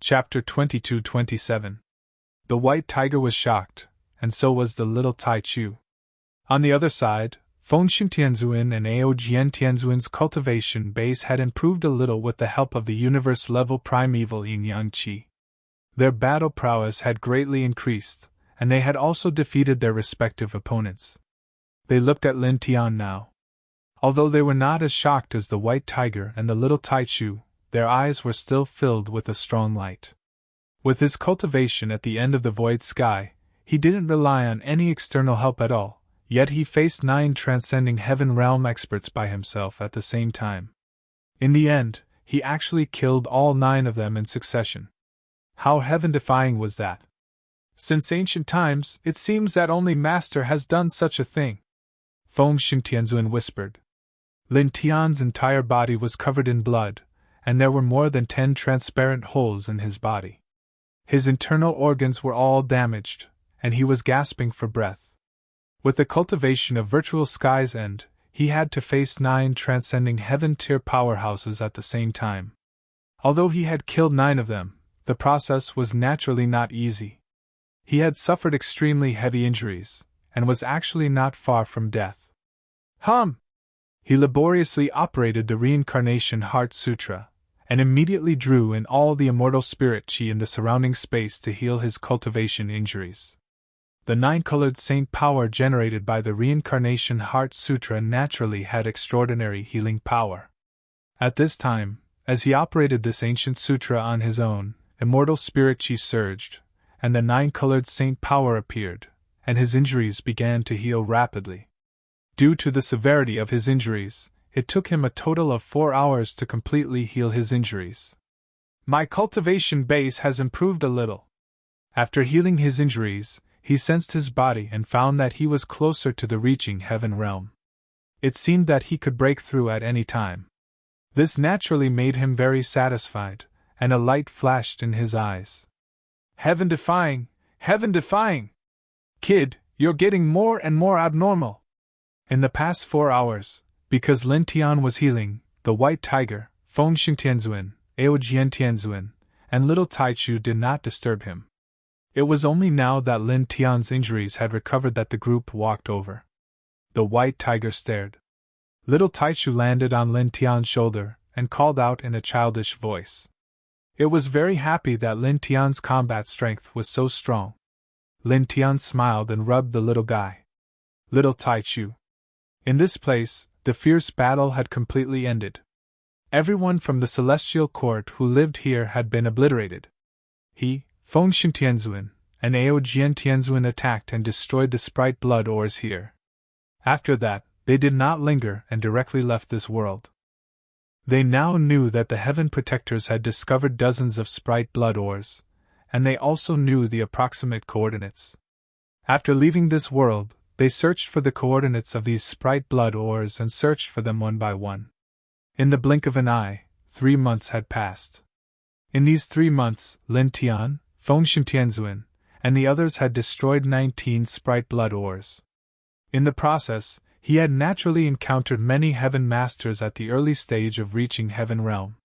Chapter 22-27. The white tiger was shocked, and so was the little Tai Chu. On the other side, Fengxian Tianzuan and Aojian Tianzuan's cultivation base had improved a little with the help of the universe-level primeval yin-yang qi. Their battle prowess had greatly increased, and they had also defeated their respective opponents. They looked at Lin Tian now. Although they were not as shocked as the white tiger and the little Tai Chu, their eyes were still filled with a strong light. With his cultivation at the end of the void sky, he didn't rely on any external help at all, yet he faced 9 transcending heaven realm experts by himself at the same time. In the end, he actually killed all 9 of them in succession. How heaven-defying was that? Since ancient times, it seems that only Master has done such a thing, Fengxian Tianzuan whispered. Lin Tian's entire body was covered in blood, and there were more than 10 transparent holes in his body. His internal organs were all damaged, and he was gasping for breath. With the cultivation of virtual Sky's End, he had to face 9 transcending heaven-tier powerhouses at the same time. Although he had killed 9 of them, the process was naturally not easy. He had suffered extremely heavy injuries, and was actually not far from death. He laboriously operated the Reincarnation Heart Sutra, and immediately drew in all the immortal spirit qi in the surrounding space to heal his cultivation injuries. The 9-colored saint power generated by the Reincarnation Heart Sutra naturally had extraordinary healing power. At this time, as he operated this ancient sutra on his own, immortal spirit qi surged, and the 9-colored saint power appeared, and his injuries began to heal rapidly. Due to the severity of his injuries, it took him a total of 4 hours to completely heal his injuries. My cultivation base has improved a little. After healing his injuries, he sensed his body and found that he was closer to the reaching heaven realm. It seemed that he could break through at any time. This naturally made him very satisfied, and a light flashed in his eyes. Heaven-defying! Heaven-defying! Kid, you're getting more and more abnormal. In the past 4 hours, because Lin Tian was healing, the white tiger, Fengxian Tianzuan, Aojian Tianzuan, and little Tai Chu did not disturb him. It was only now that Lin Tian's injuries had recovered that the group walked over. The white tiger stared. Little Tai Chu landed on Lin Tian's shoulder and called out in a childish voice. It was very happy that Lin Tian's combat strength was so strong. Lin Tian smiled and rubbed the little guy. Little Tai Chu. In this place, the fierce battle had completely ended. Everyone from the celestial court who lived here had been obliterated. He, Fengxian Tianzuan, and Aojian Tianzuan attacked and destroyed the sprite blood ores here. After that, they did not linger and directly left this world. They now knew that the Heaven Protectors had discovered dozens of sprite blood ores, and they also knew the approximate coordinates. After leaving this world, they searched for the coordinates of these sprite blood ores and searched for them one by one. In the blink of an eye, 3 months had passed. In these 3 months, Lin Tian, Fengxian Tianzuan, and the others had destroyed 19 sprite blood ores. In the process, he had naturally encountered many heaven masters at the early stage of reaching heaven realm.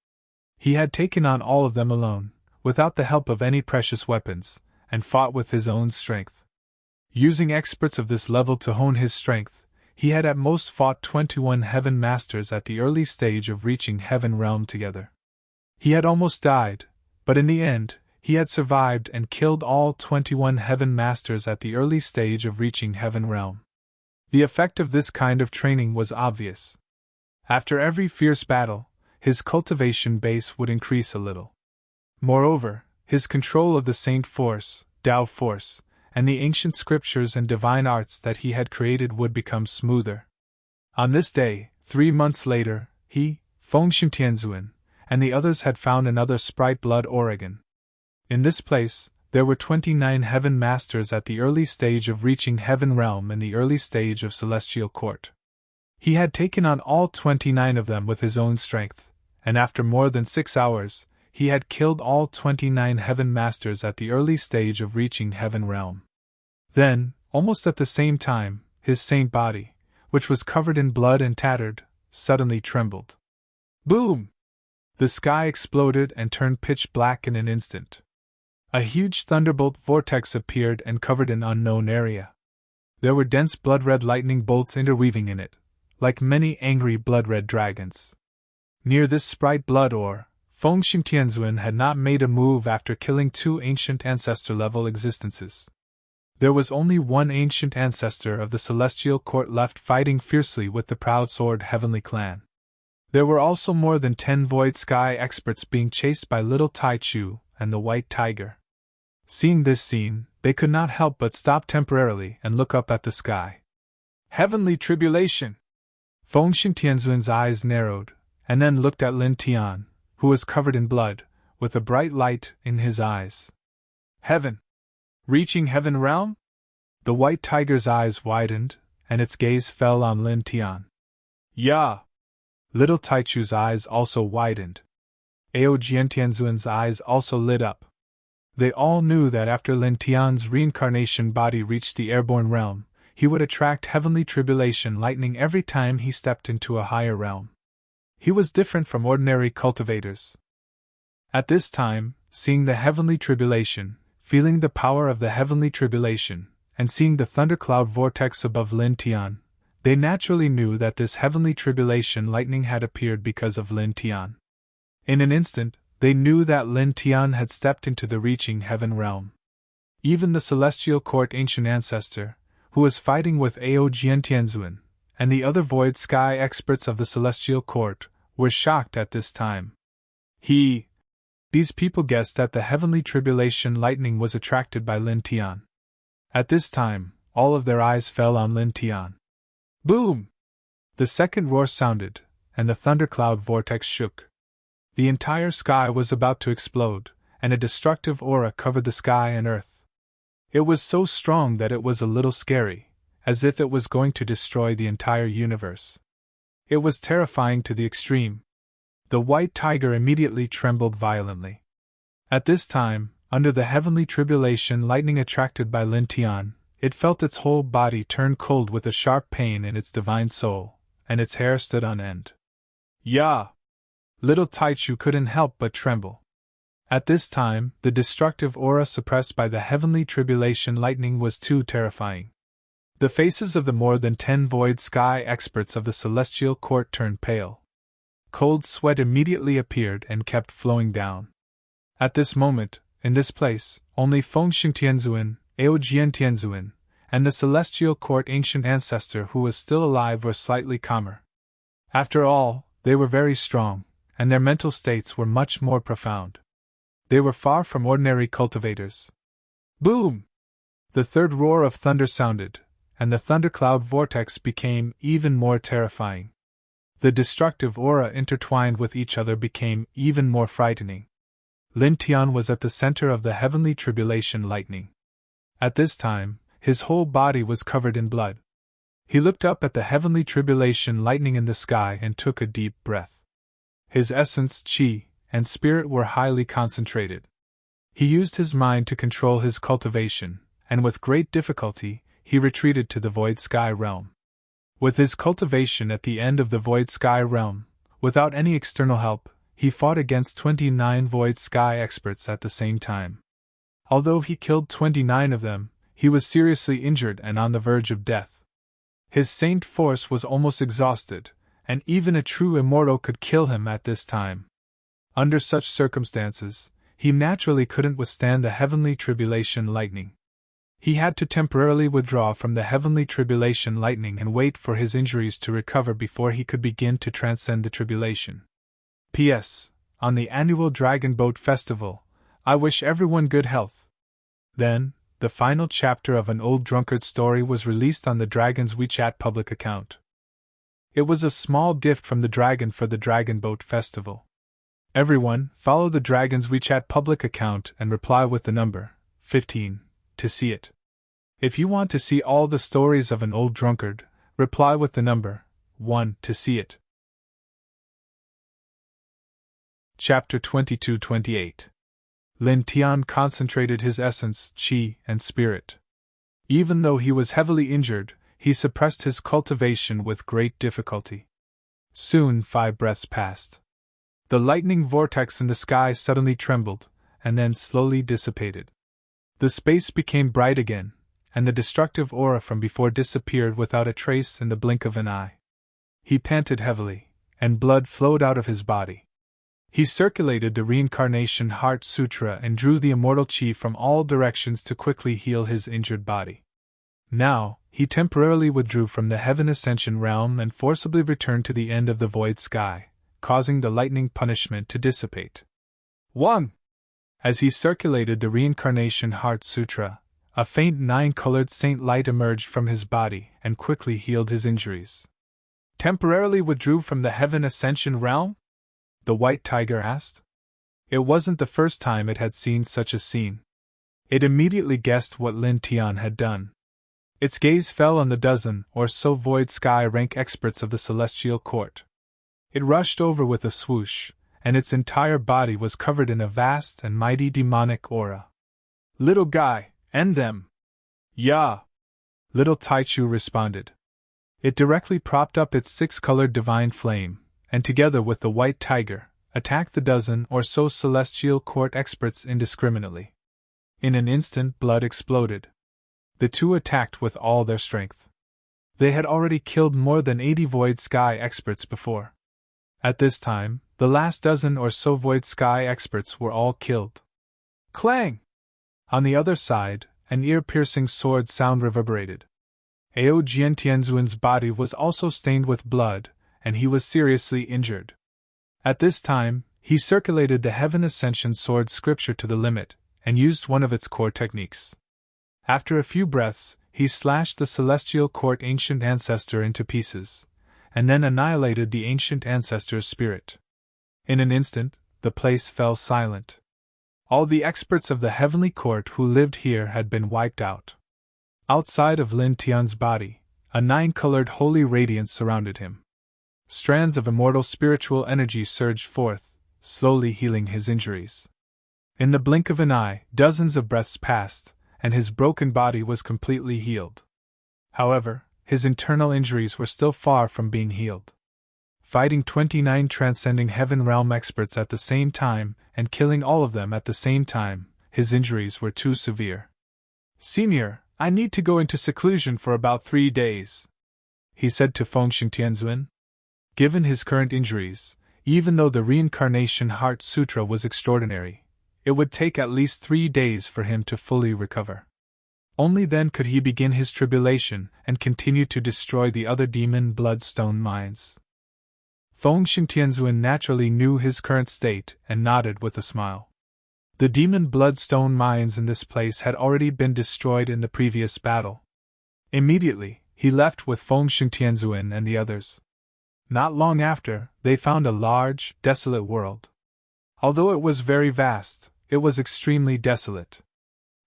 He had taken on all of them alone, without the help of any precious weapons, and fought with his own strength. Using experts of this level to hone his strength, he had at most fought 21 heaven masters at the early stage of reaching heaven realm together. He had almost died, but in the end, he had survived and killed all 21 heaven masters at the early stage of reaching heaven realm. The effect of this kind of training was obvious. After every fierce battle, his cultivation base would increase a little. Moreover, his control of the Saint Force, Tao Force, and the ancient scriptures and divine arts that he had created would become smoother. On this day, 3 months later, he, Fengxian Tianzuan, and the others had found another sprite blood Oregon. In this place, there were 29 heaven masters at the early stage of reaching heaven realm and the early stage of celestial court. He had taken on all 29 of them with his own strength, and after more than 6 hours, he had killed all 29 heaven masters at the early stage of reaching heaven realm. Then, almost at the same time, his saint body, which was covered in blood and tattered, suddenly trembled. Boom! The sky exploded and turned pitch black in an instant. A huge thunderbolt vortex appeared and covered an unknown area. There were dense blood-red lightning bolts interweaving in it, like many angry blood-red dragons. Near this sprite blood ore, Fengxing Tianzuan had not made a move after killing 2 ancient ancestor-level existences. There was only one ancient ancestor of the Celestial Court left fighting fiercely with the proud sword Heavenly Clan. There were also more than 10 Void Sky experts being chased by Little Tai Chu and the White Tiger. Seeing this scene, they could not help but stop temporarily and look up at the sky. Heavenly tribulation! Fengxing Tianzuan's eyes narrowed, and then looked at Lin Tian, who was covered in blood, with a bright light in his eyes. Heaven! Reaching heaven realm? The White Tiger's eyes widened, and its gaze fell on Lin Tian. Ya! Little Taichu's eyes also widened. Ao Jiantianzuan's eyes also lit up. They all knew that after Lin Tian's reincarnation body reached the airborne realm, he would attract heavenly tribulation lightning every time he stepped into a higher realm. He was different from ordinary cultivators. At this time, seeing the heavenly tribulation, feeling the power of the heavenly tribulation, and seeing the thundercloud vortex above Lin Tian, they naturally knew that this heavenly tribulation lightning had appeared because of Lin Tian. In an instant, they knew that Lin Tian had stepped into the reaching heaven realm. Even the Celestial Court ancient ancestor, who was fighting with Ao Jiantianzuan, and the other Void Sky experts of the Celestial Court, were shocked at this time. These people guessed that the heavenly tribulation lightning was attracted by Lin Tian. At this time, all of their eyes fell on Lin Tian. Boom! The second roar sounded, and the thundercloud vortex shook. The entire sky was about to explode, and a destructive aura covered the sky and earth. It was so strong that it was a little scary, as if it was going to destroy the entire universe. It was terrifying to the extreme. The White Tiger immediately trembled violently. At this time, under the heavenly tribulation lightning attracted by Lin Tian, it felt its whole body turn cold with a sharp pain in its divine soul, and its hair stood on end. Ya! Little Taichu couldn't help but tremble. At this time, the destructive aura suppressed by the heavenly tribulation lightning was too terrifying. The faces of the more than 10 Void Sky experts of the Celestial Court turned pale. Cold sweat immediately appeared and kept flowing down. At this moment, in this place, only Fengxing Tianzuan, Ao Jiantianzuan, and the Celestial Court ancient ancestor who was still alive were slightly calmer. After all, they were very strong, and their mental states were much more profound. They were far from ordinary cultivators. Boom! The third roar of thunder sounded, and the thundercloud vortex became even more terrifying. The destructive aura intertwined with each other became even more frightening. Lin Tian was at the center of the heavenly tribulation lightning. At this time, his whole body was covered in blood. He looked up at the heavenly tribulation lightning in the sky and took a deep breath. His essence, qi, and spirit were highly concentrated. He used his mind to control his cultivation, and with great difficulty, he retreated to the Void Sky realm. With his cultivation at the end of the Void Sky realm, without any external help, he fought against 29 Void Sky experts at the same time. Although he killed 29 of them, he was seriously injured and on the verge of death. His saint force was almost exhausted, and even a true immortal could kill him at this time. Under such circumstances, he naturally couldn't withstand the heavenly tribulation lightning. He had to temporarily withdraw from the heavenly tribulation lightning and wait for his injuries to recover before he could begin to transcend the tribulation. P.S. On the annual Dragon Boat Festival, I wish everyone good health. Then, the final chapter of An Old Drunkard story was released on the Dragon's WeChat public account. It was a small gift from the Dragon for the Dragon Boat Festival. Everyone, follow the Dragon's WeChat public account and reply with the number 15 to see it. If you want to see all the stories of An Old Drunkard, reply with the number 1 to see it. Chapter 22-28. Lin Tian concentrated his essence, qi, and spirit. Even though he was heavily injured, he suppressed his cultivation with great difficulty. Soon 5 breaths passed. The lightning vortex in the sky suddenly trembled, and then slowly dissipated. The space became bright again, and the destructive aura from before disappeared without a trace in the blink of an eye. He panted heavily, and blood flowed out of his body. He circulated the Reincarnation Heart Sutra and drew the immortal chi from all directions to quickly heal his injured body. Now, he temporarily withdrew from the Heaven Ascension realm and forcibly returned to the end of the void sky, causing the lightning punishment to dissipate. 1. As he circulated the Reincarnation Heart Sutra, a faint 9-colored saint light emerged from his body and quickly healed his injuries. Temporarily withdrew from the Heaven Ascension realm? The white tiger asked. It wasn't the first time it had seen such a scene. It immediately guessed what Lin Tian had done. Its gaze fell on the dozen or so void sky rank experts of the Celestial Court. It rushed over with a swoosh, and its entire body was covered in a vast and mighty demonic aura. Little guy, end them! Ya! Little Taichu responded. It directly propped up its 6-colored divine flame, and together with the white tiger, attacked the dozen or so Celestial Court experts indiscriminately. In an instant, blood exploded. The two attacked with all their strength. They had already killed more than 80 Void Sky experts before. At this time, the last dozen or so Void Sky experts were all killed. Clang! On the other side, an ear-piercing sword sound reverberated. Ao Jiantianzuan's body was also stained with blood, and he was seriously injured. At this time, he circulated the Heaven Ascension Sword scripture to the limit, and used one of its core techniques. After a few breaths, he slashed the Celestial Court Ancient Ancestor into pieces, and then annihilated the Ancient Ancestor's spirit. In an instant, the place fell silent. All the experts of the Heavenly Court who lived here had been wiped out. Outside of Lin Tian's body, a 9-colored holy radiance surrounded him. Strands of immortal spiritual energy surged forth, slowly healing his injuries. In the blink of an eye, dozens of breaths passed, and his broken body was completely healed. However, his internal injuries were still far from being healed. Fighting 29 transcending heaven realm experts at the same time, and killing all of them at the same time, his injuries were too severe. Senior, I need to go into seclusion for about 3 days, he said to Fengxiang Tianzuan. Given his current injuries, even though the Reincarnation Heart Sutra was extraordinary, it would take at least 3 days for him to fully recover. Only then could he begin his tribulation and continue to destroy the other demon bloodstone mines. Fengxiang Tianzuan naturally knew his current state and nodded with a smile. The demon bloodstone mines in this place had already been destroyed in the previous battle. Immediately, he left with Fengxiang Tianzuan and the others. Not long after, they found a large, desolate world. Although it was very vast, it was extremely desolate.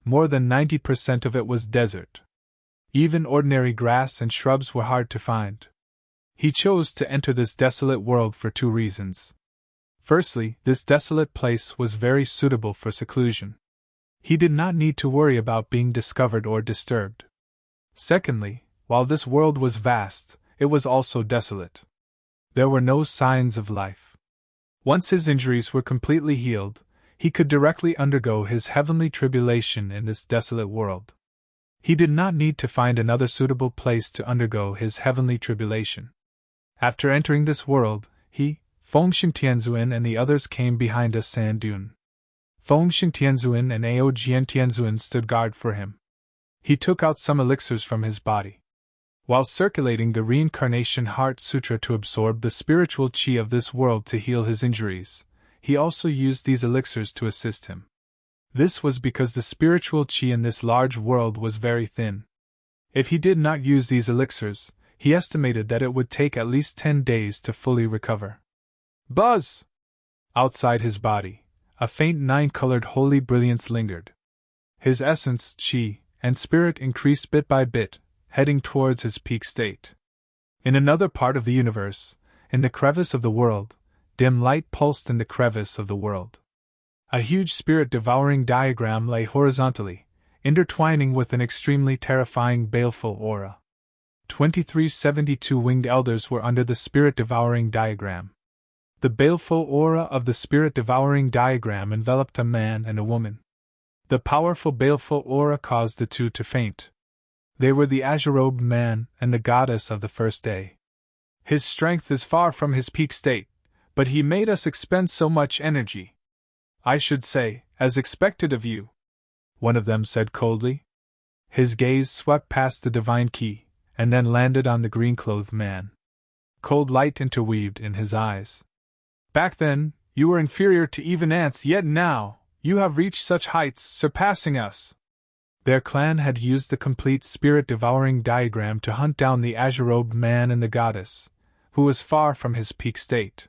More than 90% of it was desert. Even ordinary grass and shrubs were hard to find. He chose to enter this desolate world for 2 reasons. Firstly, this desolate place was very suitable for seclusion. He did not need to worry about being discovered or disturbed. Secondly, while this world was vast, it was also desolate. There were no signs of life. Once his injuries were completely healed, he could directly undergo his heavenly tribulation in this desolate world. He did not need to find another suitable place to undergo his heavenly tribulation. After entering this world, he, Fengxiang Tianzuan and the others came behind a sand dune. Fengxiang Tianzuan and Ao Jiantianzuan stood guard for him. He took out some elixirs from his body. While circulating the Reincarnation Heart Sutra to absorb the spiritual chi of this world to heal his injuries, he also used these elixirs to assist him. This was because the spiritual chi in this large world was very thin. If he did not use these elixirs, he estimated that it would take at least 10 days to fully recover. Buzz! Outside his body, a faint 9-colored holy brilliance lingered. His essence, chi, and spirit increased bit by bit, heading towards his peak state. In another part of the universe, in the crevice of the world, dim light pulsed in the crevice of the world. A huge spirit-devouring diagram lay horizontally, intertwining with an extremely terrifying baleful aura. 2372 winged elders were under the spirit-devouring diagram. The baleful aura of the spirit-devouring diagram enveloped a man and a woman. The powerful baleful aura caused the two to faint. They were the azure-robed man and the goddess of the first day. His strength is far from his peak state, but he made us expend so much energy. I should say, as expected of you, one of them said coldly. His gaze swept past the divine key, and then landed on the green-clothed man. Cold light interweaved in his eyes. Back then, you were inferior to even ants, yet now, you have reached such heights, surpassing us. Their clan had used the complete spirit-devouring diagram to hunt down the azure-robed man and the goddess, who was far from his peak state.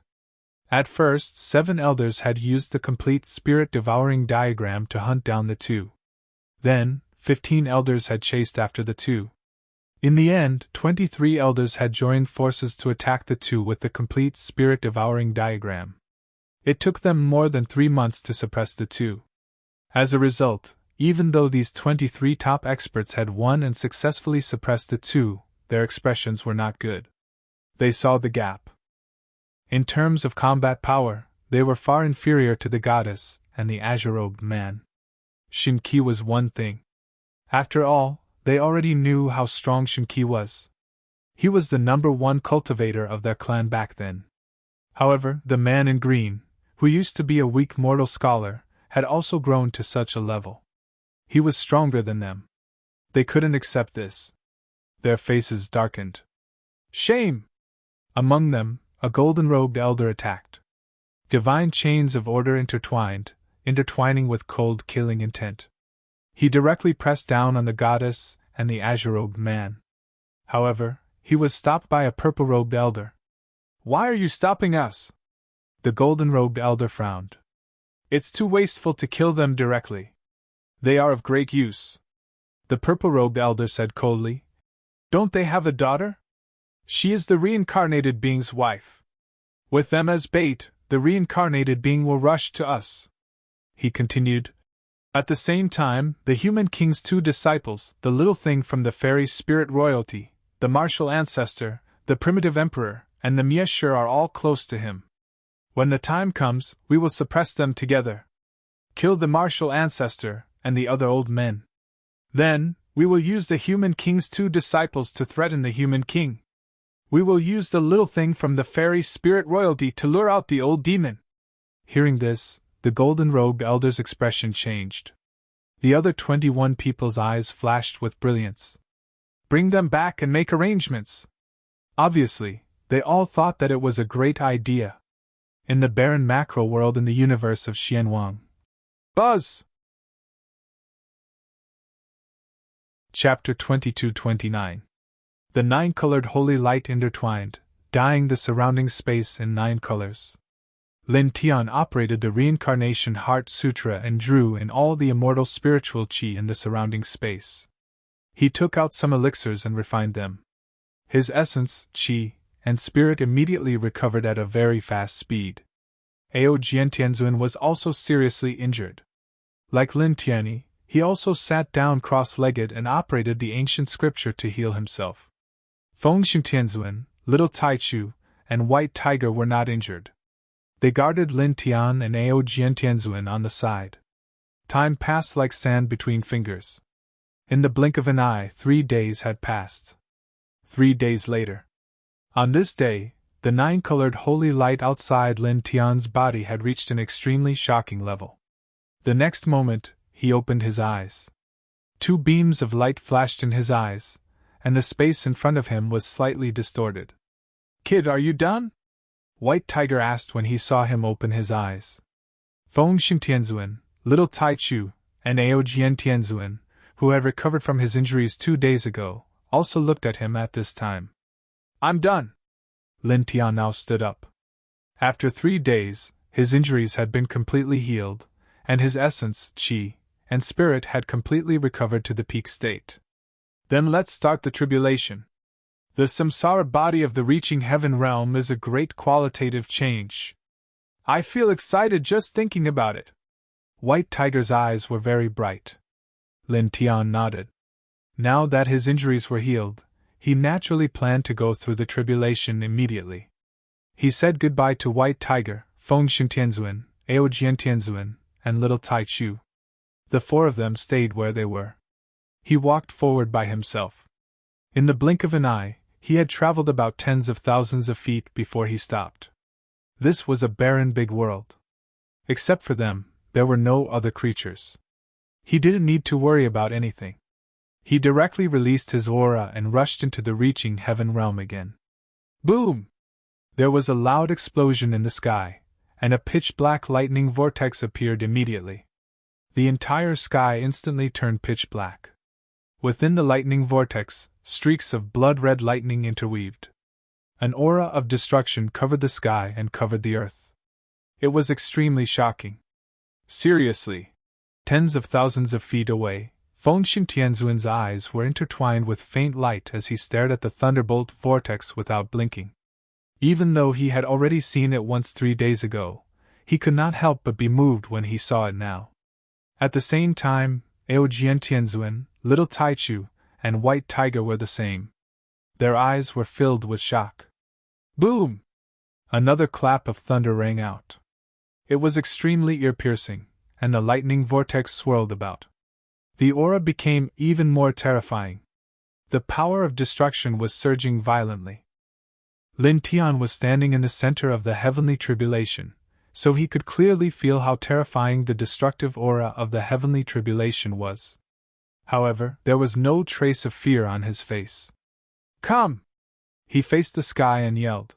At first, 7 elders had used the complete spirit-devouring diagram to hunt down the two. Then, 15 elders had chased after the two. In the end, 23 elders had joined forces to attack the two with the complete spirit-devouring diagram. It took them more than 3 months to suppress the two. As a result, even though these 23 top experts had won and successfully suppressed the two, their expressions were not good. They saw the gap. In terms of combat power, they were far inferior to the goddess and the azure-robed man. Shinki was one thing. After all, they already knew how strong Shinki was. He was the #1 cultivator of their clan back then. However, the man in green, who used to be a weak mortal scholar, had also grown to such a level. He was stronger than them. They couldn't accept this. Their faces darkened. Shame! Among them, a golden-robed elder attacked. Divine chains of order intertwining with cold killing intent. He directly pressed down on the goddess and the azure-robed man. However, he was stopped by a purple-robed elder. Why are you stopping us? The golden-robed elder frowned. It's too wasteful to kill them directly. They are of great use. The purple-robed elder said coldly. Don't they have a daughter? She is the reincarnated being's wife. With them as bait, the reincarnated being will rush to us. He continued. At the same time, the human king's 2 disciples, the little thing from the fairy spirit royalty, the martial ancestor, the primitive emperor, and the Mieshur are all close to him. When the time comes, we will suppress them together. Kill the martial ancestor and the other old men. Then, we will use the human king's 2 disciples to threaten the human king. We will use the little thing from the fairy spirit royalty to lure out the old demon. Hearing this, the golden-robed elder's expression changed. The other 21 people's eyes flashed with brilliance. Bring them back and make arrangements. Obviously, they all thought that it was a great idea. In the barren macro world in the universe of Xianwang. Buzz! Chapter 22-29. The 9-colored holy light intertwined, dyeing the surrounding space in 9 colors. Lin Tian operated the Reincarnation Heart Sutra and drew in all the immortal spiritual qi in the surrounding space. He took out some elixirs and refined them. His essence, qi, and spirit immediately recovered at a very fast speed. Ao Jiantianzuan was also seriously injured. Like Lin Tianyi, he also sat down cross-legged and operated the ancient scripture to heal himself. Feng Xingtianzuan, Little Taichu, and White Tiger were not injured. They guarded Lin Tian and Ao Jiantianzuan on the side. Time passed like sand between fingers. In the blink of an eye, 3 days had passed. 3 days later. On this day, the 9-colored holy light outside Lin Tian's body had reached an extremely shocking level. The next moment, he opened his eyes. 2 beams of light flashed in his eyes, and the space in front of him was slightly distorted. Kid, are you done? White Tiger asked when he saw him open his eyes. Feng Xingtianzuan, Little Taichu, and Ao Jiantianzuan, who had recovered from his injuries 2 days ago, also looked at him at this time. I'm done. Lin Tian now stood up. After 3 days, his injuries had been completely healed, and his essence, qi, and spirit had completely recovered to the peak state. Then let's start the tribulation. The samsara body of the reaching heaven realm is a great qualitative change. I feel excited just thinking about it. White Tiger's eyes were very bright. Lin Tian nodded. Now that his injuries were healed, he naturally planned to go through the tribulation immediately. He said goodbye to White Tiger, Fengxian Tianzuan, Aojian Tianzuan, and Little Tai Chu. The four of them stayed where they were. He walked forward by himself. In the blink of an eye, he had traveled about tens of thousands of feet before he stopped. This was a barren big world. Except for them, there were no other creatures. He didn't need to worry about anything. He directly released his aura and rushed into the reaching heaven realm again. Boom! There was a loud explosion in the sky, and a pitch-black lightning vortex appeared immediately. The entire sky instantly turned pitch black. Within the lightning vortex, streaks of blood-red lightning interweaved. An aura of destruction covered the sky and covered the earth. It was extremely shocking. Seriously. Tens of thousands of feet away, Fengxian Tianzuan's eyes were intertwined with faint light as he stared at the thunderbolt vortex without blinking. Even though he had already seen it once 3 days ago, he could not help but be moved when he saw it now. At the same time, Aojian Tianzuan, Little Tai Chu, and White Tiger were the same. Their eyes were filled with shock. Boom! Another clap of thunder rang out. It was extremely ear-piercing, and the lightning vortex swirled about. The aura became even more terrifying. The power of destruction was surging violently. Lin Tian was standing in the center of the heavenly tribulation, so he could clearly feel how terrifying the destructive aura of the heavenly tribulation was. However, there was no trace of fear on his face. Come! He faced the sky and yelled.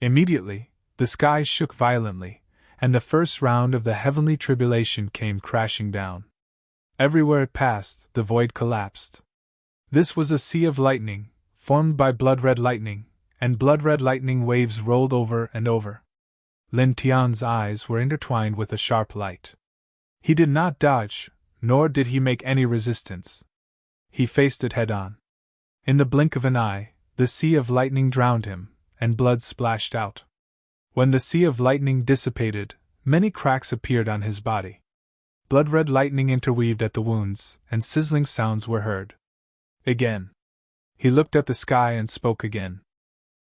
Immediately, the sky shook violently, and the first round of the heavenly tribulation came crashing down. Everywhere it passed, the void collapsed. This was a sea of lightning, formed by blood-red lightning, and blood-red lightning waves rolled over and over. Lin Tian's eyes were intertwined with a sharp light. He did not dodge, nor did he make any resistance. He faced it head-on. In the blink of an eye, the sea of lightning drowned him, and blood splashed out. When the sea of lightning dissipated, many cracks appeared on his body. Blood-red lightning interweaved at the wounds, and sizzling sounds were heard. Again. He looked at the sky and spoke again.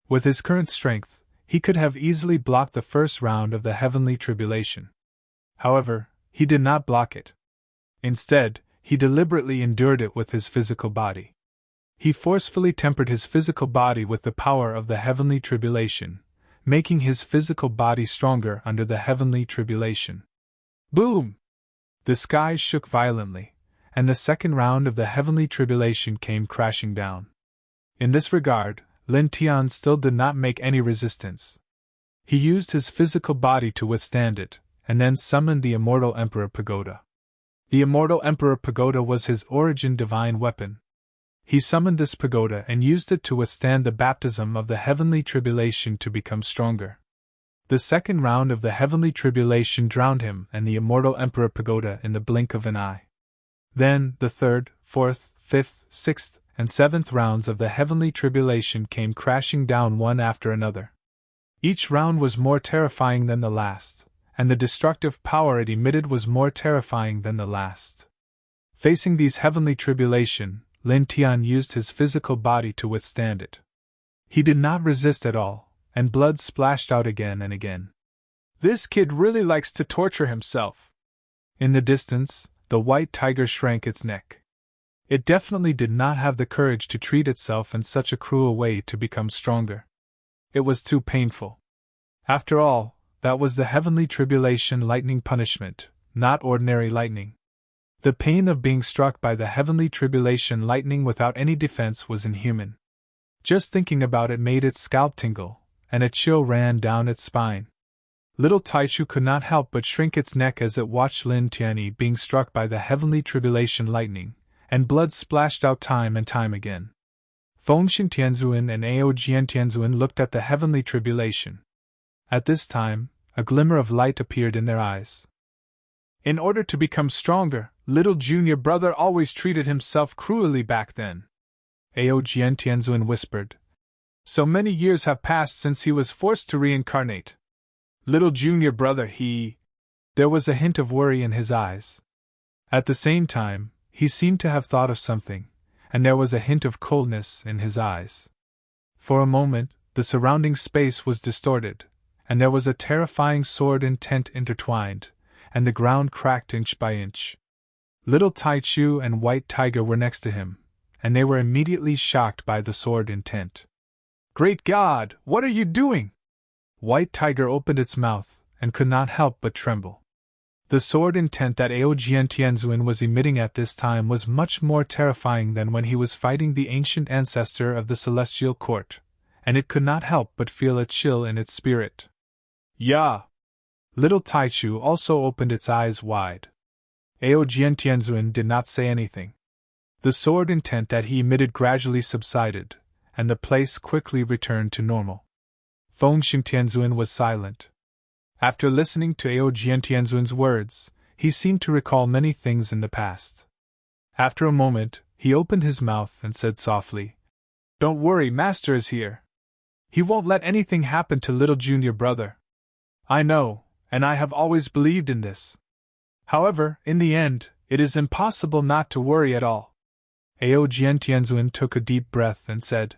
With his current strength, he could have easily blocked the first round of the heavenly tribulation. However, he did not block it. Instead, he deliberately endured it with his physical body. He forcefully tempered his physical body with the power of the heavenly tribulation, making his physical body stronger under the heavenly tribulation. Boom! The sky shook violently, and the second round of the heavenly tribulation came crashing down. In this regard, Lin Tian still did not make any resistance. He used his physical body to withstand it, and then summoned the Immortal Emperor Pagoda. The Immortal Emperor Pagoda was his origin divine weapon. He summoned this pagoda and used it to withstand the baptism of the heavenly tribulation to become stronger. The second round of the heavenly tribulation drowned him and the Immortal Emperor Pagoda in the blink of an eye. Then, the third, fourth, fifth, sixth, and seventh rounds of the heavenly tribulation came crashing down one after another. Each round was more terrifying than the last, and the destructive power it emitted was more terrifying than the last. Facing these heavenly tribulation, Lin Tian used his physical body to withstand it. He did not resist at all, and blood splashed out again and again. This kid really likes to torture himself. In the distance, the white tiger shrank its neck. It definitely did not have the courage to treat itself in such a cruel way to become stronger. It was too painful. After all, that was the heavenly tribulation lightning punishment, not ordinary lightning. The pain of being struck by the heavenly tribulation lightning without any defense was inhuman. Just thinking about it made its scalp tingle, and a chill ran down its spine. Little Taichu could not help but shrink its neck as it watched Lin Tianyi being struck by the heavenly tribulation lightning, and blood splashed out time and time again. Fengxian Tianzuan and Aojian Tianzuan looked at the heavenly tribulation. At this time, a glimmer of light appeared in their eyes. In order to become stronger, little junior brother always treated himself cruelly back then. Aojian Tianzuan whispered. So many years have passed since he was forced to reincarnate. Little junior brother, There was a hint of worry in his eyes. At the same time, he seemed to have thought of something, and there was a hint of coldness in his eyes. For a moment, the surrounding space was distorted, and there was a terrifying sword intent intertwined, and the ground cracked inch by inch. Little Taichu and White Tiger were next to him, and they were immediately shocked by the sword intent. "Great God, what are you doing?" White Tiger opened its mouth, and could not help but tremble. The sword intent that Aojian Tianzuin was emitting at this time was much more terrifying than when he was fighting the ancient ancestor of the Celestial Court, and it could not help but feel a chill in its spirit. "Ya!" Little Taichu also opened its eyes wide. Aojian Tianzuin did not say anything. The sword intent that he emitted gradually subsided, and the place quickly returned to normal. Fengxing Tianzuin was silent. After listening to Aojian Tianzuin's words, he seemed to recall many things in the past. After a moment, he opened his mouth and said softly, "Don't worry, Master is here. He won't let anything happen to little junior brother. I know, and I have always believed in this. However, in the end, it is impossible not to worry at all." Aojian Tianzuin took a deep breath and said,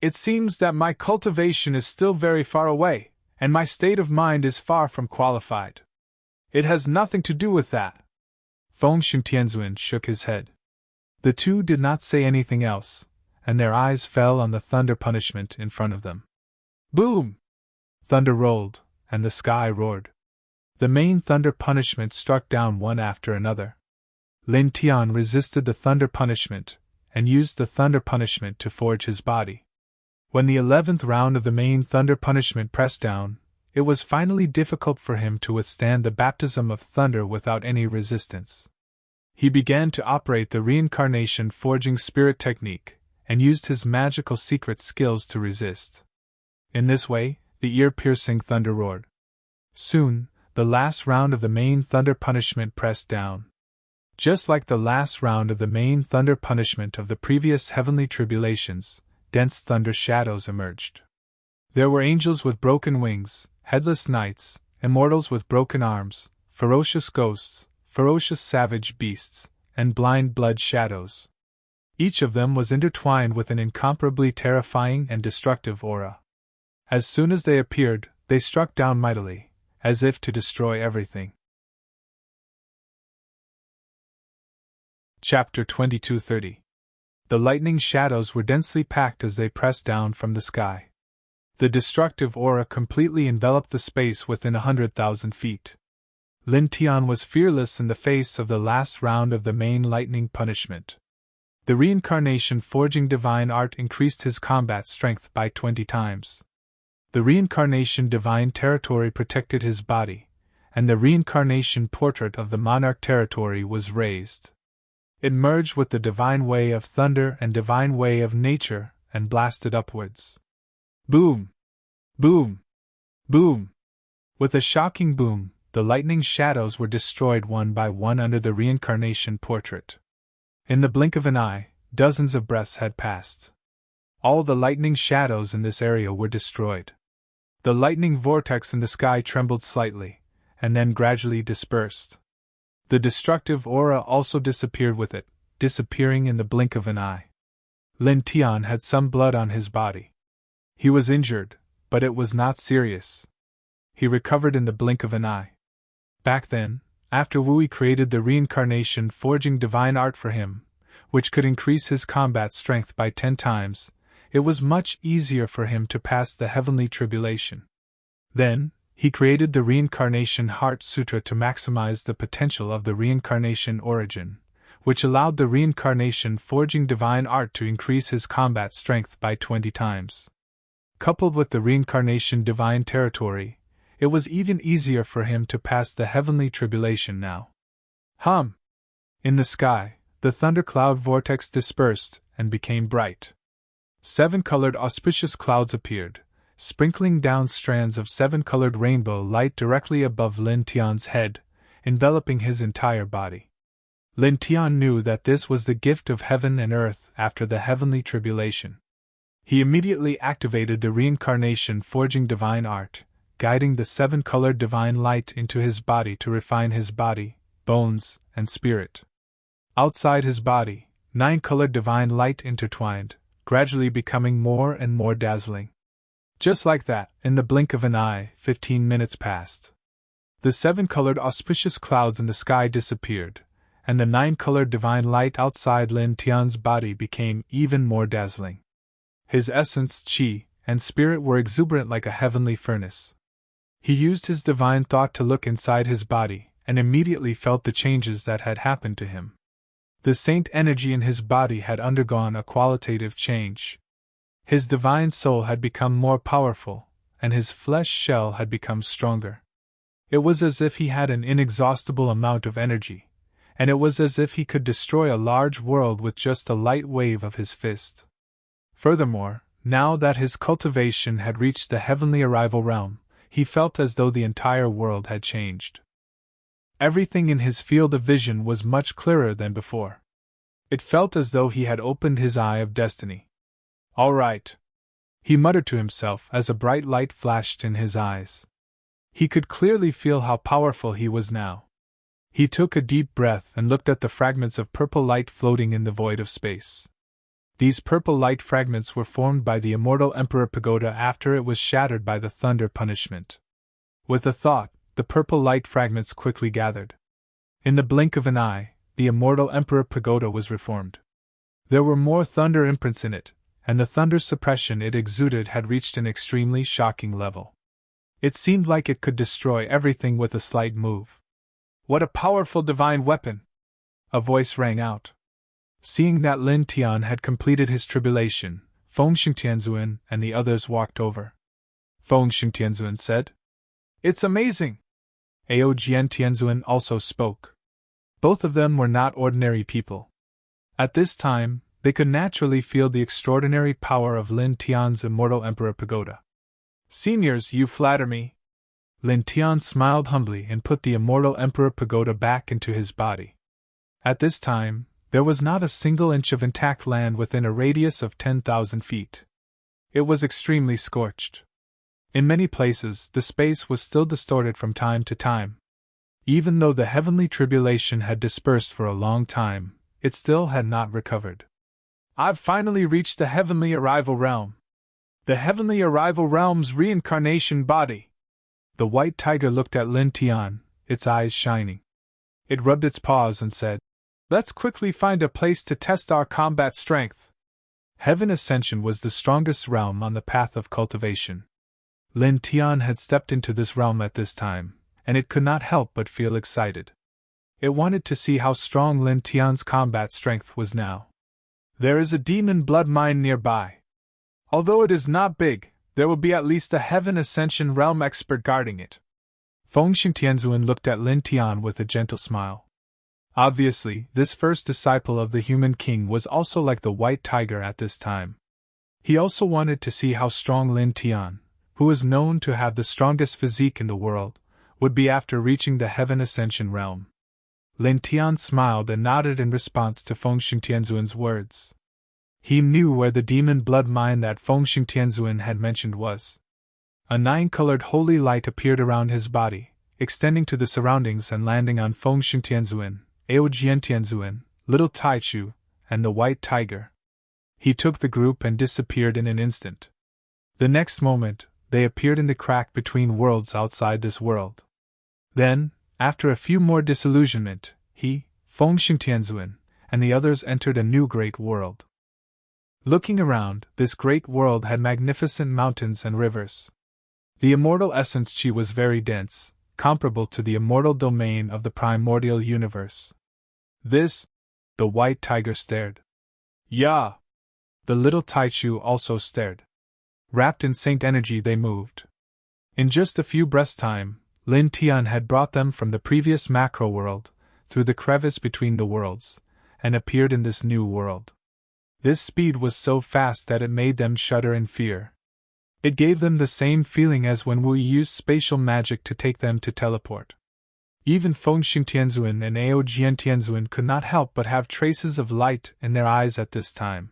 "It seems that my cultivation is still very far away, and my state of mind is far from qualified. It has nothing to do with that." Fengxing Tianzuin shook his head. The two did not say anything else, and their eyes fell on the thunder punishment in front of them. Boom! Thunder rolled, and the sky roared. The main thunder punishment struck down one after another. Lin Tian resisted the thunder punishment, and used the thunder punishment to forge his body. When the 11th round of the main thunder punishment pressed down, it was finally difficult for him to withstand the baptism of thunder without any resistance. He began to operate the reincarnation forging spirit technique, and used his magical secret skills to resist. In this way, the ear-piercing thunder roared. Soon, the last round of the main thunder punishment pressed down. Just like the last round of the main thunder punishment of the previous heavenly tribulations, dense thunder shadows emerged. There were angels with broken wings, headless knights, immortals with broken arms, ferocious ghosts, ferocious savage beasts, and blind blood shadows. Each of them was intertwined with an incomparably terrifying and destructive aura. As soon as they appeared, they struck down mightily, as if to destroy everything. Chapter 22:30. The lightning shadows were densely packed as they pressed down from the sky. The destructive aura completely enveloped the space within 100,000 feet. Lin Tian was fearless in the face of the last round of the main lightning punishment. The reincarnation forging divine art increased his combat strength by 20 times. The reincarnation divine territory protected his body, and the reincarnation portrait of the monarch territory was raised. It merged with the divine way of thunder and divine way of nature and blasted upwards. Boom! Boom! Boom! With a shocking boom, the lightning shadows were destroyed one by one under the reincarnation portrait. In the blink of an eye, dozens of breaths had passed. All the lightning shadows in this area were destroyed. The lightning vortex in the sky trembled slightly, and then gradually dispersed. The destructive aura also disappeared with it, disappearing in the blink of an eye. Lin Tian had some blood on his body. He was injured, but it was not serious. He recovered in the blink of an eye. Back then, after Wui created the reincarnation forging divine art for him, which could increase his combat strength by 10 times, it was much easier for him to pass the heavenly tribulation. Then, he created the Reincarnation Heart Sutra to maximize the potential of the reincarnation origin, which allowed the reincarnation forging divine art to increase his combat strength by 20 times. Coupled with the reincarnation divine territory, it was even easier for him to pass the heavenly tribulation now. Hum! In the sky, the thundercloud vortex dispersed and became bright. 7-colored auspicious clouds appeared, sprinkling down strands of 7-colored rainbow light directly above Lin Tian's head, enveloping his entire body. Lin Tian knew that this was the gift of heaven and earth after the heavenly tribulation. He immediately activated the reincarnation forging divine art, guiding the 7-colored divine light into his body to refine his body, bones, and spirit. Outside his body, 9-colored divine light intertwined, gradually becoming more and more dazzling. Just like that, in the blink of an eye, 15 minutes passed. The 7-colored auspicious clouds in the sky disappeared, and the 9-colored divine light outside Lin Tian's body became even more dazzling. His essence, qi, and spirit were exuberant like a heavenly furnace. He used his divine thought to look inside his body, and immediately felt the changes that had happened to him. The saint energy in his body had undergone a qualitative change. His divine soul had become more powerful, and his flesh shell had become stronger. It was as if he had an inexhaustible amount of energy, and it was as if he could destroy a large world with just a light wave of his fist. Furthermore, now that his cultivation had reached the heavenly arrival realm, he felt as though the entire world had changed. Everything in his field of vision was much clearer than before. It felt as though he had opened his eye of destiny. "All right," he muttered to himself as a bright light flashed in his eyes. He could clearly feel how powerful he was now. He took a deep breath and looked at the fragments of purple light floating in the void of space. These purple light fragments were formed by the immortal Emperor Pagoda after it was shattered by the thunder punishment. With a thought, the purple light fragments quickly gathered. In the blink of an eye, the immortal Emperor Pagoda was reformed. There were more thunder imprints in it, and the thunder suppression it exuded had reached an extremely shocking level. It seemed like it could destroy everything with a slight move. "What a powerful divine weapon!" a voice rang out. Seeing that Lin Tian had completed his tribulation, Fengxiang Tianzuan and the others walked over. Fengxiang Tianzuan said, "It's amazing!" Aojian Tianzuan also spoke. Both of them were not ordinary people. At this time, they could naturally feel the extraordinary power of Lin Tian's immortal Emperor Pagoda. "Seniors, you flatter me." Lin Tian smiled humbly and put the immortal Emperor Pagoda back into his body. At this time, there was not a single inch of intact land within a radius of 10,000 feet. It was extremely scorched. In many places, the space was still distorted from time to time. Even though the heavenly tribulation had dispersed for a long time, it still had not recovered. "I've finally reached the heavenly arrival realm. The heavenly arrival realm's reincarnation body." The white tiger looked at Lin Tian, its eyes shining. It rubbed its paws and said, "Let's quickly find a place to test our combat strength." Heaven Ascension was the strongest realm on the path of cultivation. Lin Tian had stepped into this realm at this time, and it could not help but feel excited. It wanted to see how strong Lin Tian's combat strength was now. "There is a demon blood mine nearby. Although it is not big, there will be at least a Heaven Ascension realm expert guarding it." Fengxiang Tianzuan looked at Lin Tian with a gentle smile. Obviously, this first disciple of the human king was also like the white tiger at this time. He also wanted to see how strong Lin Tian, who was known to have the strongest physique in the world, would be after reaching the Heaven Ascension realm. Lin Tian smiled and nodded in response to Fengxiang Tianzuan's words. He knew where the demon blood mine that Fengxiang Tianzuan had mentioned was. A 9-colored holy light appeared around his body, extending to the surroundings and landing on Fengxiang Tianzuan, Aojian Tianzuan, Little Taichu, and the white tiger. He took the group and disappeared in an instant. The next moment, they appeared in the crack between worlds outside this world. Then, after a few more disillusionment, he, Fengxiang Tianzuan, and the others entered a new great world. Looking around, this great world had magnificent mountains and rivers. The immortal essence qi was very dense, comparable to the immortal domain of the primordial universe. "This?" the white tiger stared. "Yeah." The little Taichu also stared. Wrapped in saint energy they moved. In just a few breaths' time, Lin Tian had brought them from the previous macro world, through the crevice between the worlds, and appeared in this new world. This speed was so fast that it made them shudder in fear. It gave them the same feeling as when we used spatial magic to take them to teleport. Even Fengxiang Tianzuan and Aojian Tianzuan could not help but have traces of light in their eyes at this time.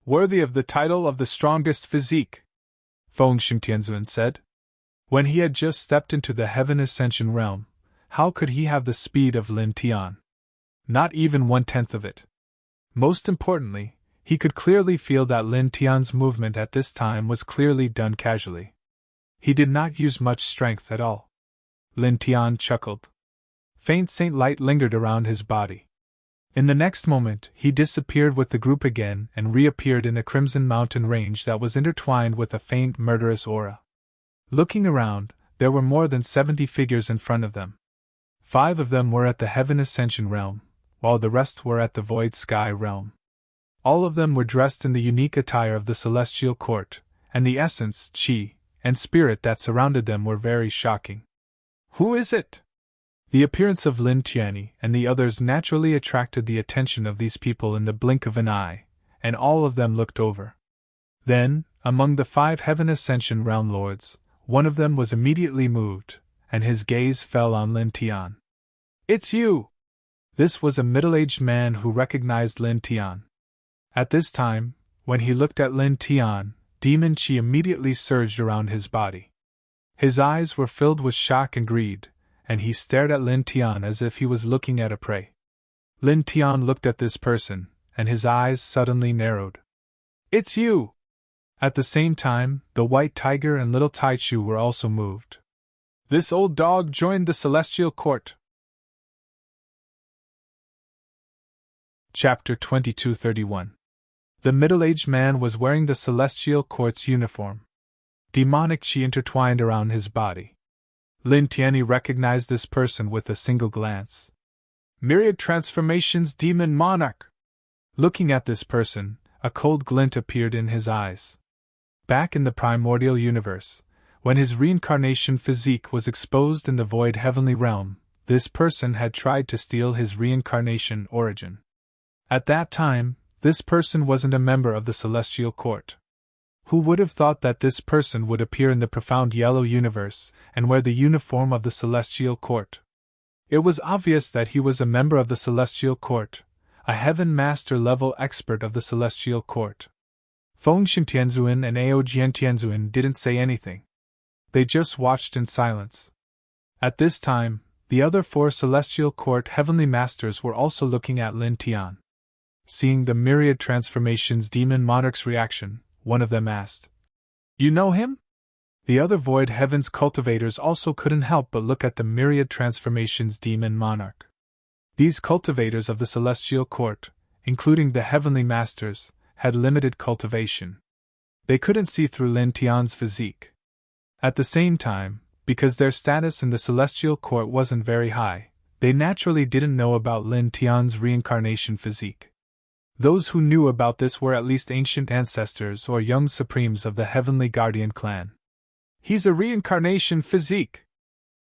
"Worthy of the title of the strongest physique," Fengxiang Tianzuan said. When he had just stepped into the Heaven Ascension realm, how could he have the speed of Lin Tian? Not even 1/10 of it. Most importantly, He could clearly feel that Lin Tian's movement at this time was clearly done casually. He did not use much strength at all. Lin Tian chuckled. Faint saint light lingered around his body. In the next moment, he disappeared with the group again and reappeared in a crimson mountain range that was intertwined with a faint murderous aura. Looking around, there were more than 70 figures in front of them. 5 of them were at the Heaven Ascension realm, while the rest were at the Void Sky realm. All of them were dressed in the unique attire of the Celestial Court, and the essence, chi, and spirit that surrounded them were very shocking. Who is it? The appearance of Lin Tianyi and the others naturally attracted the attention of these people in the blink of an eye, and all of them looked over. Then, among the 5 Heaven Ascension realm lords, one of them was immediately moved, and his gaze fell on Lin Tian. It's you! This was a middle-aged man who recognized Lin Tian. At this time, when he looked at Lin Tian, demon chi immediately surged around his body. His eyes were filled with shock and greed, and he stared at Lin Tian as if he was looking at a prey. Lin Tian looked at this person, and his eyes suddenly narrowed. It's you! At the same time, the White Tiger and Little Taichu were also moved. This old dog joined the Celestial Court. Chapter 2231. The middle-aged man was wearing the Celestial Court's uniform. Demonic chi intertwined around his body. Lin Tianyi recognized this person with a single glance. Myriad Transformations Demon Monarch! Looking at this person, a cold glint appeared in his eyes. Back in the primordial universe, when his reincarnation physique was exposed in the void heavenly realm, this person had tried to steal his reincarnation origin. At that time, this person wasn't a member of the Celestial Court. Who would have thought that this person would appear in the profound yellow universe and wear the uniform of the Celestial Court? It was obvious that he was a member of the Celestial Court, a Heaven Master level expert of the Celestial Court. Fengshen Tianzuan and Aojian Tianzuan didn't say anything. They just watched in silence. At this time, the other 4 Celestial Court Heavenly Masters were also looking at Lin Tian. Seeing the Myriad Transformations Demon Monarch's reaction, one of them asked, You know him? The other Void Heavens cultivators also couldn't help but look at the Myriad Transformations Demon Monarch. These cultivators of the Celestial Court, including the Heavenly Masters, had limited cultivation. They couldn't see through Lin Tian's physique. At the same time, because their status in the Celestial Court wasn't very high, they naturally didn't know about Lin Tian's reincarnation physique. Those who knew about this were at least ancient ancestors or young supremes of the Heavenly Guardian clan. He's a reincarnation physique,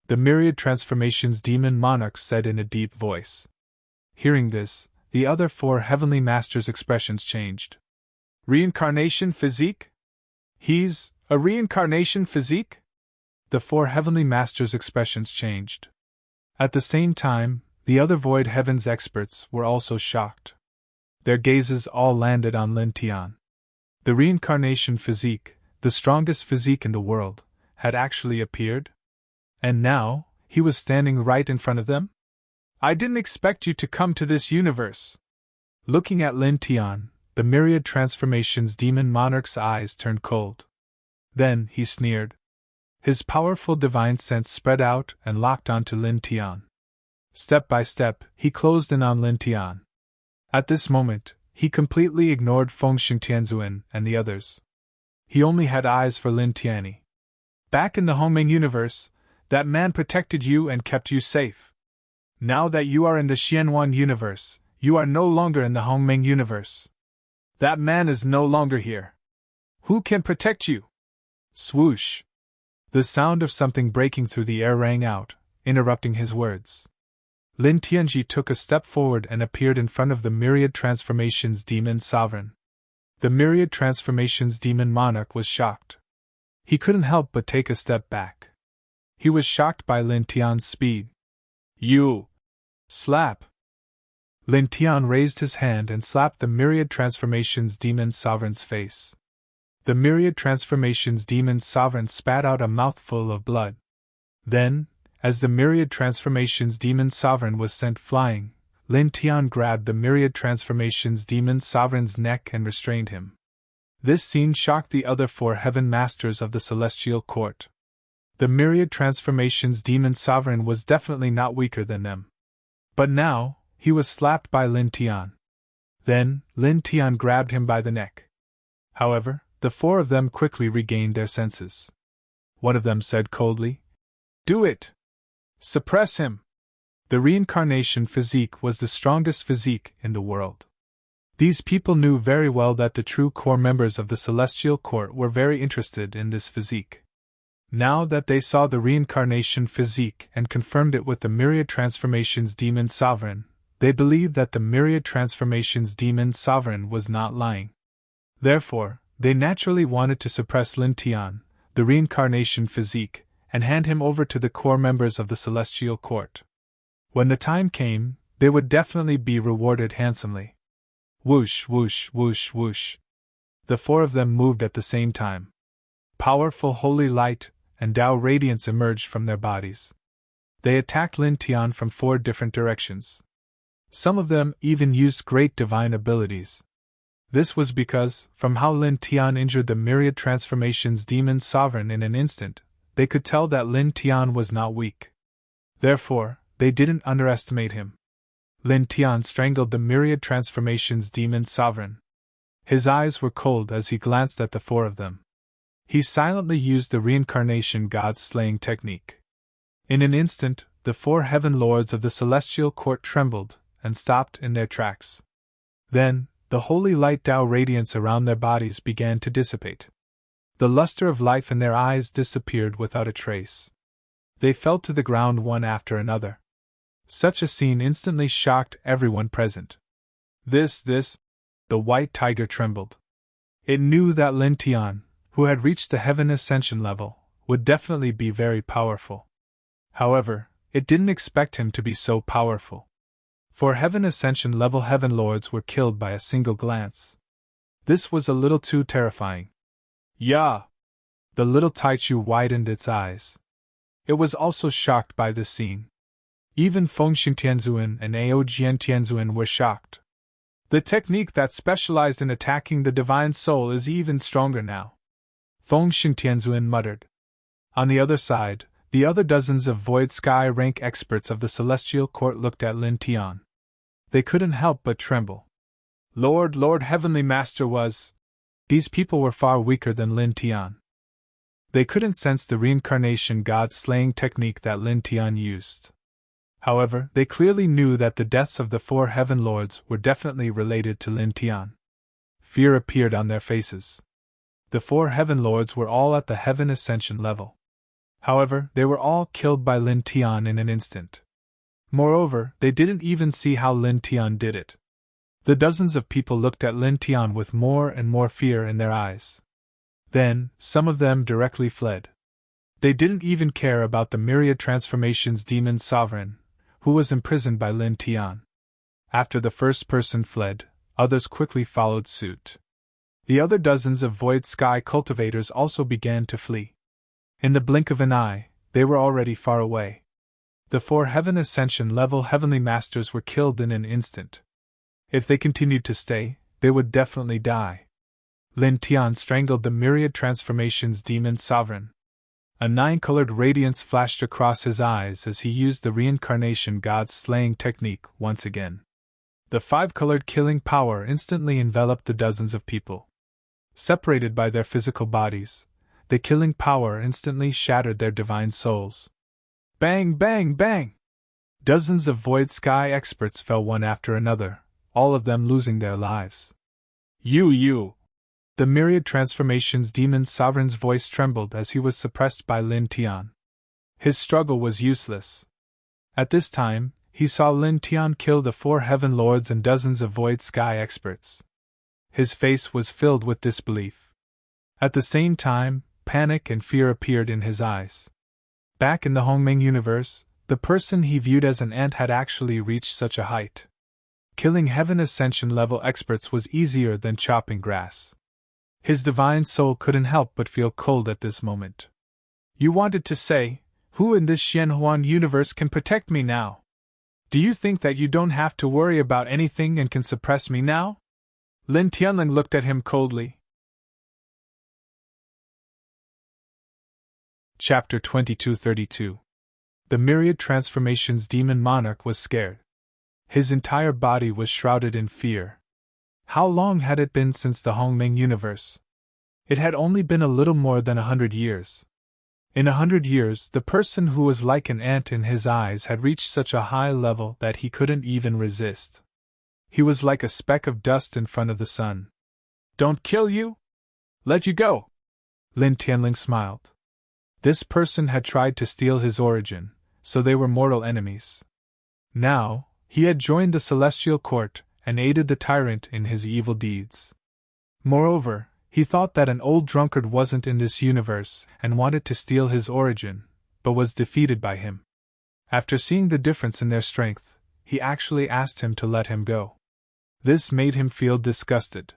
the Myriad Transformations Demon Monarch said in a deep voice. Hearing this, the other 4 Heavenly Masters' expressions changed. Reincarnation physique? He's a reincarnation physique? The 4 Heavenly Masters' expressions changed. At the same time, the other Void Heavens experts were also shocked. Their gazes all landed on Lin Tian. The reincarnation physique, the strongest physique in the world, had actually appeared? And now, he was standing right in front of them? I didn't expect you to come to this universe. Looking at Lin Tian, the Myriad Transformations Demon Monarch's eyes turned cold. Then he sneered. His powerful divine sense spread out and locked onto Lin Tian. Step by step, he closed in on Lin Tian. At this moment, he completely ignored Fengshen Tianzuan and the others. He only had eyes for Lin Tianyi. Back in the Hongmeng universe, that man protected you and kept you safe. Now that you are in the Xianwan universe, you are no longer in the Hongmeng universe. That man is no longer here. Who can protect you? Swoosh! The sound of something breaking through the air rang out, interrupting his words. Lin Tianji took a step forward and appeared in front of the Myriad Transformations Demon Sovereign. The Myriad Transformations Demon Monarch was shocked. He couldn't help but take a step back. He was shocked by Lin Tian's speed. You! Slap! Lin Tian raised his hand and slapped the Myriad Transformations Demon Sovereign's face. The Myriad Transformations Demon Sovereign spat out a mouthful of blood. Then, as the Myriad Transformations Demon Sovereign was sent flying, Lin Tian grabbed the myriad transformations demon sovereign's neck and restrained him. This scene shocked the other 4 heaven masters of the celestial court. The myriad transformations demon sovereign was definitely not weaker than them. But now, he was slapped by Lin Tian. Then, Lin Tian grabbed him by the neck. However, the 4 of them quickly regained their senses. One of them said coldly, "Do it! Suppress him!" The reincarnation physique was the strongest physique in the world. These people knew very well that the true core members of the celestial court were very interested in this physique. Now that they saw the reincarnation physique and confirmed it with the myriad transformations demon sovereign, they believed that the myriad transformations demon sovereign was not lying. Therefore, they naturally wanted to suppress Lin Tian, the reincarnation physique, and hand him over to the core members of the celestial court. When the time came, they would definitely be rewarded handsomely. Whoosh, whoosh, whoosh, whoosh. The 4 of them moved at the same time. Powerful holy light and Tao radiance emerged from their bodies. They attacked Lin Tian from 4 different directions. Some of them even used great divine abilities. This was because, from how Lin Tian injured the myriad transformations demon sovereign in an instant, they could tell that Lin Tian was not weak. Therefore, they didn't underestimate him. Lin Tian strangled the myriad transformations demon sovereign. His eyes were cold as he glanced at the 4 of them. He silently used the reincarnation god's slaying technique. In an instant, the 4 heaven lords of the celestial court trembled and stopped in their tracks. Then, the holy light Tao radiance around their bodies began to dissipate. The luster of life in their eyes disappeared without a trace. They fell to the ground one after another. Such a scene instantly shocked everyone present. The white tiger trembled. It knew that Lin Tian, who had reached the heaven ascension level, would definitely be very powerful. However, it didn't expect him to be so powerful. For heaven ascension level heaven lords were killed by a single glance. This was a little too terrifying. Yeah! The little Taichu widened its eyes. It was also shocked by this scene. Even Fengxing Tianzuan and Aojian Tianzuan were shocked. The technique that specialized in attacking the divine soul is even stronger now, Fengxing Tianzuan muttered. On the other side, the other dozens of Void Sky rank experts of the Celestial Court looked at Lin Tian. They couldn't help but tremble. Lord Heavenly Master was... These people were far weaker than Lin Tian. They couldn't sense the reincarnation god slaying technique that Lin Tian used. However, they clearly knew that the deaths of the 4 heaven lords were definitely related to Lin Tian. Fear appeared on their faces. The 4 heaven lords were all at the heaven ascension level. However, they were all killed by Lin Tian in an instant. Moreover, they didn't even see how Lin Tian did it. The dozens of people looked at Lin Tian with more and more fear in their eyes. Then, some of them directly fled. They didn't even care about the myriad transformations demon sovereign, who was imprisoned by Lin Tian. After the first person fled, others quickly followed suit. The other dozens of Void Sky cultivators also began to flee. In the blink of an eye, they were already far away. The 4 heaven ascension level heavenly masters were killed in an instant. If they continued to stay, they would definitely die. Lin Tian strangled the myriad transformations demon sovereign. A 9-colored radiance flashed across his eyes as he used the reincarnation god's slaying technique once again. The 5-colored killing power instantly enveloped the dozens of people. Separated by their physical bodies, the killing power instantly shattered their divine souls. Bang, bang, bang! Dozens of Void Sky experts fell one after another, all of them losing their lives. You! The myriad transformations demon sovereign's voice trembled as he was suppressed by Lin Tian. His struggle was useless. At this time, he saw Lin Tian kill the 4 heaven lords and dozens of Void Sky experts. His face was filled with disbelief. At the same time, panic and fear appeared in his eyes. Back in the Hongmeng universe, the person he viewed as an ant had actually reached such a height. Killing heaven ascension level experts was easier than chopping grass. His divine soul couldn't help but feel cold at this moment. You wanted to say, who in this Xianhuan universe can protect me now? Do you think that you don't have to worry about anything and can suppress me now? Lin Tianling looked at him coldly. Chapter 2232. The myriad transformations demon monarch was scared. His entire body was shrouded in fear. How long had it been since the Hongming universe? It had only been a little more than 100 years. In 100 years, the person who was like an ant in his eyes had reached such a high level that he couldn't even resist. He was like a speck of dust in front of the sun. Don't kill you? Let you go. Lin Tianling smiled. This person had tried to steal his origin, so they were mortal enemies. Now, he had joined the celestial court and aided the tyrant in his evil deeds. Moreover, he thought that an old drunkard wasn't in this universe and wanted to steal his origin, but was defeated by him. After seeing the difference in their strength, he actually asked him to let him go. This made him feel disgusted.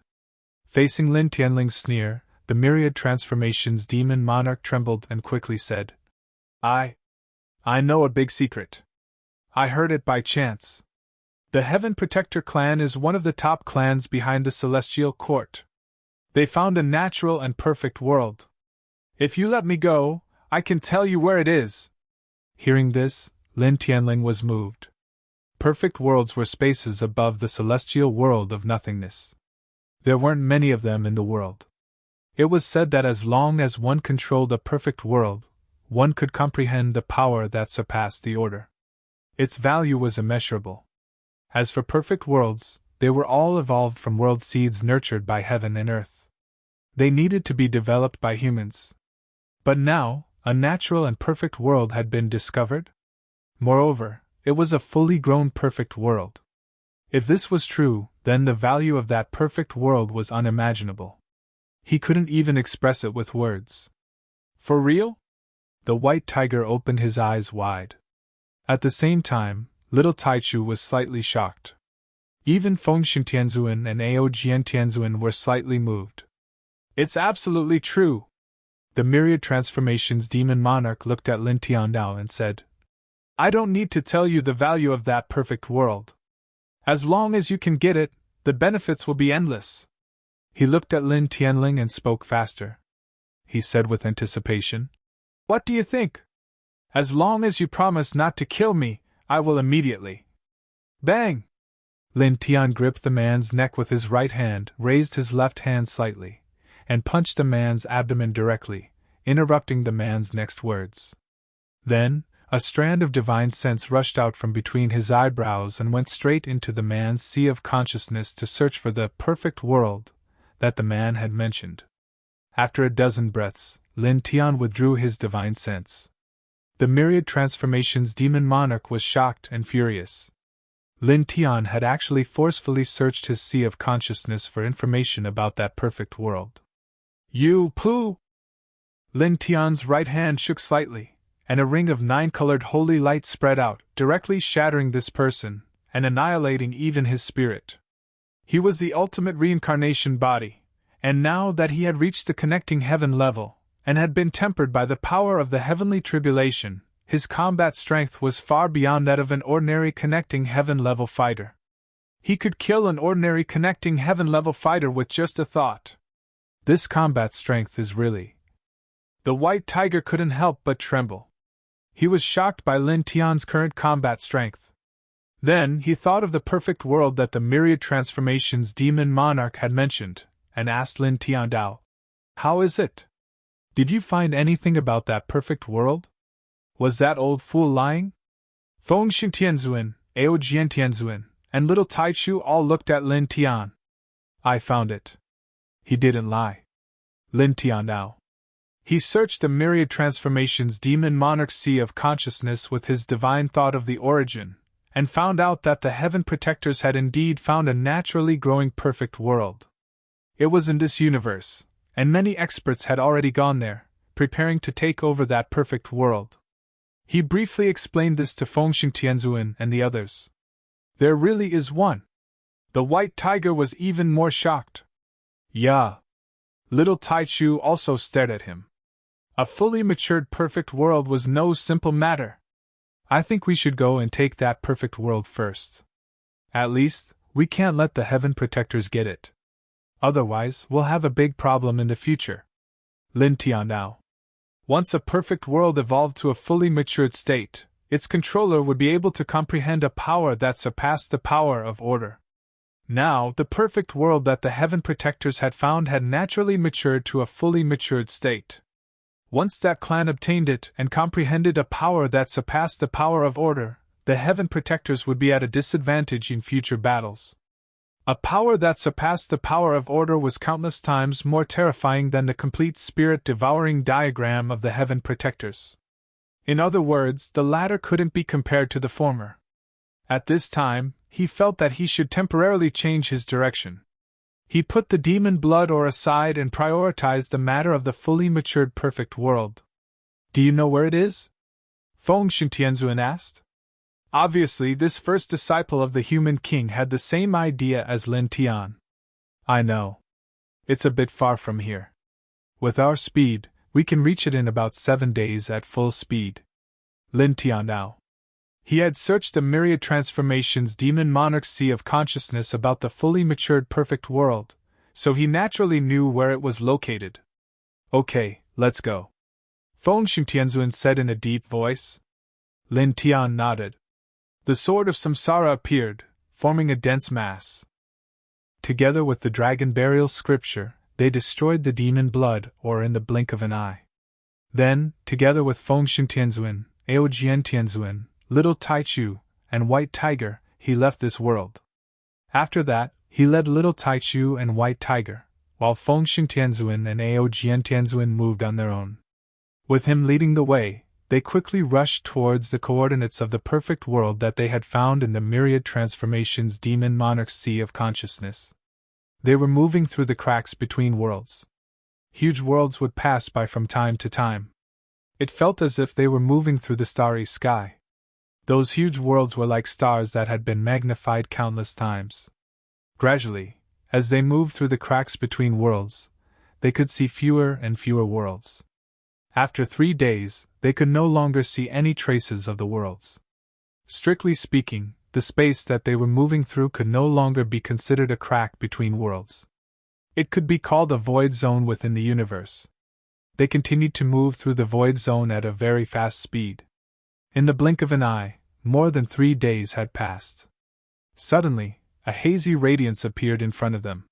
Facing Lin Tianling's sneer, the myriad transformations demon monarch trembled and quickly said, I know a big secret. I heard it by chance. The Heaven Protector clan is one of the top clans behind the Celestial Court. They found a natural and perfect world. If you let me go, I can tell you where it is. Hearing this, Lin Tianling was moved. Perfect worlds were spaces above the celestial world of nothingness. There weren't many of them in the world. It was said that as long as one controlled a perfect world, one could comprehend the power that surpassed the order. Its value was immeasurable. As for perfect worlds, they were all evolved from world seeds nurtured by heaven and earth. They needed to be developed by humans. But now, a natural and perfect world had been discovered. Moreover, it was a fully grown perfect world. If this was true, then the value of that perfect world was unimaginable. He couldn't even express it with words. For real? The white tiger opened his eyes wide. At the same time, little Taichu was slightly shocked. Even Fengshen Tianzuan and Aojian Tianzuan were slightly moved. It's absolutely true. The myriad transformations demon monarch looked at Lin Tiandao and said, I don't need to tell you the value of that perfect world. As long as you can get it, the benefits will be endless. He looked at Lin Tianling and spoke faster. He said with anticipation, What do you think? As long as you promise not to kill me, I will immediately. Bang! Lin Tian gripped the man's neck with his right hand, raised his left hand slightly, and punched the man's abdomen directly, interrupting the man's next words. Then, a strand of divine sense rushed out from between his eyebrows and went straight into the man's sea of consciousness to search for the perfect world that the man had mentioned. After a dozen breaths, Lin Tian withdrew his divine sense. The myriad transformations demon monarch was shocked and furious. Lin Tian had actually forcefully searched his sea of consciousness for information about that perfect world. You pooh! Lin Tian's right hand shook slightly, and a ring of 9-colored holy light spread out, directly shattering this person, and annihilating even his spirit. He was the ultimate reincarnation body, and now that he had reached the connecting heaven level, and had been tempered by the power of the heavenly tribulation, his combat strength was far beyond that of an ordinary connecting heaven-level fighter. He could kill an ordinary connecting heaven-level fighter with just a thought. This combat strength is really... The white tiger couldn't help but tremble. He was shocked by Lin Tian's current combat strength. Then he thought of the perfect world that the myriad transformations demon monarch had mentioned, and asked Lin Tiandao, How is it? Did you find anything about that perfect world? Was that old fool lying? Fengshen Tianzuan, Aojian Tianzuan, and little Taichu all looked at Lin Tian. I found it. He didn't lie. Lin Tiandao. He searched the myriad transformations demon monarch sea of consciousness with his divine thought of the origin, and found out that the heaven protectors had indeed found a naturally growing perfect world. It was in this universe, and many experts had already gone there, preparing to take over that perfect world. He briefly explained this to Fengshen Tianzuan and the others. There really is one. The white tiger was even more shocked. Yeah. Little Taichu also stared at him. A fully matured perfect world was no simple matter. I think we should go and take that perfect world first. At least, we can't let the heaven protectors get it. Otherwise, we'll have a big problem in the future. Lin Tian now. Once a perfect world evolved to a fully matured state, its controller would be able to comprehend a power that surpassed the power of order. Now, the perfect world that the heaven protectors had found had naturally matured to a fully matured state. Once that clan obtained it and comprehended a power that surpassed the power of order, the heaven protectors would be at a disadvantage in future battles. A power that surpassed the power of order was countless times more terrifying than the complete spirit-devouring diagram of the heaven protectors. In other words, the latter couldn't be compared to the former. At this time, he felt that he should temporarily change his direction. He put the demon blood ore aside and prioritized the matter of the fully matured perfect world. Do you know where it is? Feng Tianzuan asked. Obviously, this first disciple of the human king had the same idea as Lin Tian. I know. It's a bit far from here. With our speed, we can reach it in about 7 days at full speed. Lin Tian now. He had searched the myriad transformations demon monarch sea of consciousness about the fully matured perfect world, so he naturally knew where it was located. Okay, let's go. Feng Tianzuan said in a deep voice. Lin Tian nodded. The sword of Samsara appeared, forming a dense mass. Together with the dragon burial scripture, they destroyed the demon blood ore in the blink of an eye. Then, together with Feng Tianzuan, Aojian Tianzuan, Little Taichu, and White Tiger, he left this world. After that, he led Little Taichu and White Tiger, while Feng Tianzuan and Aojian Tianzuan moved on their own. With him leading the way, they quickly rushed towards the coordinates of the perfect world that they had found in the myriad transformations demon monarch sea of consciousness. They were moving through the cracks between worlds. Huge worlds would pass by from time to time. It felt as if they were moving through the starry sky. Those huge worlds were like stars that had been magnified countless times. Gradually, as they moved through the cracks between worlds, they could see fewer and fewer worlds. After 3 days, they could no longer see any traces of the worlds. Strictly speaking, the space that they were moving through could no longer be considered a crack between worlds. It could be called a void zone within the universe. They continued to move through the void zone at a very fast speed. In the blink of an eye, more than 3 days had passed. Suddenly, a hazy radiance appeared in front of them.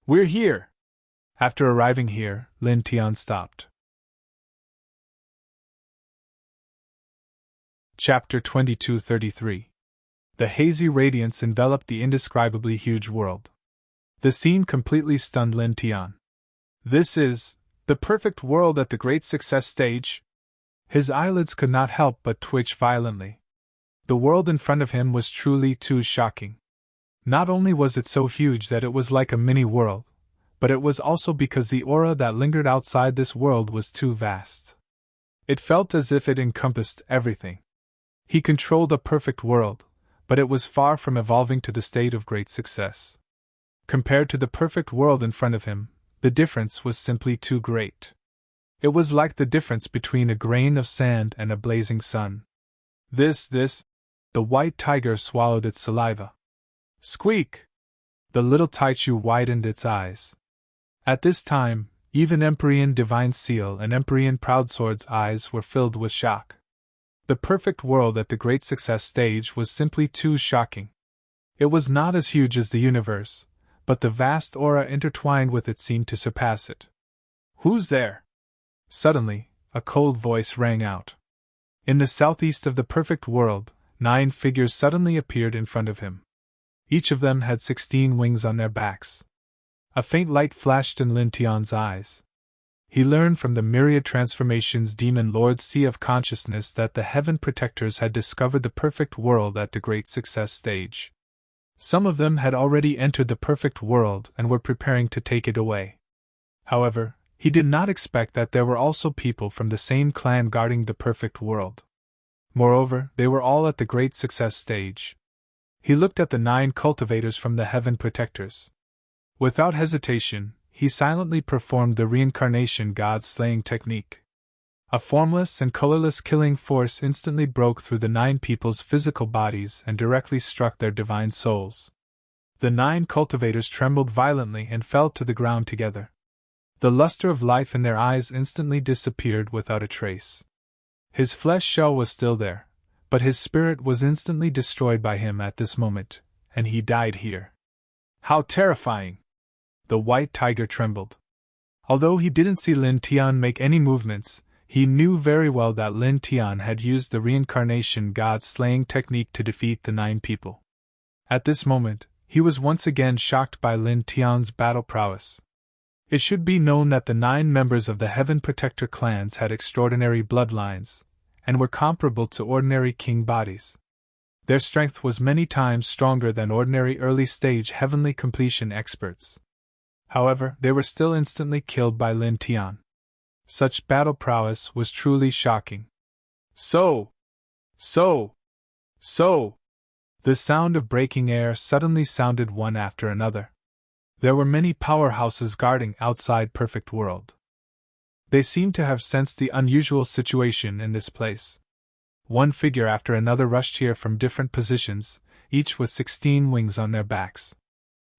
We're here! After arriving here, Lin Tian stopped. Chapter 2233. The hazy radiance enveloped the indescribably huge world. The scene completely stunned Lin Tian. This is the perfect world at the great success stage? His eyelids could not help but twitch violently. The world in front of him was truly too shocking. Not only was it so huge that it was like a mini-world, but it was also because the aura that lingered outside this world was too vast. It felt as if it encompassed everything. He controlled a perfect world, but it was far from evolving to the state of great success. Compared to the perfect world in front of him, the difference was simply too great. It was like the difference between a grain of sand and a blazing sun. The white tiger swallowed its saliva. Squeak! The little Taichu widened its eyes. At this time, even Empyrean Divine Seal and Empyrean Proudsword's eyes were filled with shock. The perfect world at the great success stage was simply too shocking. It was not as huge as the universe, but the vast aura intertwined with it seemed to surpass it. Who's there? Suddenly, a cold voice rang out. In the southeast of the perfect world, 9 figures suddenly appeared in front of him. Each of them had 16 wings on their backs. A faint light flashed in Lin Tian's eyes. He learned from the myriad transformations demon lord's sea of consciousness that the heaven protectors had discovered the perfect world at the great success stage. Some of them had already entered the perfect world and were preparing to take it away. However, he did not expect that there were also people from the same clan guarding the perfect world. Moreover, they were all at the great success stage. He looked at the 9 cultivators from the heaven protectors. Without hesitation, he silently performed the reincarnation god slaying technique. A formless and colorless killing force instantly broke through the 9 people's physical bodies and directly struck their divine souls. The 9 cultivators trembled violently and fell to the ground together. The luster of life in their eyes instantly disappeared without a trace. His flesh shell was still there, but his spirit was instantly destroyed by him at this moment, and he died here. How terrifying! The white tiger trembled. Although he didn't see Lin Tian make any movements, he knew very well that Lin Tian had used the reincarnation god's slaying technique to defeat the 9 people. At this moment, he was once again shocked by Lin Tian's battle prowess. It should be known that the 9 members of the Heaven Protector clans had extraordinary bloodlines, and were comparable to ordinary king bodies. Their strength was many times stronger than ordinary early-stage heavenly completion experts. However, they were still instantly killed by Lin Tian. Such battle prowess was truly shocking. So! The sound of breaking air suddenly sounded one after another. There were many powerhouses guarding outside Perfect World. They seemed to have sensed the unusual situation in this place. One figure after another rushed here from different positions, each with 16 wings on their backs.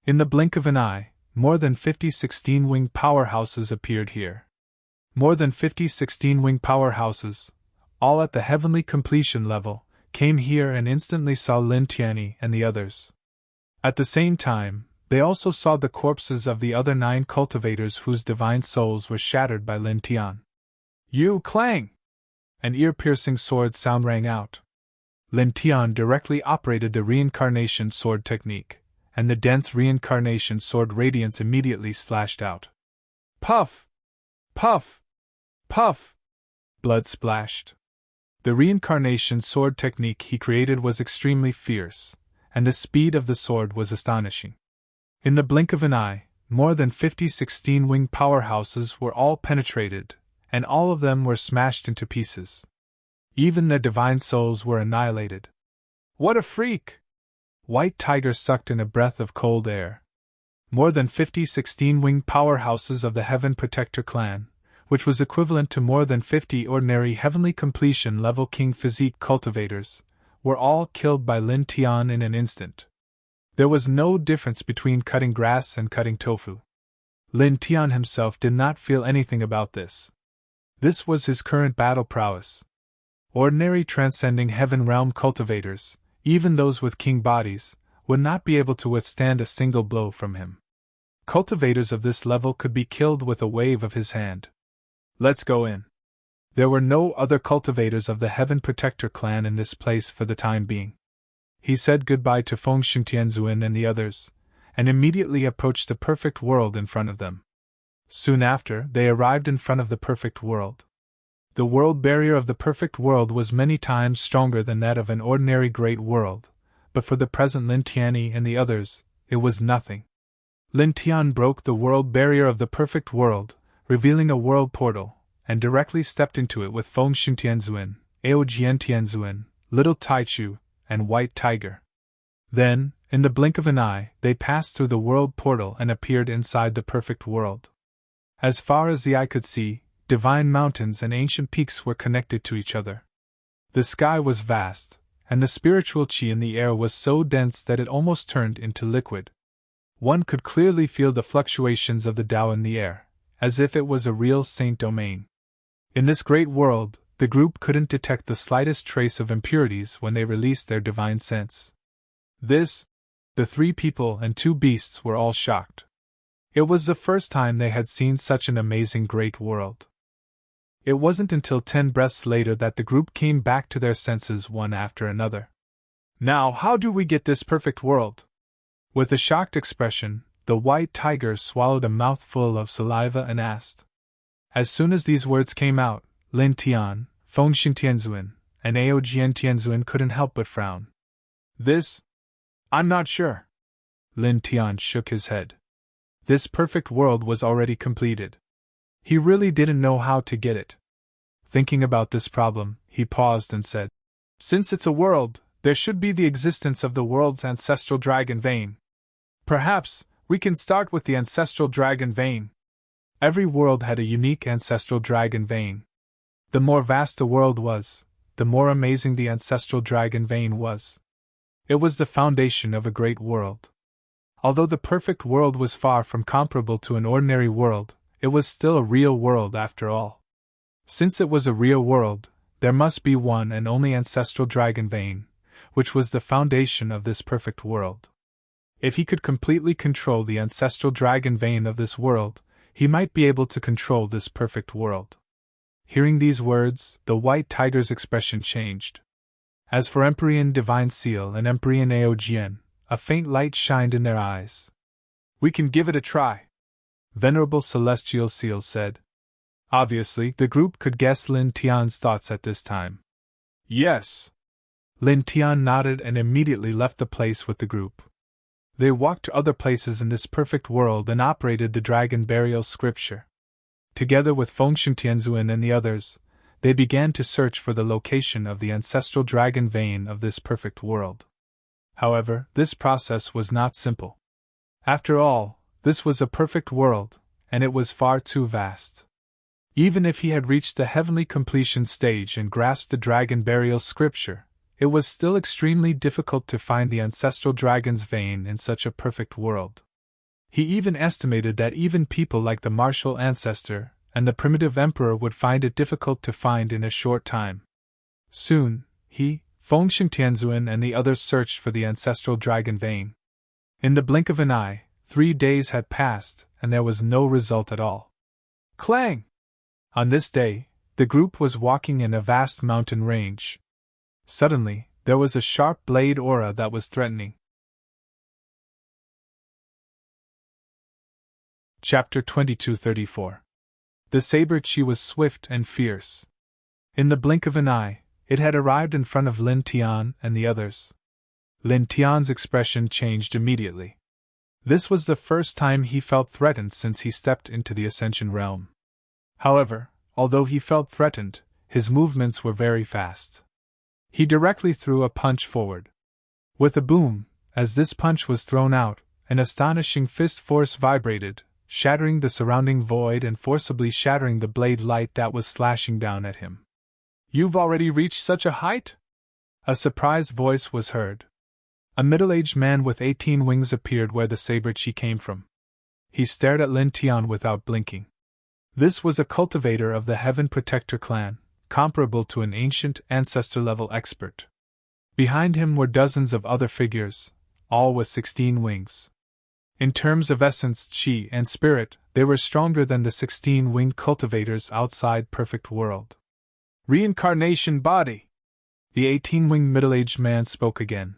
In the blink of an eye, more than 50 16-wing powerhouses appeared here. More than 50 16-wing powerhouses, all at the heavenly completion level, came here and instantly saw Lin Tianyi and the others. At the same time, they also saw the corpses of the other 9 cultivators whose divine souls were shattered by Lin Tian. Yu Clang! An ear-piercing sword sound rang out. Lin Tian directly operated the reincarnation sword technique, and the dense reincarnation sword radiance immediately slashed out. Puff! Puff! Puff! Blood splashed. The reincarnation sword technique he created was extremely fierce, and the speed of the sword was astonishing. In the blink of an eye, more than 50 16-wing powerhouses were all penetrated, and all of them were smashed into pieces. Even their divine souls were annihilated. What a freak! White Tiger sucked in a breath of cold air. More than 50 16-wing powerhouses of the Heaven Protector clan, which was equivalent to more than 50 ordinary heavenly completion level king physique cultivators, were all killed by Lin Tian in an instant. There was no difference between cutting grass and cutting tofu. Lin Tian himself did not feel anything about this. This was his current battle prowess. Ordinary transcending heaven realm cultivators, even those with king bodies, would not be able to withstand a single blow from him. Cultivators of this level could be killed with a wave of his hand. Let's go in. There were no other cultivators of the Heaven Protector clan in this place for the time being. He said goodbye to Fengxiang Tianzuin and the others, and immediately approached the perfect world in front of them. Soon after, they arrived in front of the perfect world. The world barrier of the perfect world was many times stronger than that of an ordinary great world, but for the present Lin Tianyi and the others, it was nothing. Lin Tian broke the world barrier of the perfect world, revealing a world portal, and directly stepped into it with Fengxiang Tianzuin, Aojian Tianzuin, Little Taichu, and White Tiger. Then, in the blink of an eye, they passed through the world portal and appeared inside the perfect world. As far as the eye could see, divine mountains and ancient peaks were connected to each other. The sky was vast, and the spiritual qi in the air was so dense that it almost turned into liquid. One could clearly feel the fluctuations of the Tao in the air, as if it was a real saint domain. In this great world, the group couldn't detect the slightest trace of impurities when they released their divine sense. The 3 people and 2 beasts were all shocked. It was the first time they had seen such an amazing great world. It wasn't until 10 breaths later that the group came back to their senses one after another. Now, how do we get this perfect world? With a shocked expression, the White Tiger swallowed a mouthful of saliva and asked. As soon as these words came out, Lin Tian, Fengxiang Tianzuin, and Aojian Tianzuin couldn't help but frown. I'm not sure. Lin Tian shook his head. This perfect world was already completed. He really didn't know how to get it. Thinking about this problem, he paused and said, Since it's a world, there should be the existence of the world's ancestral dragon vein. Perhaps, we can start with the ancestral dragon vein. Every world had a unique ancestral dragon vein. The more vast the world was, the more amazing the ancestral dragon vein was. It was the foundation of a great world. Although the perfect world was far from comparable to an ordinary world, it was still a real world after all. Since it was a real world, there must be one and only ancestral dragon vein, which was the foundation of this perfect world. If he could completely control the ancestral dragon vein of this world, he might be able to control this perfect world. Hearing these words, the white tiger's expression changed. As for Empyrean Divine Seal and Empyrean Aogien, a faint light shined in their eyes. "We can give it a try," Venerable Celestial Seal said. Obviously, the group could guess Lin Tian's thoughts at this time. "Yes." Lin Tian nodded and immediately left the place with the group. They walked to other places in this perfect world and operated the dragon burial scripture. Together with Fengshen Tianzuan and the others, they began to search for the location of the ancestral dragon vein of this perfect world. However, this process was not simple. After all, this was a perfect world, and it was far too vast. Even if he had reached the heavenly completion stage and grasped the dragon burial scripture, it was still extremely difficult to find the ancestral dragon's vein in such a perfect world. He even estimated that even people like the martial ancestor and the primitive emperor would find it difficult to find in a short time. Soon, he, Fengshen Tianzuan and the others searched for the ancestral dragon vein. In the blink of an eye, 3 days had passed, and there was no result at all. Clang! On this day, the group was walking in a vast mountain range. Suddenly, there was a sharp blade aura that was threatening. Chapter 2234. The saber-chi was swift and fierce. In the blink of an eye, it had arrived in front of Lin Tian and the others. Lin Tian's expression changed immediately. This was the first time he felt threatened since he stepped into the Ascension realm. However, although he felt threatened, his movements were very fast. He directly threw a punch forward. With a boom, as this punch was thrown out, an astonishing fist force vibrated, shattering the surrounding void and forcibly shattering the blade light that was slashing down at him. "You've already reached such a height?" A surprised voice was heard. A middle-aged man with 18 wings appeared where the saber-chi came from. He stared at Lin Tian without blinking. This was a cultivator of the Heaven Protector clan, comparable to an ancient ancestor-level expert. Behind him were dozens of other figures, all with 16 wings. In terms of essence, chi, and spirit, they were stronger than the 16-winged cultivators outside Perfect World. "Reincarnation body!" The 18-winged middle-aged man spoke again.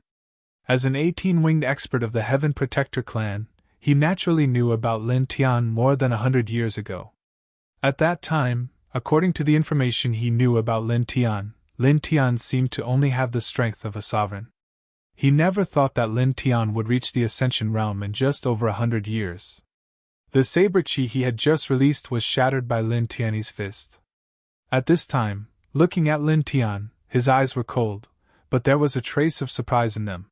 As an 18-winged expert of the Heaven Protector clan, he naturally knew about Lin Tian more than 100 years ago. At that time, according to the information he knew about Lin Tian seemed to only have the strength of a sovereign. He never thought that Lin Tian would reach the Ascension realm in just over 100 years. The saber-chi he had just released was shattered by Lin Tian's fist. At this time, looking at Lin Tian, his eyes were cold, but there was a trace of surprise in them.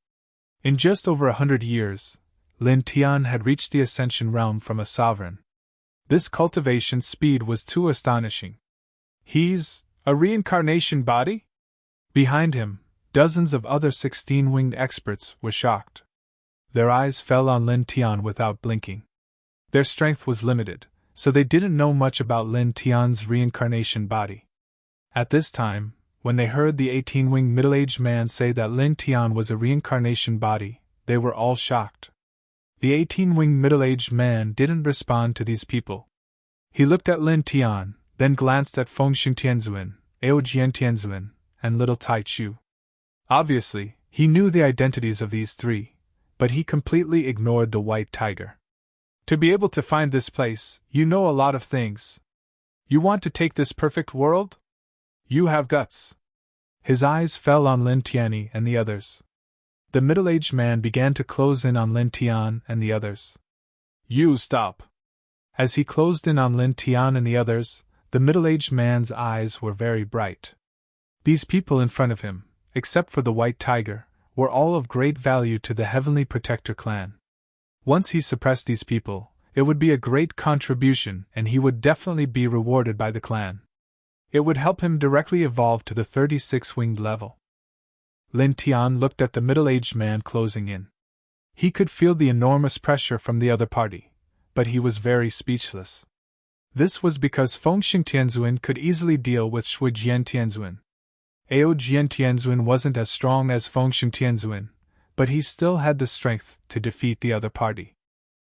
In just over 100 years, Lin Tian had reached the Ascension realm from a sovereign. This cultivation speed was too astonishing. "He's a reincarnation body?" Behind him, dozens of other 16-winged experts were shocked. Their eyes fell on Lin Tian without blinking. Their strength was limited, so they didn't know much about Lin Tian's reincarnation body. At this time, when they heard the 18-winged middle-aged man say that Lin Tian was a reincarnation body, they were all shocked. The 18-winged middle-aged man didn't respond to these people. He looked at Lin Tian, then glanced at Fengshen Tianzuan, Aogien Tianzuan, and Little Tai Chu. Obviously, he knew the identities of these three, but he completely ignored the white tiger. "To be able to find this place, you know a lot of things. You want to take this perfect world? You have guts." His eyes fell on Lin Tian and the others. The middle-aged man began to close in on Lin Tian and the others. "You stop." As he closed in on Lin Tian and the others, the middle-aged man's eyes were very bright. These people in front of him, except for the white tiger, were all of great value to the Heavenly Protector clan. Once he suppressed these people, it would be a great contribution and he would definitely be rewarded by the clan. It would help him directly evolve to the 36-winged level. Lin Tian looked at the middle-aged man closing in. He could feel the enormous pressure from the other party, but he was very speechless. This was because Fengxing Tianzuan could easily deal with Shui Jian Tianzuan. Ao Jian Tianzuan wasn't as strong as Fengxing Tianzuan, but he still had the strength to defeat the other party.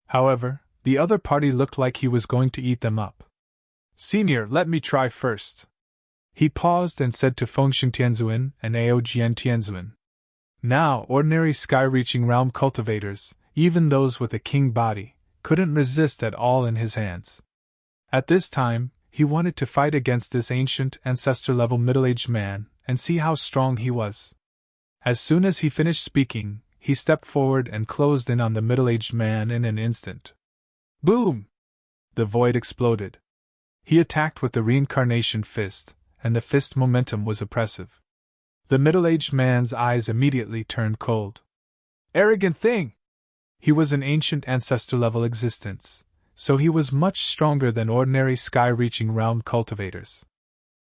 However, the other party looked like he was going to eat them up. Senior, let me try first. He paused and said to Fengxing Tianzuan and Ao Jian Tianzuan. Now, ordinary sky-reaching realm cultivators, even those with a king body, couldn't resist at all in his hands. At this time, he wanted to fight against this ancient ancestor-level middle-aged man and see how strong he was. As soon as he finished speaking, he stepped forward and closed in on the middle-aged man in an instant. Boom! The void exploded. He attacked with the reincarnation fist, and the fist momentum was oppressive. The middle-aged man's eyes immediately turned cold. Arrogant thing! He was an ancient ancestor-level existence, so he was much stronger than ordinary sky-reaching realm cultivators.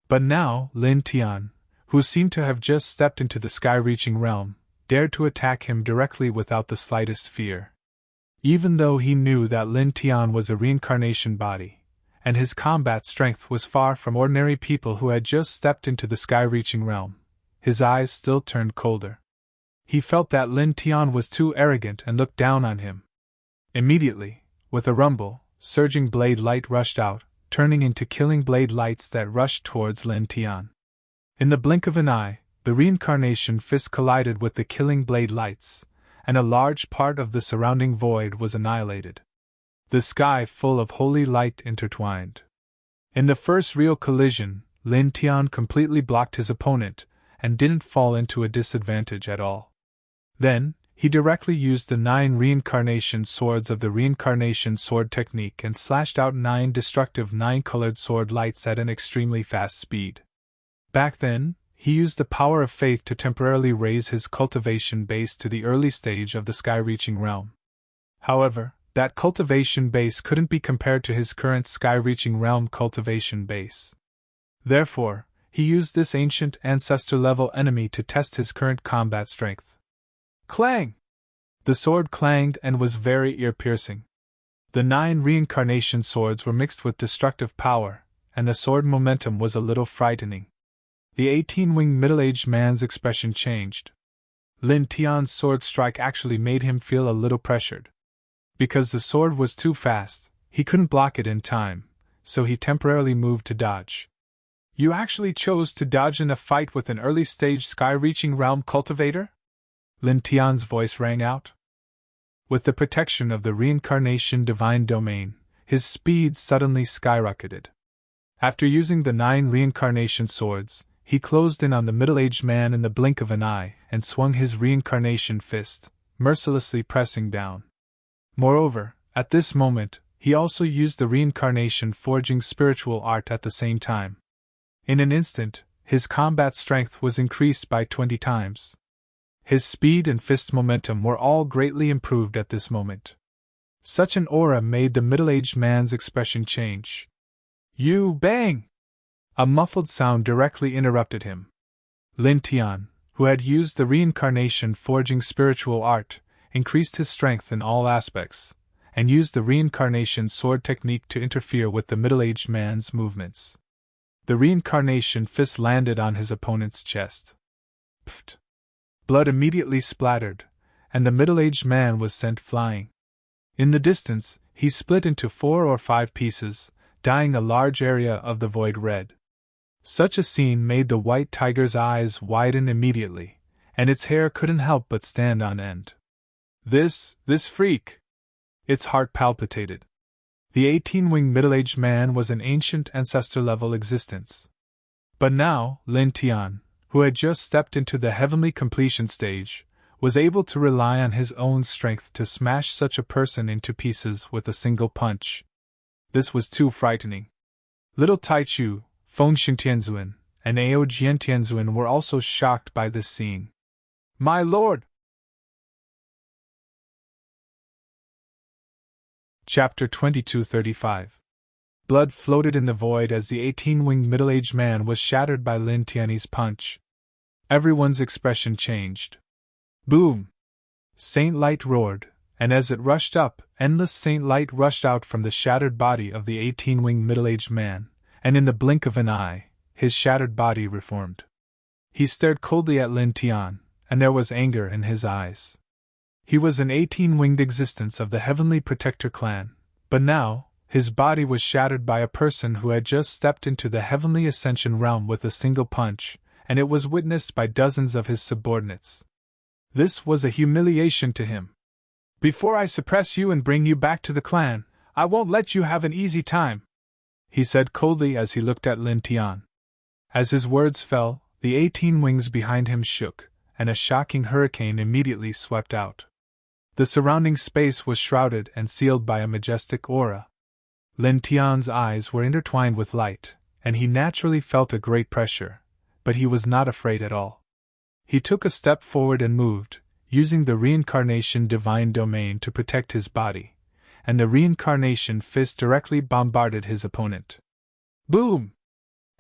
But now, Lin Tian, who seemed to have just stepped into the sky-reaching realm, dared to attack him directly without the slightest fear. Even though he knew that Lin Tian was a reincarnation body, and his combat strength was far from ordinary people who had just stepped into the sky-reaching realm, his eyes still turned colder. He felt that Lin Tian was too arrogant and looked down on him. Immediately, with a rumble, surging blade light rushed out, turning into killing blade lights that rushed towards Lin Tian. In the blink of an eye, the reincarnation fist collided with the killing blade lights, and a large part of the surrounding void was annihilated. The sky full of holy light intertwined. In the first real collision, Lin Tian completely blocked his opponent, and didn't fall into a disadvantage at all. Then, he directly used the 9 reincarnation swords of the reincarnation sword technique and slashed out 9 destructive 9-colored sword lights at an extremely fast speed. Back then, he used the power of faith to temporarily raise his cultivation base to the early stage of the sky-reaching realm. However, that cultivation base couldn't be compared to his current sky-reaching realm cultivation base. Therefore, he used this ancient ancestor-level enemy to test his current combat strength. Clang! The sword clanged and was very ear-piercing. The 9 reincarnation swords were mixed with destructive power, and the sword momentum was a little frightening. The 18-winged middle-aged man's expression changed. Lin Tian's sword strike actually made him feel a little pressured. Because the sword was too fast, he couldn't block it in time, so he temporarily moved to dodge. You actually chose to dodge in a fight with an early-stage sky-reaching realm cultivator? Lin Tian's voice rang out. With the protection of the reincarnation divine domain, his speed suddenly skyrocketed. After using the 9 reincarnation swords, he closed in on the middle-aged man in the blink of an eye and swung his reincarnation fist, mercilessly pressing down. Moreover, at this moment, he also used the reincarnation forging spiritual art at the same time. In an instant, his combat strength was increased by 20 times. His speed and fist momentum were all greatly improved at this moment. Such an aura made the middle-aged man's expression change. You bang! A muffled sound directly interrupted him. Lin Tian, who had used the reincarnation forging spiritual art, increased his strength in all aspects, and used the reincarnation sword technique to interfere with the middle-aged man's movements. The reincarnation fist landed on his opponent's chest. Pfft! Blood immediately splattered, and the middle-aged man was sent flying. In the distance, he split into 4 or 5 pieces, dyeing a large area of the void red. Such a scene made the white tiger's eyes widen immediately, and its hair couldn't help but stand on end. This freak! Its heart palpitated. The 18-winged middle-aged man was an ancient ancestor-level existence. But now, Lin Tian, who had just stepped into the heavenly completion stage, was able to rely on his own strength to smash such a person into pieces with a single punch. This was too frightening. Little Taichu, Fengxing Tianzuan, and Ao Jian Tianzuan were also shocked by this scene. My lord! Chapter 2235. Blood floated in the void as the 18-winged middle-aged man was shattered by Lin Tianyi's punch. Everyone's expression changed. Boom! Saint light roared, and as it rushed up, endless saint light rushed out from the shattered body of the 18-winged middle-aged man, and in the blink of an eye, his shattered body reformed. He stared coldly at Lin Tian, and there was anger in his eyes. He was an 18-winged existence of the Heavenly Protector clan, but now, his body was shattered by a person who had just stepped into the Heavenly Ascension realm with a single punch, and it was witnessed by dozens of his subordinates. This was a humiliation to him. "Before I suppress you and bring you back to the clan, I won't let you have an easy time," he said coldly as he looked at Lin Tian. As his words fell, the 18 wings behind him shook, and a shocking hurricane immediately swept out. The surrounding space was shrouded and sealed by a majestic aura. Lin Tian's eyes were intertwined with light, and he naturally felt a great pressure, but he was not afraid at all. He took a step forward and moved, using the reincarnation divine domain to protect his body, and the reincarnation fist directly bombarded his opponent. Boom!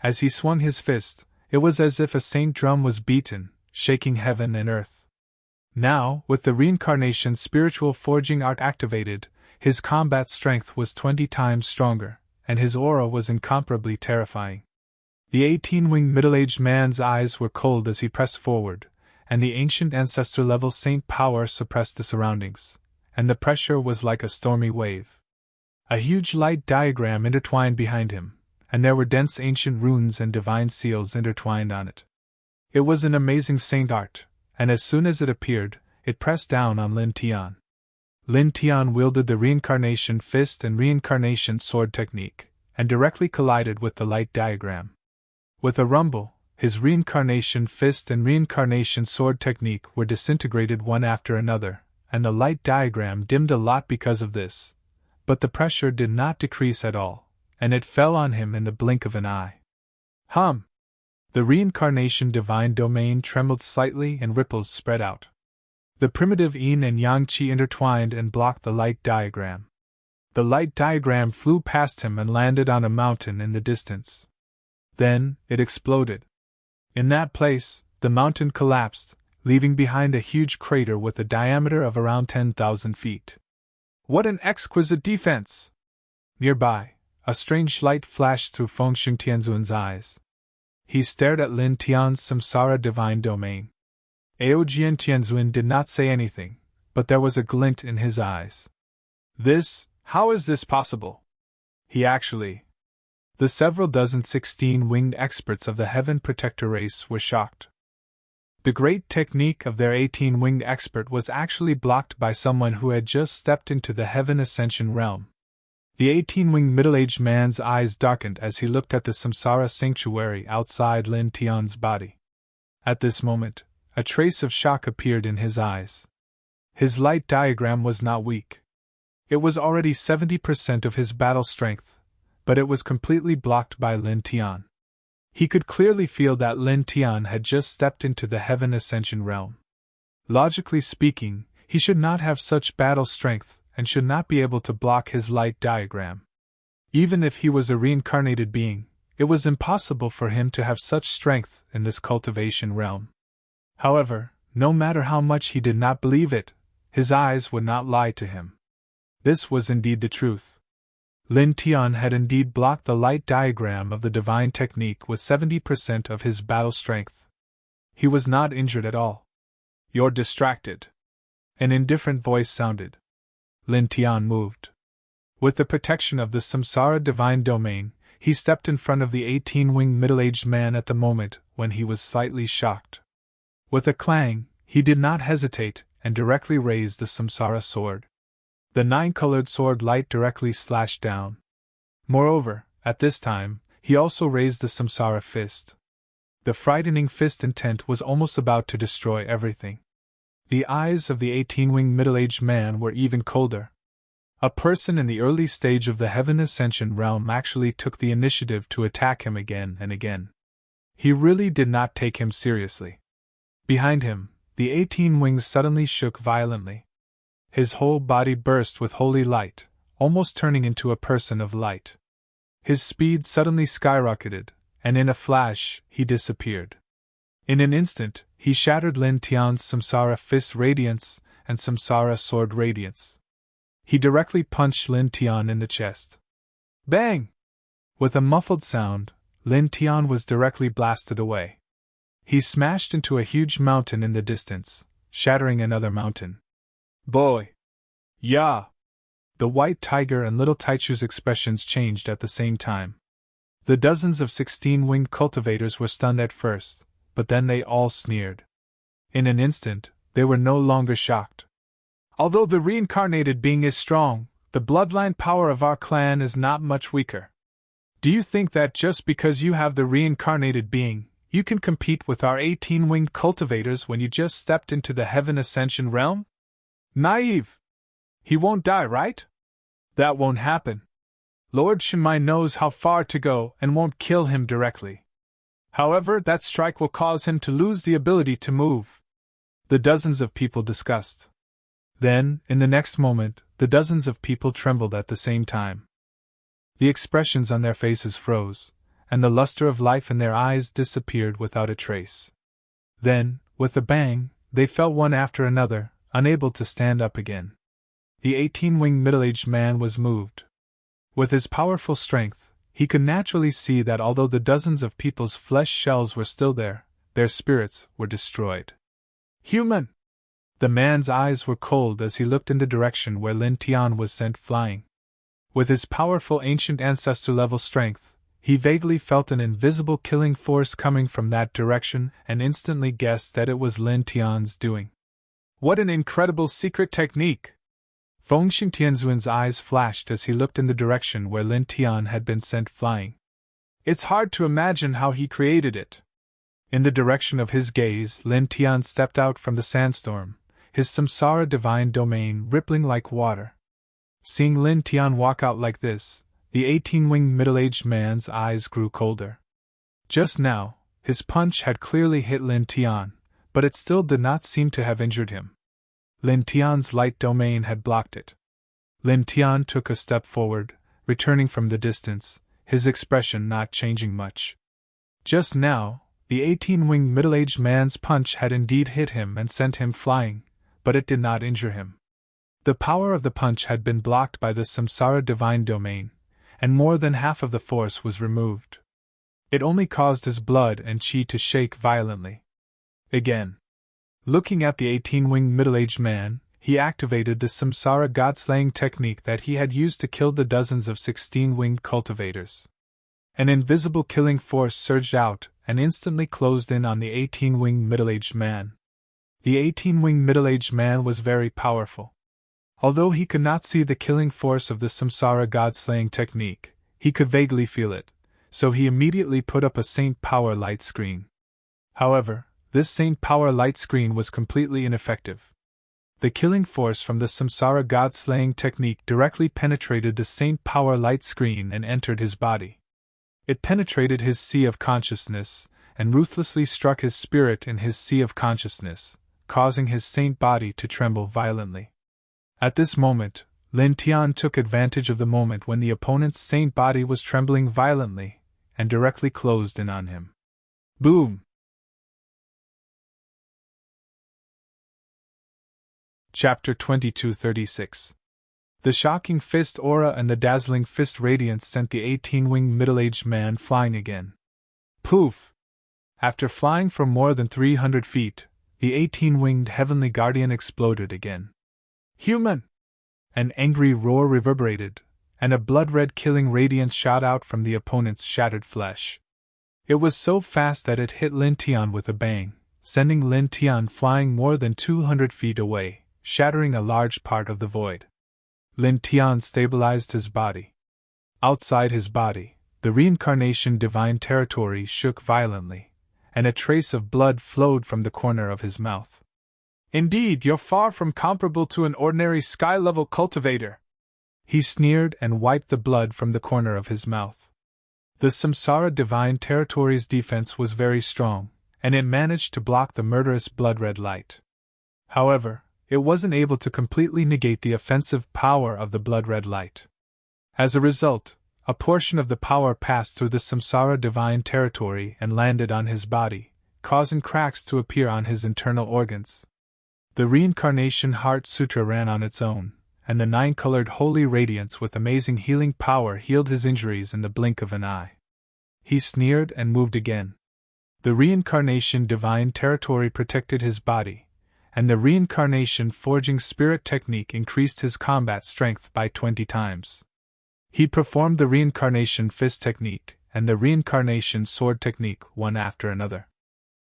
As he swung his fist, it was as if a saint drum was beaten, shaking heaven and earth. Now, with the reincarnation spiritual forging art activated, his combat strength was 20 times stronger, and his aura was incomparably terrifying. The 18-winged middle-aged man's eyes were cold as he pressed forward, and the ancient ancestor-level saint power suppressed the surroundings, and the pressure was like a stormy wave. A huge light diagram intertwined behind him, and there were dense ancient runes and divine seals intertwined on it. It was an amazing saint art, and as soon as it appeared, it pressed down on Lin Tian. Lin Tian wielded the reincarnation fist and reincarnation sword technique, and directly collided with the light diagram. With a rumble, his reincarnation fist and reincarnation sword technique were disintegrated one after another, and the light diagram dimmed a lot because of this. But the pressure did not decrease at all, and it fell on him in the blink of an eye. Hum! The reincarnation divine domain trembled slightly and ripples spread out. The primitive yin and yang qi intertwined and blocked the light diagram. The light diagram flew past him and landed on a mountain in the distance. Then, it exploded. In that place, the mountain collapsed, leaving behind a huge crater with a diameter of around 10,000 feet. What an exquisite defense! Nearby, a strange light flashed through Fengxing Tianzuan's eyes. He stared at Lin Tian's samsara divine domain. Aojian Tianzuan did not say anything, but there was a glint in his eyes. How is this possible? The several dozen 16-winged experts of the Heaven Protector race were shocked. The great technique of their 18-winged expert was actually blocked by someone who had just stepped into the Heaven Ascension realm. The 18-winged middle-aged man's eyes darkened as he looked at the Samsara sanctuary outside Lin Tian's body. At this moment, a trace of shock appeared in his eyes. His light diagram was not weak. It was already 70% of his battle strength, but it was completely blocked by Lin Tian. He could clearly feel that Lin Tian had just stepped into the Heaven Ascension realm. Logically speaking, he should not have such battle strength and should not be able to block his light diagram. Even if he was a reincarnated being, it was impossible for him to have such strength in this cultivation realm. However, no matter how much he did not believe it, his eyes would not lie to him. This was indeed the truth. Lin Tian had indeed blocked the light diagram of the divine technique with 70% of his battle strength. He was not injured at all. "You're distracted," an indifferent voice sounded. Lin Tian moved. With the protection of the samsara divine domain, he stepped in front of the 18-winged middle-aged man at the moment when he was slightly shocked. With a clang, he did not hesitate and directly raised the samsara sword. The 9-colored sword light directly slashed down. Moreover, at this time, he also raised the samsara fist. The frightening fist intent was almost about to destroy everything. The eyes of the 18-winged middle-aged man were even colder. A person in the early stage of the Heaven Ascension realm actually took the initiative to attack him again and again. He really did not take him seriously. Behind him, the 18 wings suddenly shook violently. His whole body burst with holy light, almost turning into a person of light. His speed suddenly skyrocketed, and in a flash, he disappeared. In an instant, he shattered Lin Tian's Samsara Fist Radiance and Samsara Sword Radiance. He directly punched Lin Tian in the chest. Bang! With a muffled sound, Lin Tian was directly blasted away. He smashed into a huge mountain in the distance, shattering another mountain. Boy! Yeah! The white tiger and little Taichu's expressions changed at the same time. The dozens of 16-winged cultivators were stunned at first, but then they all sneered. In an instant, they were no longer shocked. Although the reincarnated being is strong, the bloodline power of our clan is not much weaker. Do you think that just because you have the reincarnated being, you can compete with our 18-winged cultivators when you just stepped into the Heaven Ascension realm? Naive! He won't die, right? That won't happen. Lord Shenmai knows how far to go and won't kill him directly. However, that strike will cause him to lose the ability to move. The dozens of people discussed. Then, in the next moment, the dozens of people trembled at the same time. The expressions on their faces froze, and the luster of life in their eyes disappeared without a trace. Then, with a bang, they fell one after another, unable to stand up again. The 18-winged middle-aged man was moved. With his powerful strength, he could naturally see that although the dozens of people's flesh shells were still there, their spirits were destroyed. Human! The man's eyes were cold as he looked in the direction where Lin Tian was sent flying. With his powerful ancient ancestor-level strength, he vaguely felt an invisible killing force coming from that direction and instantly guessed that it was Lin Tian's doing. What an incredible secret technique! Fengxing Tianzuan's eyes flashed as he looked in the direction where Lin Tian had been sent flying. It's hard to imagine how he created it. In the direction of his gaze, Lin Tian stepped out from the sandstorm, his samsara divine domain rippling like water. Seeing Lin Tian walk out like this, the 18-winged middle-aged man's eyes grew colder. Just now, his punch had clearly hit Lin Tian, but it still did not seem to have injured him. Lin Tian's light domain had blocked it. Lin Tian took a step forward, returning from the distance, his expression not changing much. Just now, the 18-winged middle-aged man's punch had indeed hit him and sent him flying, but it did not injure him. The power of the punch had been blocked by the Samsara divine domain, and more than half of the force was removed. It only caused his blood and qi to shake violently. Again. Looking at the 18-winged middle-aged man, he activated the Samsara god-slaying technique that he had used to kill the dozens of 16-winged cultivators. An invisible killing force surged out and instantly closed in on the 18-winged middle-aged man. The 18-winged middle-aged man was very powerful. Although he could not see the killing force of the Samsara god-slaying technique, he could vaguely feel it, so he immediately put up a Saint Power light screen. However, this Saint Power light screen was completely ineffective. The killing force from the Samsara god-slaying technique directly penetrated the Saint Power light screen and entered his body. It penetrated his sea of consciousness, and ruthlessly struck his spirit in his sea of consciousness, causing his saint body to tremble violently. At this moment, Lin Tian took advantage of the moment when the opponent's saint body was trembling violently, and directly closed in on him. Boom! Chapter 2236. The shocking fist aura and the dazzling fist radiance sent the 18-winged middle-aged man flying again. Poof! After flying for more than 300 feet, the 18-winged heavenly guardian exploded again. Human! An angry roar reverberated, and a blood-red killing radiance shot out from the opponent's shattered flesh. It was so fast that it hit Lin Tian with a bang, sending Lin Tian flying more than 200 feet away, shattering a large part of the void. Lin Tian stabilized his body. Outside his body, the reincarnation divine territory shook violently, and a trace of blood flowed from the corner of his mouth. Indeed, you're far from comparable to an ordinary sky-level cultivator. He sneered and wiped the blood from the corner of his mouth. The Samsara divine territory's defense was very strong, and it managed to block the murderous blood-red light. However, it wasn't able to completely negate the offensive power of the blood-red light. As a result, a portion of the power passed through the samsara divine territory and landed on his body, causing cracks to appear on his internal organs. The Reincarnation Heart Sutra ran on its own, and the 9-colored holy radiance with amazing healing power healed his injuries in the blink of an eye. He sneered and moved again. The Reincarnation Divine Territory protected his body, and the Reincarnation Forging Spirit technique increased his combat strength by 20 times. He performed the Reincarnation Fist technique and the Reincarnation Sword technique one after another.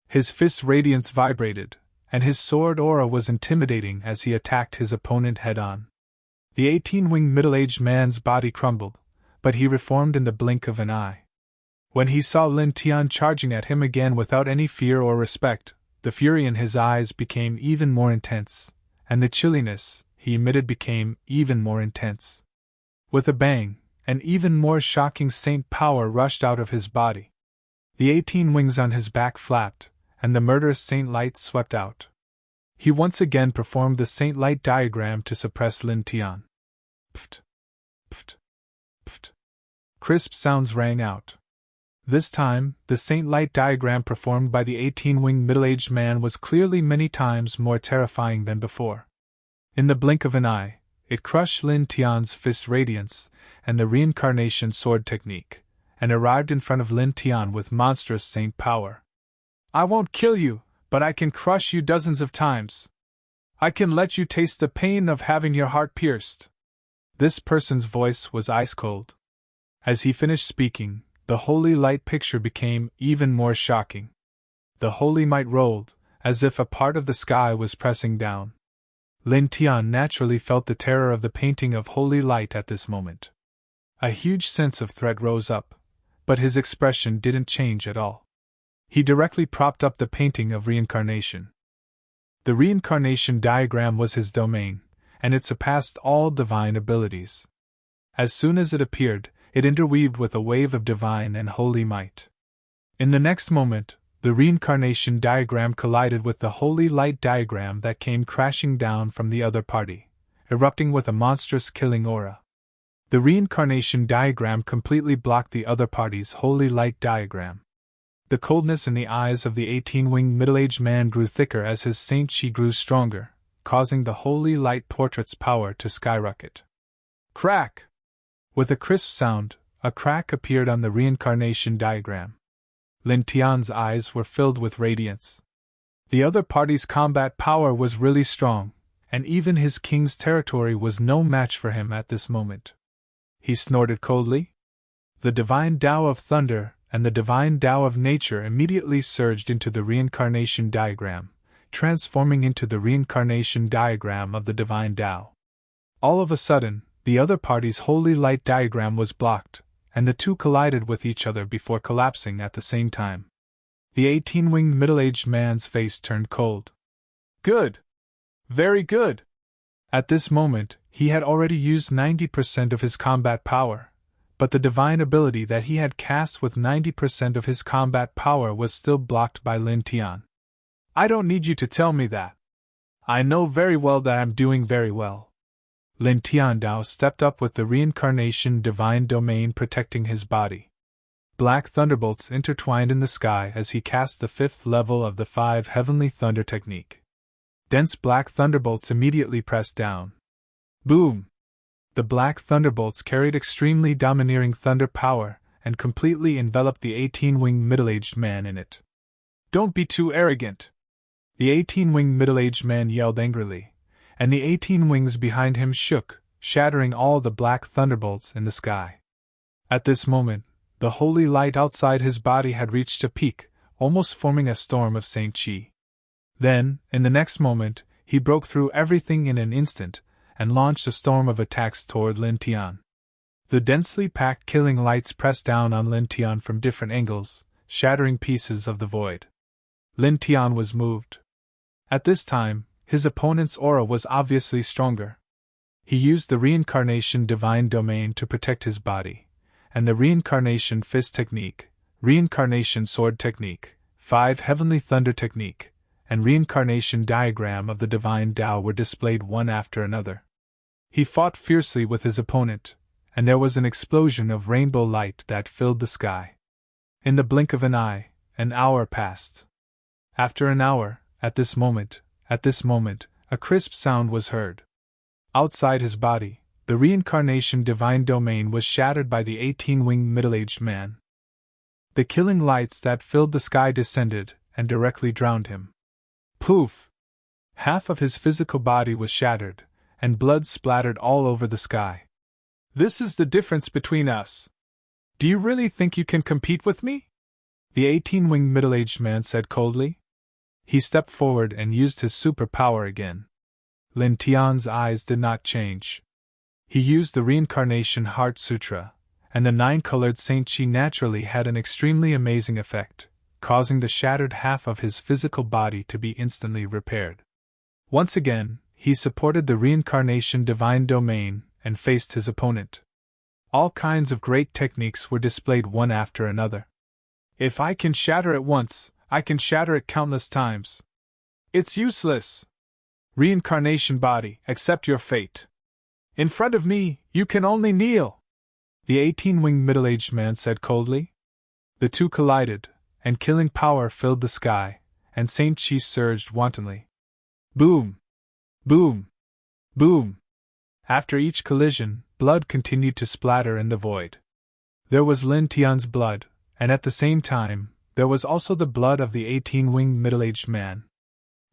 His fist's radiance vibrated, and his sword aura was intimidating as he attacked his opponent head-on. The 18-winged middle-aged man's body crumbled, but he reformed in the blink of an eye. When he saw Lin Tian charging at him again without any fear or respect, the fury in his eyes became even more intense, and the chilliness he emitted became even more intense. With a bang, an even more shocking saint power rushed out of his body. The 18 wings on his back flapped, and the murderous saint light swept out. He once again performed the saint light diagram to suppress Lin Tian. Pft! Pft! Pft! Crisp sounds rang out. This time, the saint light diagram performed by the 18-winged middle-aged man was clearly many times more terrifying than before. In the blink of an eye, it crushed Lin Tian's fist radiance and the Reincarnation Sword technique, and arrived in front of Lin Tian with monstrous saint power. "I won't kill you, but I can crush you dozens of times. I can let you taste the pain of having your heart pierced." This person's voice was ice-cold. As he finished speaking, the holy light picture became even more shocking. The holy might rolled, as if a part of the sky was pressing down. Lin Tian naturally felt the terror of the painting of holy light at this moment. A huge sense of threat rose up, but his expression didn't change at all. He directly propped up the painting of reincarnation. The reincarnation diagram was his domain, and it surpassed all divine abilities. As soon as it appeared, it interweaved with a wave of divine and holy might. In the next moment, the reincarnation diagram collided with the holy light diagram that came crashing down from the other party, erupting with a monstrous killing aura. The reincarnation diagram completely blocked the other party's holy light diagram. The coldness in the eyes of the 18-winged middle-aged man grew thicker as his saint chi grew stronger, causing the holy light portrait's power to skyrocket. Crack! With a crisp sound, a crack appeared on the reincarnation diagram. Lin Tian's eyes were filled with radiance. The other party's combat power was really strong, and even his king's territory was no match for him at this moment. He snorted coldly. The divine Tao of thunder and the divine Tao of nature immediately surged into the reincarnation diagram, transforming into the reincarnation diagram of the divine Tao. All of a sudden, the other party's holy light diagram was blocked, and the two collided with each other before collapsing at the same time. The 18-winged middle-aged man's face turned cold. Good! Very good! At this moment, he had already used 90% of his combat power, but the divine ability that he had cast with 90% of his combat power was still blocked by Lin Tian. "I don't need you to tell me that. I know very well that I'm doing very well." Lin Tian Dao stepped up with the reincarnation divine domain protecting his body. Black thunderbolts intertwined in the sky as he cast the 5th level of the 5 heavenly thunder technique. Dense black thunderbolts immediately pressed down. Boom! The black thunderbolts carried extremely domineering thunder power and completely enveloped the 18-winged middle-aged man in it. "Don't be too arrogant!" The 18-winged middle-aged man yelled angrily, and the 18 wings behind him shook, shattering all the black thunderbolts in the sky. At this moment, the holy light outside his body had reached a peak, almost forming a storm of Saint Chi. Then, in the next moment, he broke through everything in an instant, and launched a storm of attacks toward Lin Tian. The densely packed killing lights pressed down on Lin Tian from different angles, shattering pieces of the void. Lin Tian was moved. At this time, his opponent's aura was obviously stronger. He used the reincarnation divine domain to protect his body, and the reincarnation fist technique, reincarnation sword technique, 5 heavenly thunder technique, and reincarnation diagram of the divine Tao were displayed one after another. He fought fiercely with his opponent, and there was an explosion of rainbow light that filled the sky. In the blink of an eye, an hour passed. After an hour, at this moment, a crisp sound was heard. Outside his body, the reincarnation divine domain was shattered by the 18-winged middle-aged man. The killing lights that filled the sky descended and directly drowned him. Poof! Half of his physical body was shattered, and blood splattered all over the sky. This is the difference between us. Do you really think you can compete with me? The 18-winged middle-aged man said coldly. He stepped forward and used his superpower again. Lin Tian's eyes did not change. He used the Reincarnation Heart Sutra, and the 9-colored Saint Chi naturally had an extremely amazing effect, causing the shattered half of his physical body to be instantly repaired. Once again, he supported the Reincarnation Divine Domain and faced his opponent. All kinds of great techniques were displayed one after another. If I can shatter it once, I can shatter it countless times. It's useless. Reincarnation body, accept your fate. In front of me, you can only kneel. The 18-winged middle-aged man said coldly. The two collided, and killing power filled the sky, and Saint Chi surged wantonly. Boom! Boom! Boom! After each collision, blood continued to splatter in the void. There was Lin Tian's blood, and at the same time, there was also the blood of the 18-winged middle-aged man.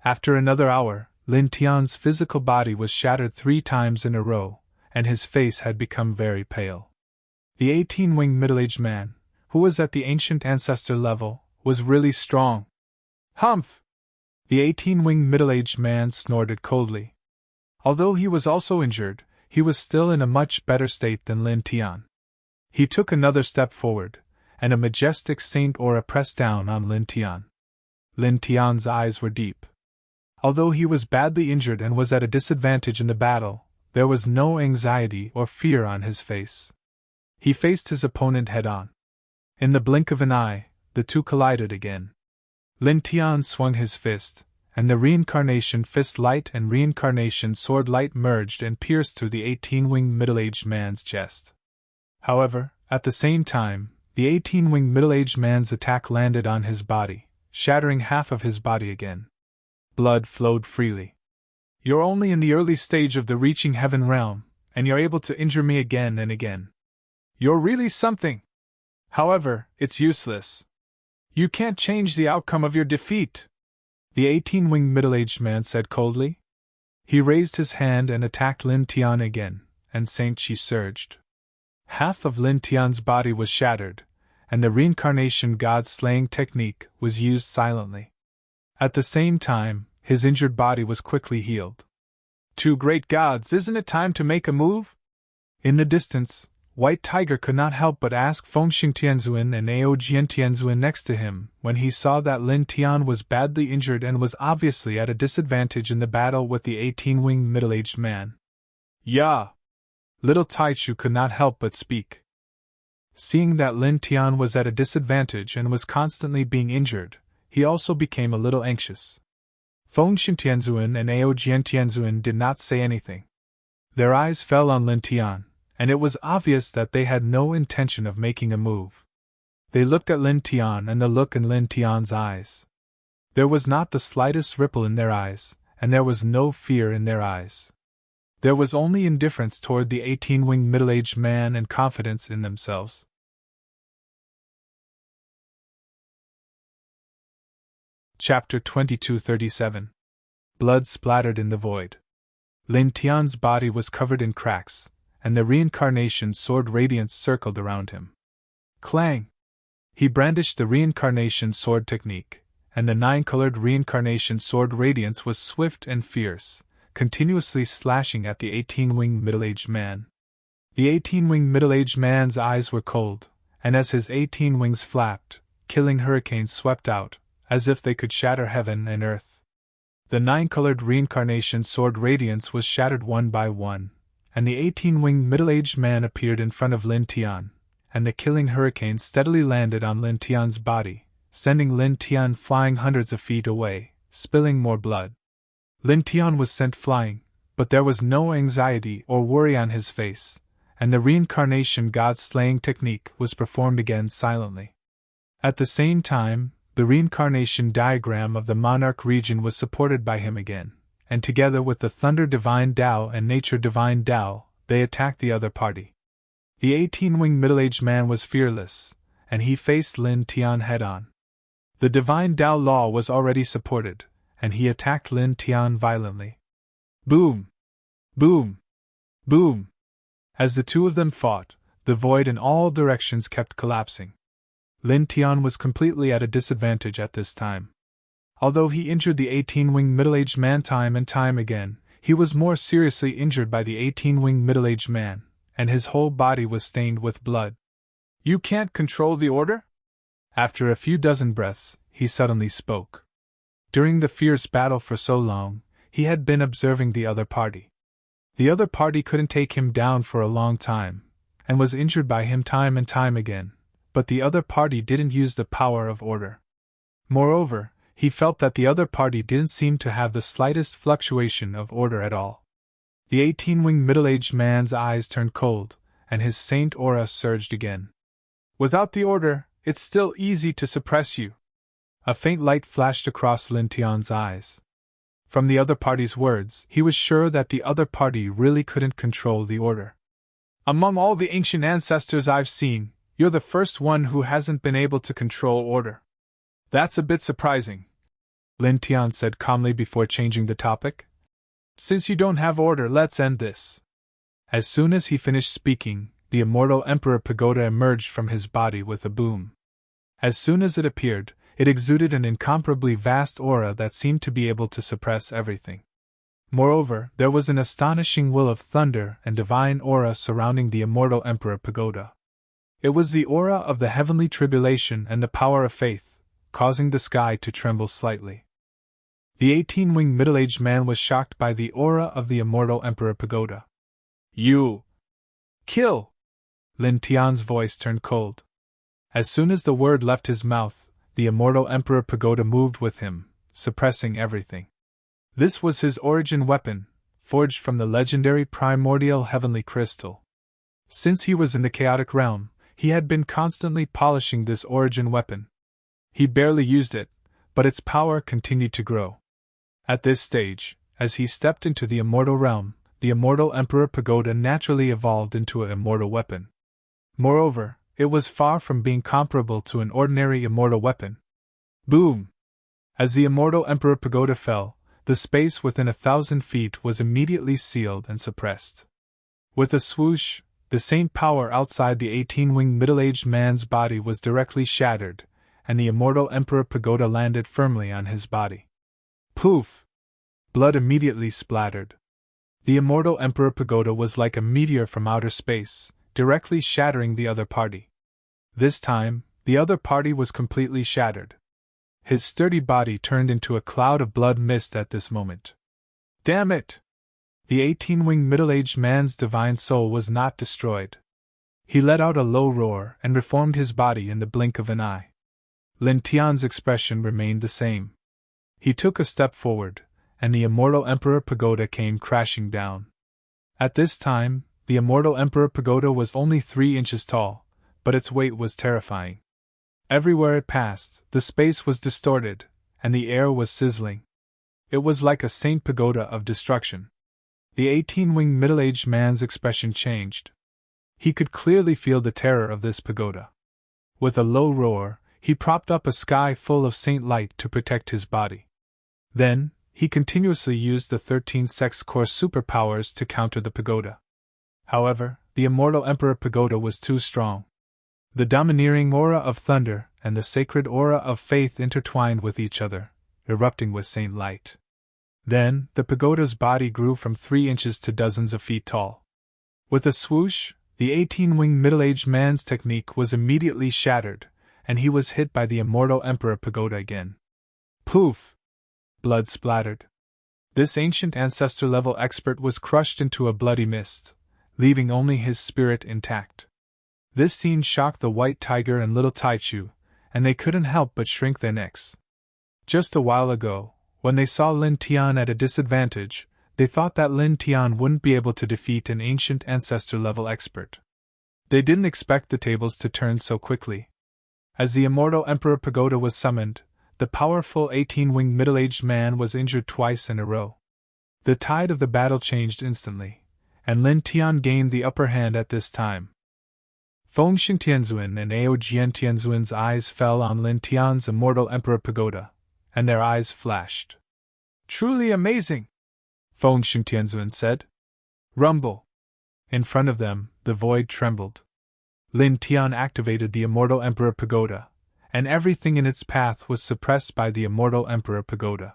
After another hour, Lin Tian's physical body was shattered 3 times in a row, and his face had become very pale. The 18-winged middle-aged man, who was at the ancient ancestor level, was really strong. Humph! The 18-winged middle-aged man snorted coldly. Although he was also injured, he was still in a much better state than Lin Tian. He took another step forward, and a majestic saint aura pressed down on Lin Tian. Lin Tian's eyes were deep. Although he was badly injured and was at a disadvantage in the battle, there was no anxiety or fear on his face. He faced his opponent head-on. In the blink of an eye, the two collided again. Lin Tian swung his fist, and the Reincarnation Fist Light and Reincarnation Sword Light merged and pierced through the 18-winged middle-aged man's chest. However, at the same time, the 18-winged middle-aged man's attack landed on his body, shattering half of his body again. Blood flowed freely. You're only in the early stage of the reaching heaven realm, and you're able to injure me again and again. You're really something. However, it's useless. You can't change the outcome of your defeat, the 18-winged middle-aged man said coldly. He raised his hand and attacked Lin Tian again, and Saint Chi surged. Half of Lin Tian's body was shattered, and the reincarnation god-slaying technique was used silently. At the same time, his injured body was quickly healed. Two great gods, isn't it time to make a move? In the distance, White Tiger could not help but ask Fengxing Tianzuan and Ao Jian Tianzuan next to him when he saw that Lin Tian was badly injured and was obviously at a disadvantage in the battle with the 18-winged middle-aged man. Yeah! Little Taichu could not help but speak. Seeing that Lin Tian was at a disadvantage and was constantly being injured, he also became a little anxious. Fengxing Tianzuan and Ao Jian Tianzuan did not say anything. Their eyes fell on Lin Tian, and it was obvious that they had no intention of making a move. They looked at Lin Tian and the look in Lin Tian's eyes. There was not the slightest ripple in their eyes, and there was no fear in their eyes. There was only indifference toward the 18-winged middle-aged man and confidence in themselves. Chapter 2237. Blood splattered in the void. Lin Tian's body was covered in cracks, and the reincarnation sword radiance circled around him. Clang! He brandished the reincarnation sword technique, and the 9-colored reincarnation sword radiance was swift and fierce, continuously slashing at the 18-winged middle-aged man. The 18-winged middle-aged man's eyes were cold, and as his 18 wings flapped, killing hurricanes swept out, as if they could shatter heaven and earth. The 9-colored reincarnation sword radiance was shattered one by one, and the 18-winged middle-aged man appeared in front of Lin Tian, and the killing hurricane steadily landed on Lin Tian's body, sending Lin Tian flying hundreds of feet away, spilling more blood. Lin Tian was sent flying, but there was no anxiety or worry on his face, and the reincarnation god slaying technique was performed again silently. At the same time, the reincarnation diagram of the monarch region was supported by him again, and together with the Thunder Divine Tao and Nature Divine Tao, they attacked the other party. The 18-winged middle-aged man was fearless, and he faced Lin Tian head-on. The Divine Tao law was already supported, and he attacked Lin Tian violently. Boom! Boom! Boom! As the two of them fought, the void in all directions kept collapsing. Lin Tian was completely at a disadvantage at this time. Although he injured the 18-winged middle-aged man time and time again, he was more seriously injured by the 18-winged middle-aged man, and his whole body was stained with blood. You can't control the order? After a few dozen breaths, he suddenly spoke. During the fierce battle for so long, he had been observing the other party. The other party couldn't take him down for a long time, and was injured by him time and time again, but the other party didn't use the power of order. Moreover, he felt that the other party didn't seem to have the slightest fluctuation of order at all. The 18-winged middle-aged man's eyes turned cold, and his saint aura surged again. Without the order, it's still easy to suppress you. A faint light flashed across Lin Tian's eyes. From the other party's words, he was sure that the other party really couldn't control the order. Among all the ancient ancestors I've seen, you're the first one who hasn't been able to control order. That's a bit surprising, Lin Tian said calmly before changing the topic. Since you don't have order, let's end this. As soon as he finished speaking, the immortal Emperor Pagoda emerged from his body with a boom. As soon as it appeared, it exuded an incomparably vast aura that seemed to be able to suppress everything. Moreover, there was an astonishing will of thunder and divine aura surrounding the immortal Emperor Pagoda. It was the aura of the heavenly tribulation and the power of faith, causing the sky to tremble slightly. The 18-winged middle-aged man was shocked by the aura of the immortal Emperor Pagoda. You! Kill! Lin Tian's voice turned cold. As soon as the word left his mouth, the immortal Emperor Pagoda moved with him, suppressing everything. This was his origin weapon, forged from the legendary primordial heavenly crystal. Since he was in the chaotic realm, he had been constantly polishing this origin weapon. He barely used it, but its power continued to grow. At this stage, as he stepped into the immortal realm, the immortal Emperor Pagoda naturally evolved into an immortal weapon. Moreover, it was far from being comparable to an ordinary immortal weapon. Boom! As the immortal Emperor Pagoda fell, the space within 1,000 feet was immediately sealed and suppressed. With a swoosh, the saint power outside the 18-winged middle-aged man's body was directly shattered, and the immortal Emperor Pagoda landed firmly on his body. Poof! Blood immediately splattered. The immortal Emperor Pagoda was like a meteor from outer space, directly shattering the other party. This time, the other party was completely shattered. His sturdy body turned into a cloud of blood mist at this moment. Damn it! The 18-winged middle-aged man's divine soul was not destroyed. He let out a low roar and reformed his body in the blink of an eye. Lin Tian's expression remained the same. He took a step forward, and the immortal Emperor Pagoda came crashing down. At this time, the immortal Emperor Pagoda was only 3 inches tall, but its weight was terrifying. Everywhere it passed, the space was distorted, and the air was sizzling. It was like a Saint Pagoda of destruction. The 18-winged middle-aged man's expression changed. He could clearly feel the terror of this pagoda. With a low roar, he propped up a sky full of saint light to protect his body. Then, he continuously used the 13 sex core superpowers to counter the pagoda. However, the immortal Emperor Pagoda was too strong. The domineering aura of thunder and the sacred aura of faith intertwined with each other, erupting with saint light. Then, the pagoda's body grew from 3 inches to dozens of feet tall. With a swoosh, the 18-winged middle-aged man's technique was immediately shattered, and he was hit by the immortal Emperor Pagoda again. Poof! Blood splattered. This ancient ancestor-level expert was crushed into a bloody mist, leaving only his spirit intact. This scene shocked the white tiger and little Taichu, and they couldn't help but shrink their necks. Just a while ago, when they saw Lin Tian at a disadvantage, they thought that Lin Tian wouldn't be able to defeat an ancient ancestor-level expert. They didn't expect the tables to turn so quickly. As the immortal Emperor Pagoda was summoned, the powerful 18-winged middle-aged man was injured twice in a row. The tide of the battle changed instantly, and Lin Tian gained the upper hand at this time. Fengxiang Tianzuan and Aojian Tianzuan's eyes fell on Lin Tian's immortal Emperor Pagoda, and their eyes flashed. "Truly amazing!" Fengxiang Tianzuan said. "Rumble!" In front of them, the void trembled. Lin Tian activated the immortal Emperor Pagoda, and everything in its path was suppressed by the immortal Emperor Pagoda.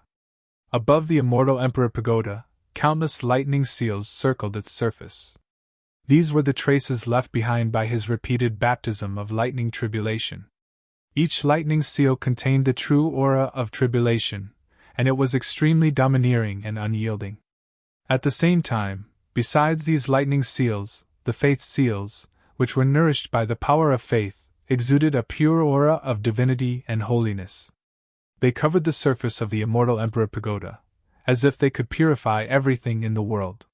Above the immortal Emperor Pagoda, countless lightning seals circled its surface. These were the traces left behind by his repeated baptism of lightning tribulation. Each lightning seal contained the true aura of tribulation, and it was extremely domineering and unyielding. At the same time, besides these lightning seals, the faith seals, which were nourished by the power of faith, exuded a pure aura of divinity and holiness. They covered the surface of the immortal Emperor Pagoda, as if they could purify everything in the world.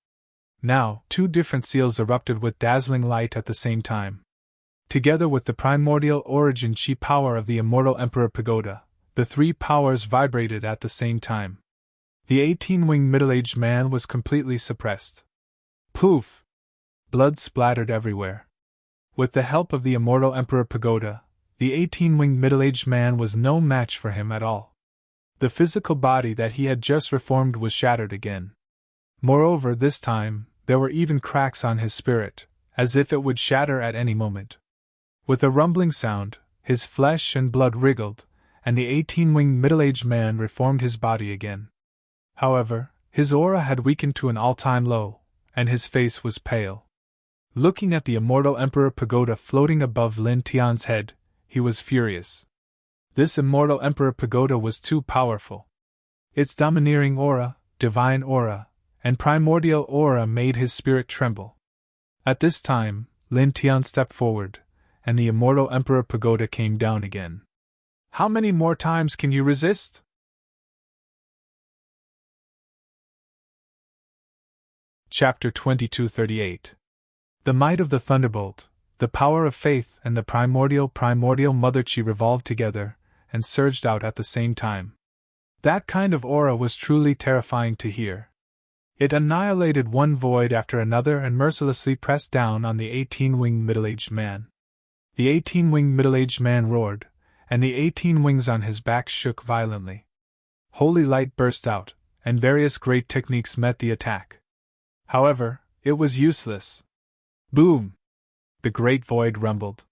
Now, two different seals erupted with dazzling light at the same time. Together with the primordial origin chi power of the immortal Emperor Pagoda, the three powers vibrated at the same time. The 18-winged middle-aged man was completely suppressed. Poof! Blood splattered everywhere. With the help of the immortal Emperor Pagoda, the 18-winged middle-aged man was no match for him at all. The physical body that he had just reformed was shattered again. Moreover, this time, there were even cracks on his spirit, as if it would shatter at any moment. With a rumbling sound, his flesh and blood wriggled, and the 18-winged middle-aged man reformed his body again. However, his aura had weakened to an all-time low, and his face was pale. Looking at the immortal Emperor Pagoda floating above Lin Tian's head, he was furious. This immortal Emperor Pagoda was too powerful. Its domineering aura, divine aura, and primordial aura made his spirit tremble. At this time, Lin Tian stepped forward, and the immortal Emperor Pagoda came down again. "How many more times can you resist?" Chapter 2238. The might of the thunderbolt, the power of faith, and the primordial mother chi revolved together and surged out at the same time. That kind of aura was truly terrifying to hear. It annihilated one void after another and mercilessly pressed down on the 18-winged middle-aged man. The 18-winged middle-aged man roared, and the 18 wings on his back shook violently. Holy light burst out, and various great techniques met the attack. However, it was useless. Boom! The great void rumbled.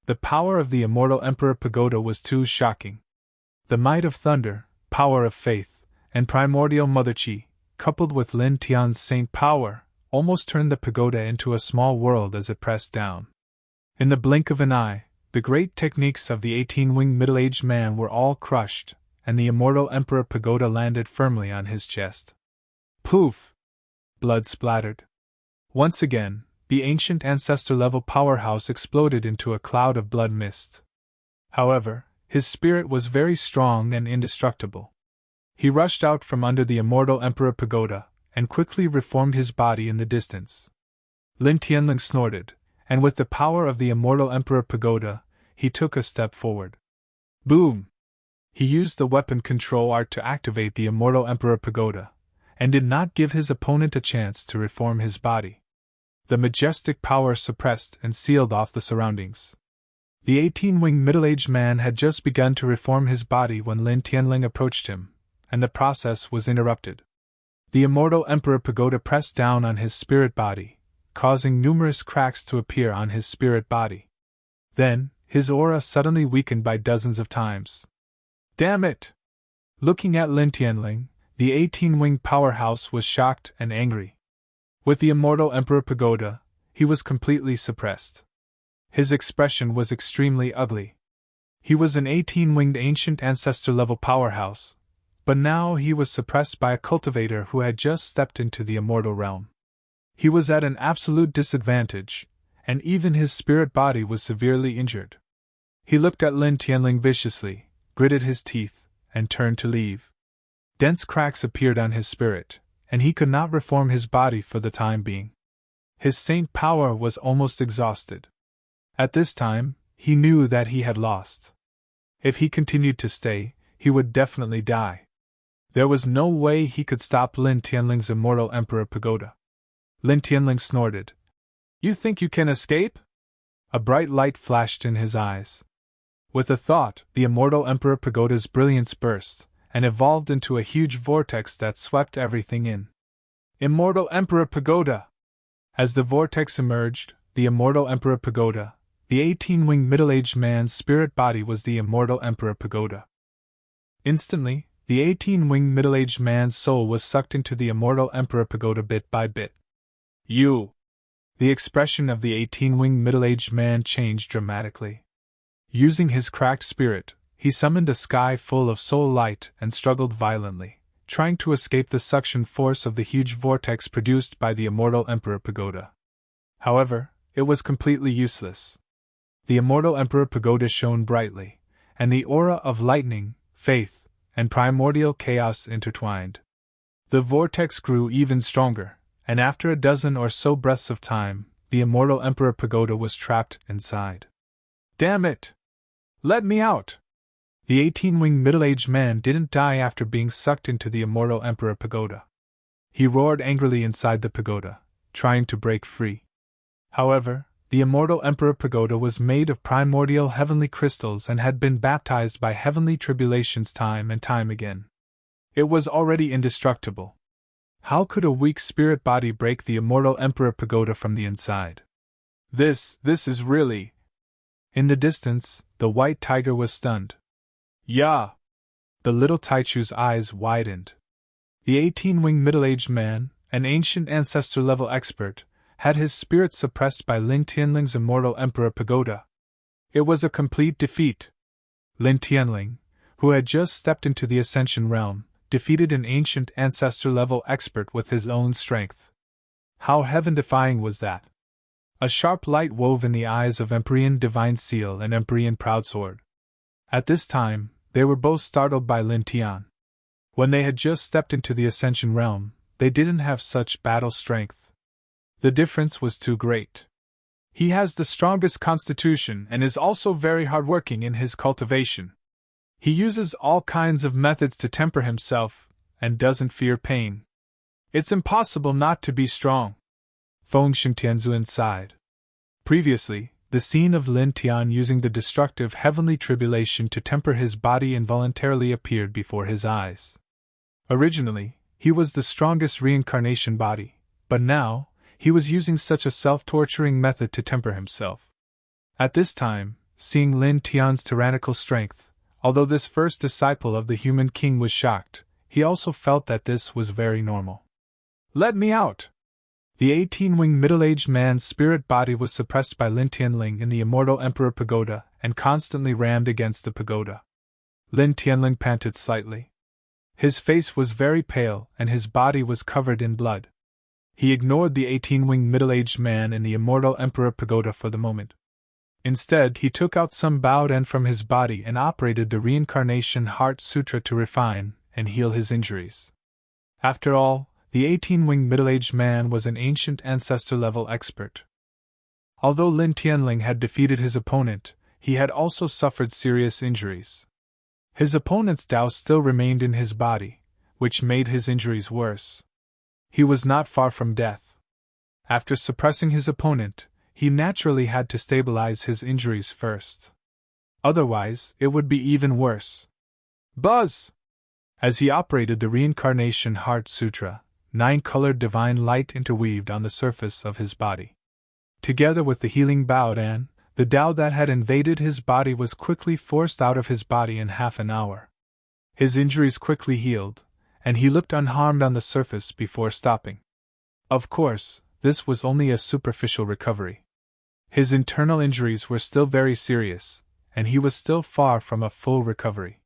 The power of the immortal Emperor Pagoda was too shocking. The might of thunder, power of faith, and primordial mother chi, coupled with Lin Tian's saint power, almost turned the pagoda into a small world as it pressed down. In the blink of an eye, the great techniques of the 18-winged middle-aged man were all crushed, and the immortal Emperor Pagoda landed firmly on his chest. Poof! Blood splattered. Once again, the ancient ancestor-level powerhouse exploded into a cloud of blood mist. However, his spirit was very strong and indestructible. He rushed out from under the immortal Emperor Pagoda, and quickly reformed his body in the distance. Lin Tianling snorted, and with the power of the immortal Emperor Pagoda, he took a step forward. Boom! He used the weapon control art to activate the immortal Emperor Pagoda, and did not give his opponent a chance to reform his body. The majestic power suppressed and sealed off the surroundings. The 18-winged middle-aged man had just begun to reform his body when Lin Tianling approached him, and the process was interrupted. The immortal Emperor Pagoda pressed down on his spirit body, causing numerous cracks to appear on his spirit body. Then, his aura suddenly weakened by dozens of times. Damn it! Looking at Lin Tianling, the 18-winged powerhouse was shocked and angry. With the immortal Emperor Pagoda, he was completely suppressed. His expression was extremely ugly. He was an 18-winged ancient ancestor-level powerhouse, but now he was suppressed by a cultivator who had just stepped into the immortal realm. He was at an absolute disadvantage, and even his spirit body was severely injured. He looked at Lin Tianling viciously, gritted his teeth, and turned to leave. Dense cracks appeared on his spirit, and he could not reform his body for the time being. His saint power was almost exhausted. At this time, he knew that he had lost. If he continued to stay, he would definitely die. There was no way he could stop Lin Tianling's immortal Emperor Pagoda. Lin Tianling snorted. "You think you can escape?" A bright light flashed in his eyes. With a thought, the immortal Emperor Pagoda's brilliance burst, and evolved into a huge vortex that swept everything in. Immortal Emperor Pagoda! As the vortex emerged, the immortal Emperor Pagoda, the 18-winged middle-aged man's spirit body was the immortal Emperor Pagoda. Instantly, the 18-winged middle-aged man's soul was sucked into the immortal Emperor Pagoda bit by bit. "You!" The expression of the 18-winged middle-aged man changed dramatically. Using his cracked spirit, he summoned a sky full of soul light and struggled violently, trying to escape the suction force of the huge vortex produced by the immortal Emperor Pagoda. However, it was completely useless. The immortal Emperor Pagoda shone brightly, and the aura of lightning, faith, and primordial chaos intertwined. The vortex grew even stronger, and after a dozen or so breaths of time, the immortal Emperor Pagoda was trapped inside. "Damn it! Let me out!" The 18-winged middle-aged man didn't die after being sucked into the immortal Emperor Pagoda. He roared angrily inside the pagoda, trying to break free. However, the immortal Emperor Pagoda was made of primordial heavenly crystals and had been baptized by heavenly tribulations time and time again. It was already indestructible. How could a weak spirit body break the immortal Emperor Pagoda from the inside? This is really... In the distance, the white tiger was stunned. "Yeah!" The little Taichu's eyes widened. The 18-winged middle-aged man, an ancient ancestor-level expert, had his spirit suppressed by Lin Tianling's immortal Emperor Pagoda. It was a complete defeat. Lin Tianling, who had just stepped into the Ascension realm, defeated an ancient ancestor-level expert with his own strength. How heaven-defying was that? A sharp light wove in the eyes of Empyrean Divine Seal and Empyrean Proudsword. At this time, they were both startled by Lin Tian. When they had just stepped into the Ascension realm, they didn't have such battle strength. The difference was too great. He has the strongest constitution and is also very hardworking in his cultivation. He uses all kinds of methods to temper himself, and doesn't fear pain. It's impossible not to be strong. Feng Shengtianzuan sighed. Previously, the scene of Lin Tian using the destructive heavenly tribulation to temper his body involuntarily appeared before his eyes. Originally, he was the strongest reincarnation body, but now, he was using such a self-torturing method to temper himself. At this time, seeing Lin Tian's tyrannical strength, although this first disciple of the human king was shocked, he also felt that this was very normal. "Let me out!" The 18-winged middle-aged man's spirit body was suppressed by Lin Tianling in the immortal Emperor Pagoda and constantly rammed against the pagoda. Lin Tianling panted slightly. His face was very pale and his body was covered in blood. He ignored the 18-winged middle-aged man in the immortal Emperor Pagoda for the moment. Instead, he took out some Baodan from his body and operated the Reincarnation Heart Sutra to refine and heal his injuries. After all, the 18-winged middle-aged man was an ancient ancestor-level expert. Although Lin Tianling had defeated his opponent, he had also suffered serious injuries. His opponent's Dao still remained in his body, which made his injuries worse. He was not far from death. After suppressing his opponent, he naturally had to stabilize his injuries first. Otherwise, it would be even worse. Buzz! As he operated the Reincarnation Heart Sutra, 9-colored divine light interweaved on the surface of his body. Together with the healing Baodan, the Tao that had invaded his body was quickly forced out of his body in half an hour. His injuries quickly healed, and he looked unharmed on the surface before stopping. Of course, this was only a superficial recovery. His internal injuries were still very serious, and he was still far from a full recovery.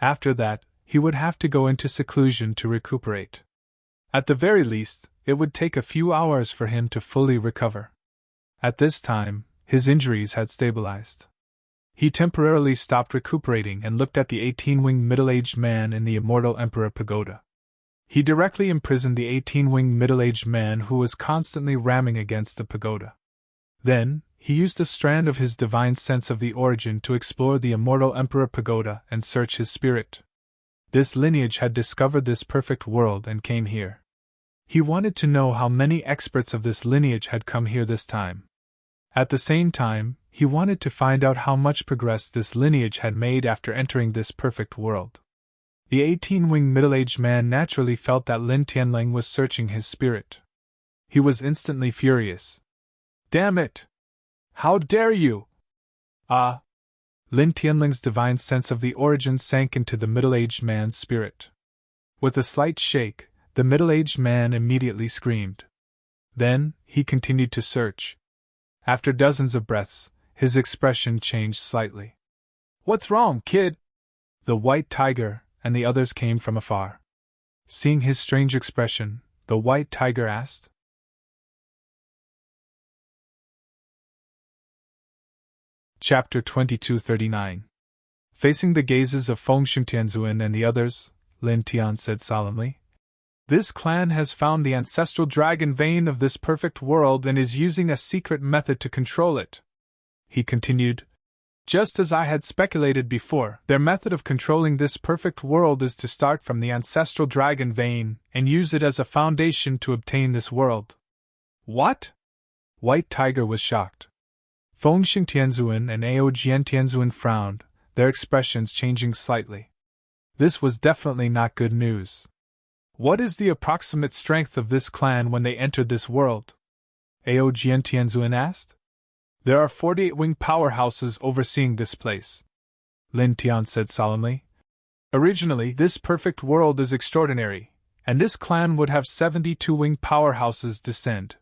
After that, he would have to go into seclusion to recuperate. At the very least, it would take a few hours for him to fully recover. At this time, his injuries had stabilized. He temporarily stopped recuperating and looked at the 18-winged middle-aged man in the immortal Emperor Pagoda. He directly imprisoned the 18-winged middle-aged man who was constantly ramming against the pagoda. Then, he used a strand of his divine sense of the origin to explore the immortal Emperor Pagoda and search his spirit. This lineage had discovered this perfect world and came here. He wanted to know how many experts of this lineage had come here this time. At the same time, he wanted to find out how much progress this lineage had made after entering this perfect world. The 18-winged middle-aged man naturally felt that Lin Tianling was searching his spirit. He was instantly furious. "Damn it! How dare you!" Lin Tianling's divine sense of the origin sank into the middle-aged man's spirit. With a slight shake, the middle-aged man immediately screamed. Then, he continued to search. After dozens of breaths, his expression changed slightly. "What's wrong, kid?" The white tiger and the others came from afar. Seeing his strange expression, the white tiger asked. Chapter 2239. Facing the gazes of Feng Xingtianzuan and the others, Lin Tian said solemnly, "This clan has found the ancestral dragon vein of this perfect world and is using a secret method to control it." He continued, "Just as I had speculated before, their method of controlling this perfect world is to start from the ancestral dragon vein and use it as a foundation to obtain this world." "What?" White Tiger was shocked. Feng Xingtianzuan and Ao Jiantianzuan frowned, their expressions changing slightly. This was definitely not good news. "What is the approximate strength of this clan when they entered this world?" Ao Jiantianzuan asked. "There are 48 winged powerhouses overseeing this place," Lin Tian said solemnly. "Originally, this perfect world is extraordinary, and this clan would have 72 winged powerhouses descend.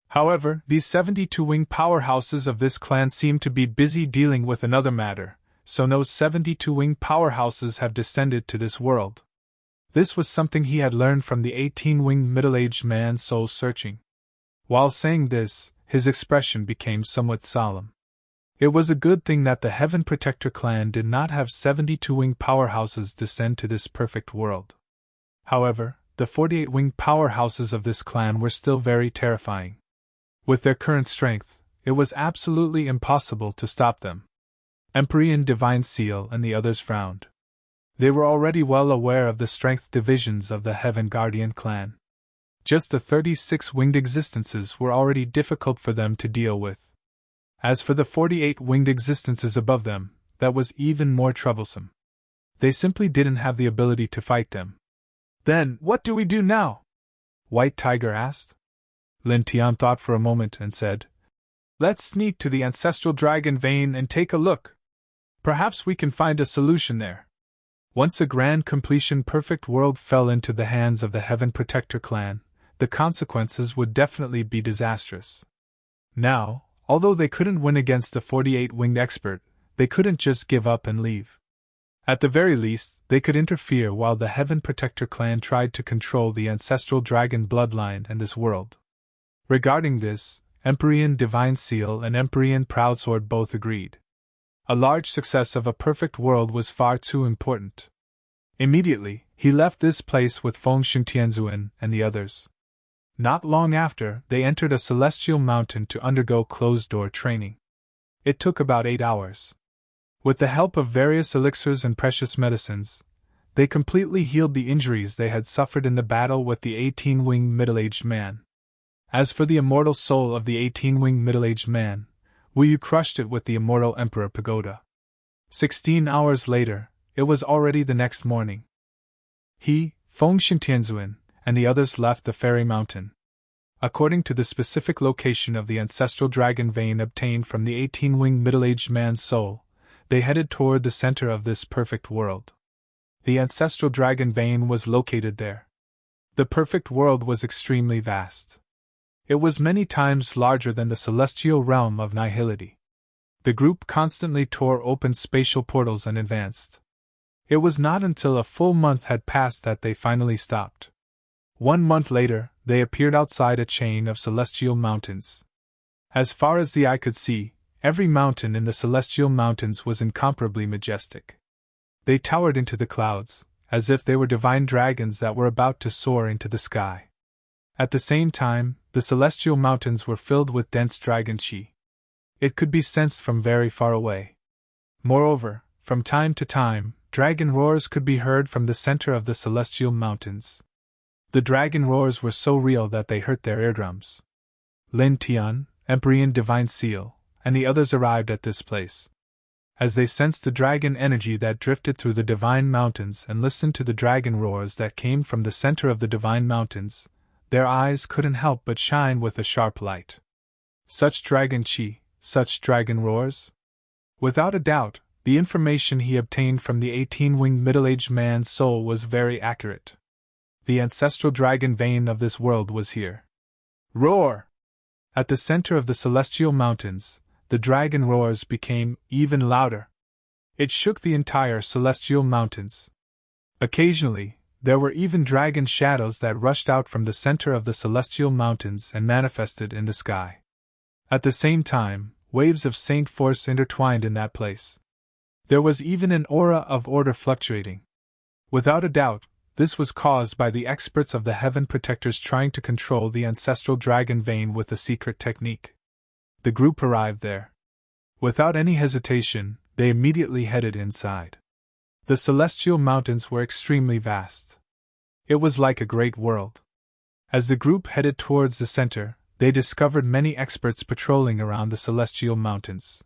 However, these 72 winged powerhouses of this clan seem to be busy dealing with another matter, so no 72 winged powerhouses have descended to this world." This was something he had learned from the 18-winged middle-aged man soul-searching. While saying this, his expression became somewhat solemn. It was a good thing that the Heaven Protector clan did not have 72 winged powerhouses descend to this perfect world. However, the 48 winged powerhouses of this clan were still very terrifying. With their current strength, it was absolutely impossible to stop them. Empyrean Divine Seal and the others frowned. They were already well aware of the strength divisions of the Heaven Guardian clan. Just the 36 winged existences were already difficult for them to deal with. As for the 48 winged existences above them, that was even more troublesome. They simply didn't have the ability to fight them. "Then, what do we do now?" White Tiger asked. Lin Tian thought for a moment and said, "Let's sneak to the ancestral dragon vein and take a look. Perhaps we can find a solution there." Once a grand completion perfect world fell into the hands of the Heaven Protector clan, the consequences would definitely be disastrous. Now, although they couldn't win against the 48-winged expert, they couldn't just give up and leave. At the very least, they could interfere while the Heaven Protector clan tried to control the ancestral dragon bloodline and this world. Regarding this, Empyrean Divine Seal and Empyrean Proudsword both agreed. A large success of a perfect world was far too important. Immediately, he left this place with Feng Xingtianzuan and the others. Not long after, they entered a celestial mountain to undergo closed-door training. It took about 8 hours. With the help of various elixirs and precious medicines, they completely healed the injuries they had suffered in the battle with the 18-winged middle-aged man. As for the immortal soul of the 18-winged middle-aged man, Wu Yu crushed it with the immortal Emperor Pagoda. 16 hours later, it was already the next morning. He, Feng Xingtianzuan, and the others left the fairy mountain. According to the specific location of the ancestral dragon vein obtained from the 18-winged middle-aged man's soul, they headed toward the center of this perfect world. The ancestral dragon vein was located there. The perfect world was extremely vast. It was many times larger than the celestial realm of nihility. The group constantly tore open spatial portals and advanced. It was not until a full month had passed that they finally stopped. 1 month later, they appeared outside a chain of celestial mountains. As far as the eye could see, every mountain in the celestial mountains was incomparably majestic. They towered into the clouds, as if they were divine dragons that were about to soar into the sky. At the same time, the celestial mountains were filled with dense dragon chi. It could be sensed from very far away. Moreover, from time to time, dragon roars could be heard from the center of the celestial mountains. The dragon roars were so real that they hurt their eardrums. Lin Tian, Empyrean Divine Seal, and the others arrived at this place. As they sensed the dragon energy that drifted through the divine mountains and listened to the dragon roars that came from the center of the divine mountains, their eyes couldn't help but shine with a sharp light. Such dragon chi, such dragon roars? Without a doubt, the information he obtained from the 18-winged middle-aged man's soul was very accurate. The ancestral dragon vein of this world was here. Roar! At the center of the celestial mountains, the dragon roars became even louder. It shook the entire celestial mountains. Occasionally, there were even dragon shadows that rushed out from the center of the celestial mountains and manifested in the sky. At the same time, waves of saint force intertwined in that place. There was even an aura of order fluctuating. Without a doubt, this was caused by the experts of the Heaven Protectors trying to control the ancestral dragon vein with a secret technique. The group arrived there. Without any hesitation, they immediately headed inside. The celestial mountains were extremely vast. It was like a great world. As the group headed towards the center, they discovered many experts patrolling around the celestial mountains.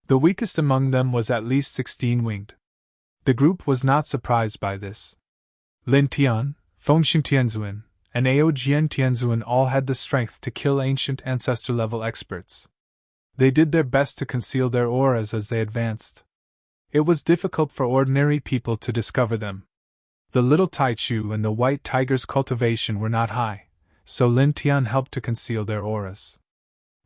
The weakest among them was at least 16-winged. The group was not surprised by this. Lin Tian, Fengxing Tianzuan, and Aojian Tianzuan all had the strength to kill ancient ancestor-level experts. They did their best to conceal their auras as they advanced. It was difficult for ordinary people to discover them. The little Taichu and the white tiger's cultivation were not high, so Lin Tian helped to conceal their auras.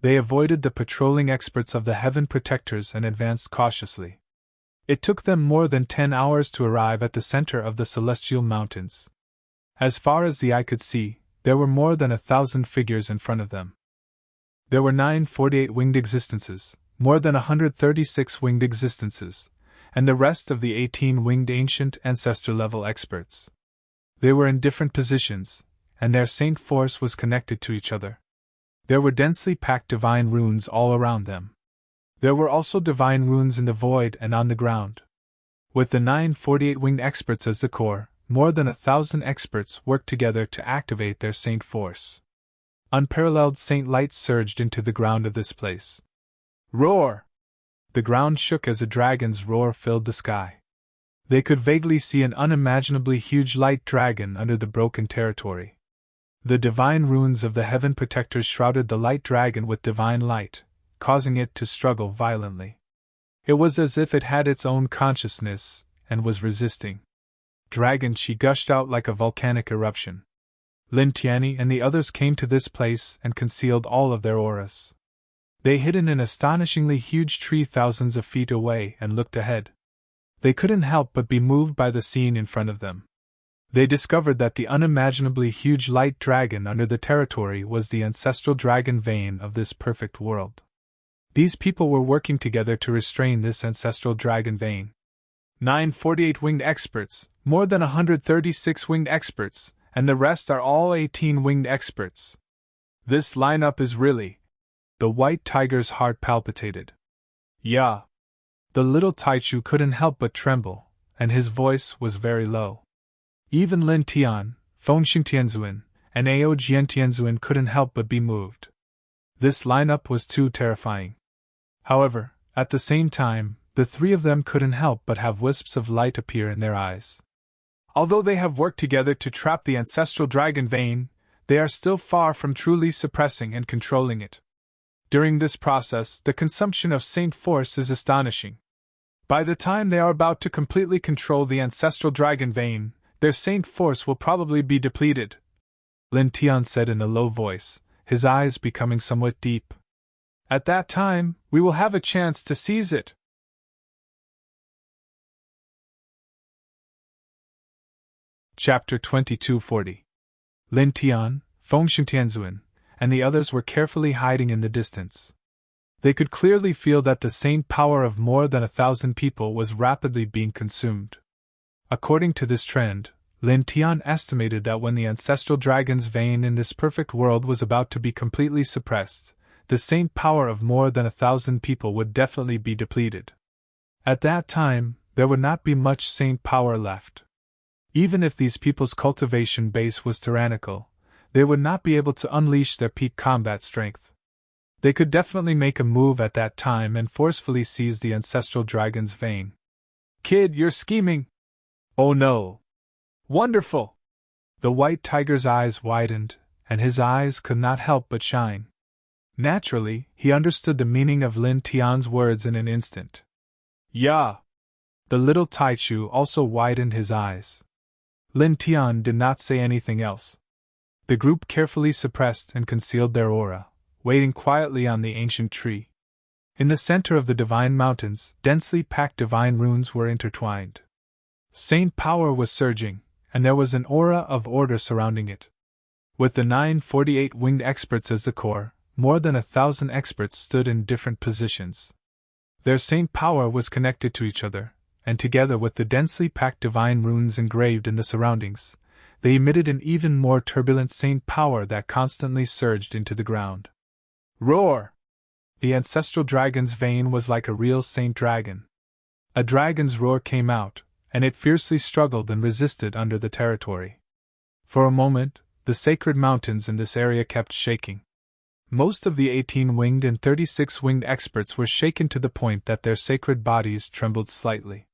They avoided the patrolling experts of the Heaven Protectors and advanced cautiously. It took them more than 10 hours to arrive at the center of the celestial mountains. As far as the eye could see, there were more than 1,000 figures in front of them. There were 9 48-winged existences, more than 136 winged existences, and the rest of the 18-winged ancient ancestor-level experts. They were in different positions, and their saint force was connected to each other. There were densely packed divine runes all around them. There were also divine runes in the void and on the ground. With the 9 48-winged experts as the core, more than 1,000 experts worked together to activate their saint force. Unparalleled saint light surged into the ground of this place. Roar! The ground shook as a dragon's roar filled the sky. They could vaguely see an unimaginably huge light dragon under the broken territory. The divine runes of the Heaven Protectors shrouded the light dragon with divine light, causing it to struggle violently. It was as if it had its own consciousness and was resisting. Dragon chi gushed out like a volcanic eruption. Lin Tianyi and the others came to this place and concealed all of their auras. They hid in an astonishingly huge tree thousands of feet away and looked ahead. They couldn't help but be moved by the scene in front of them. They discovered that the unimaginably huge light dragon under the territory was the ancestral dragon vein of this perfect world. These people were working together to restrain this ancestral dragon vein. 9 48-winged experts, more than 136 winged experts, and the rest are all 18 winged experts. This lineup is really... The white tiger's heart palpitated. Yeah. The little Taichu couldn't help but tremble, and his voice was very low. Even Lin Tian, Fengxing Tianzuan, and Aojian Tianzuan couldn't help but be moved. This lineup was too terrifying. However, at the same time, the three of them couldn't help but have wisps of light appear in their eyes. Although they have worked together to trap the ancestral dragon vein, they are still far from truly suppressing and controlling it. During this process, the consumption of saint force is astonishing. By the time they are about to completely control the ancestral dragon vein, their saint force will probably be depleted, Lin Tian said in a low voice, his eyes becoming somewhat deep. At that time, we will have a chance to seize it. Chapter 2240. Lin Tian, Fengxing Tianzuan, and the others were carefully hiding in the distance. They could clearly feel that the saint power of more than 1,000 people was rapidly being consumed. According to this trend, Lin Tian estimated that when the ancestral dragon's vein in this perfect world was about to be completely suppressed, the saint power of more than 1,000 people would definitely be depleted. At that time, there would not be much saint power left. Even if these people's cultivation base was tyrannical, they would not be able to unleash their peak combat strength. They could definitely make a move at that time and forcefully seize the ancestral dragon's vein. "Kid, you're scheming!" "Oh no!" "Wonderful!" The white tiger's eyes widened, and his eyes could not help but shine. Naturally, he understood the meaning of Lin Tian's words in an instant. "Yeah!" The little Taichu also widened his eyes. Lin Tian did not say anything else. The group carefully suppressed and concealed their aura, waiting quietly on the ancient tree. In the center of the divine mountains, densely packed divine runes were intertwined. Saint power was surging, and there was an aura of order surrounding it. With the 948 winged experts as the core, more than 1,000 experts stood in different positions. Their saint power was connected to each other, and together with the densely packed divine runes engraved in the surroundings, they emitted an even more turbulent saint power that constantly surged into the ground. Roar! The ancestral dragon's vein was like a real saint dragon. A dragon's roar came out, and it fiercely struggled and resisted under the territory. For a moment, the sacred mountains in this area kept shaking. Most of the 18-winged and 36-winged experts were shaken to the point that their sacred bodies trembled slightly.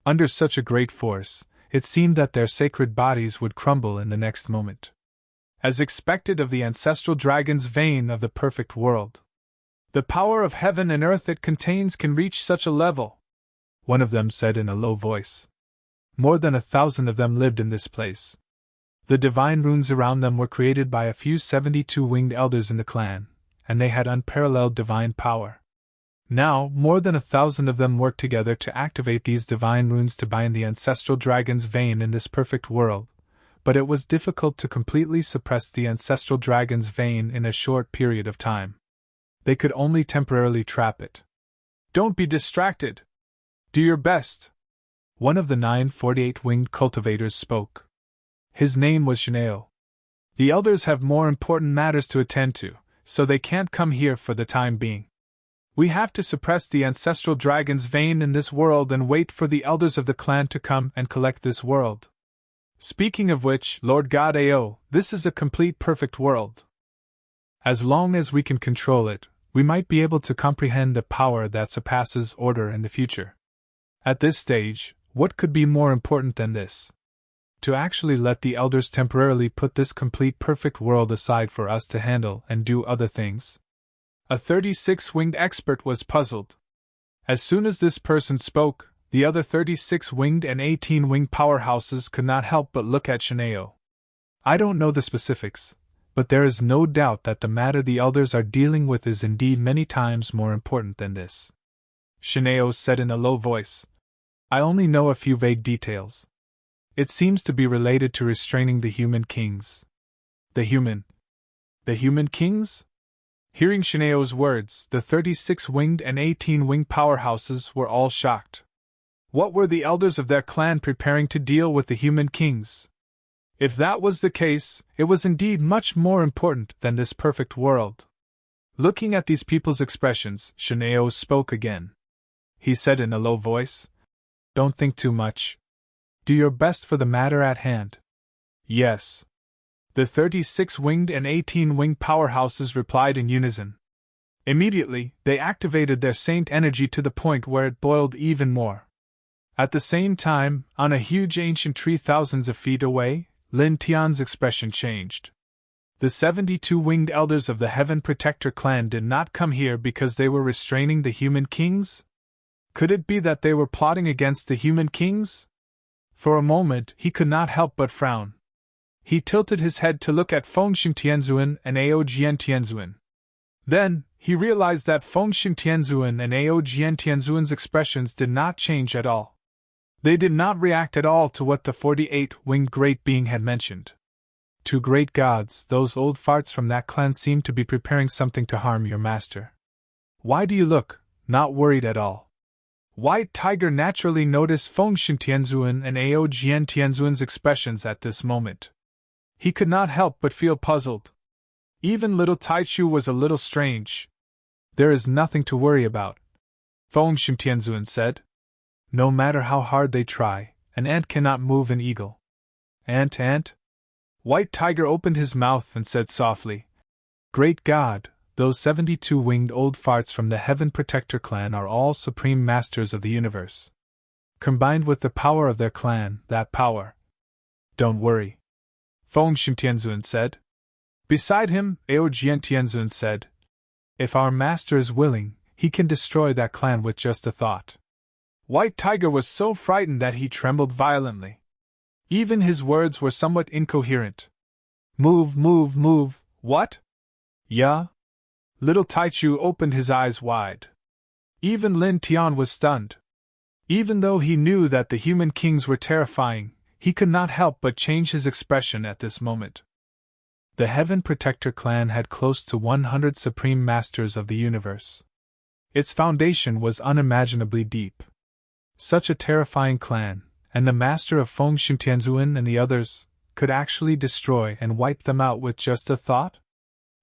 Under such a great force, it seemed that their sacred bodies would crumble in the next moment. As expected of the ancestral dragon's vein of the perfect world. "The power of heaven and earth it contains can reach such a level," one of them said in a low voice. More than 1,000 of them lived in this place. The divine runes around them were created by a few 72-winged elders in the clan, and they had unparalleled divine power. Now, more than 1,000 of them worked together to activate these divine runes to bind the ancestral dragon's vein in this perfect world, but it was difficult to completely suppress the ancestral dragon's vein in a short period of time. They could only temporarily trap it. "Don't be distracted! Do your best!" One of the 948 winged cultivators spoke. His name was Shineo. "The elders have more important matters to attend to, so they can't come here for the time being. We have to suppress the ancestral dragon's vein in this world and wait for the elders of the clan to come and collect this world. Speaking of which, Lord God Ao, this is a complete perfect world. As long as we can control it, we might be able to comprehend the power that surpasses order in the future. At this stage, what could be more important than this? To actually let the elders temporarily put this complete perfect world aside for us to handle and do other things?" A 36-winged expert was puzzled. As soon as this person spoke, the other 36-winged and 18-winged powerhouses could not help but look at Shineo. "I don't know the specifics, but there is no doubt that the matter the elders are dealing with is indeed many times more important than this," Shineo said in a low voice. "I only know a few vague details. It seems to be related to restraining the human kings." The human kings? Hearing Shineo's words, the 36-winged and 18-winged powerhouses were all shocked. What were the elders of their clan preparing to deal with the human kings? If that was the case, it was indeed much more important than this perfect world. Looking at these people's expressions, Shineo spoke again. He said in a low voice, "Don't think too much. Do your best for the matter at hand." "Yes." The 36-winged and 18-winged powerhouses replied in unison. Immediately, they activated their saint energy to the point where it boiled even more. At the same time, on a huge ancient tree thousands of feet away, Lin Tian's expression changed. The 72-winged elders of the Heaven Protector clan did not come here because they were restraining the human kings? Could it be that they were plotting against the human kings? For a moment, he could not help but frown. He tilted his head to look at Fengxing Tianzuan and Ao Jian Tianzuan. Then, he realized that Fengxing Tianzuan and Ao Jian Tianzuan's expressions did not change at all. They did not react at all to what the 48-winged great being had mentioned. Two great gods, those old farts from that clan seem to be preparing something to harm your master. Why do you look, not worried at all? White Tiger naturally noticed Feng Tianzuan and Ao Tianzuan's expressions at this moment. He could not help but feel puzzled. Even little Taichu was a little strange. There is nothing to worry about, Feng Tianzuan said. No matter how hard they try, an ant cannot move an eagle. Ant? White Tiger opened his mouth and said softly, Great God, those 72-winged old farts from the Heaven Protector clan are all supreme masters of the universe. Combined with the power of their clan, that power. Don't worry, Feng Tianzuan said. Beside him, Ao Tianzuan said, If our master is willing, he can destroy that clan with just a thought. White Tiger was so frightened that he trembled violently. Even his words were somewhat incoherent. Move, what? Yeah? Little Taichu opened his eyes wide. Even Lin Tian was stunned. Even though he knew that the human kings were terrifying, he could not help but change his expression at this moment. The Heaven Protector clan had close to 100 supreme masters of the universe. Its foundation was unimaginably deep. Such a terrifying clan, and the master of Feng Tianzuan and the others, could actually destroy and wipe them out with just a thought?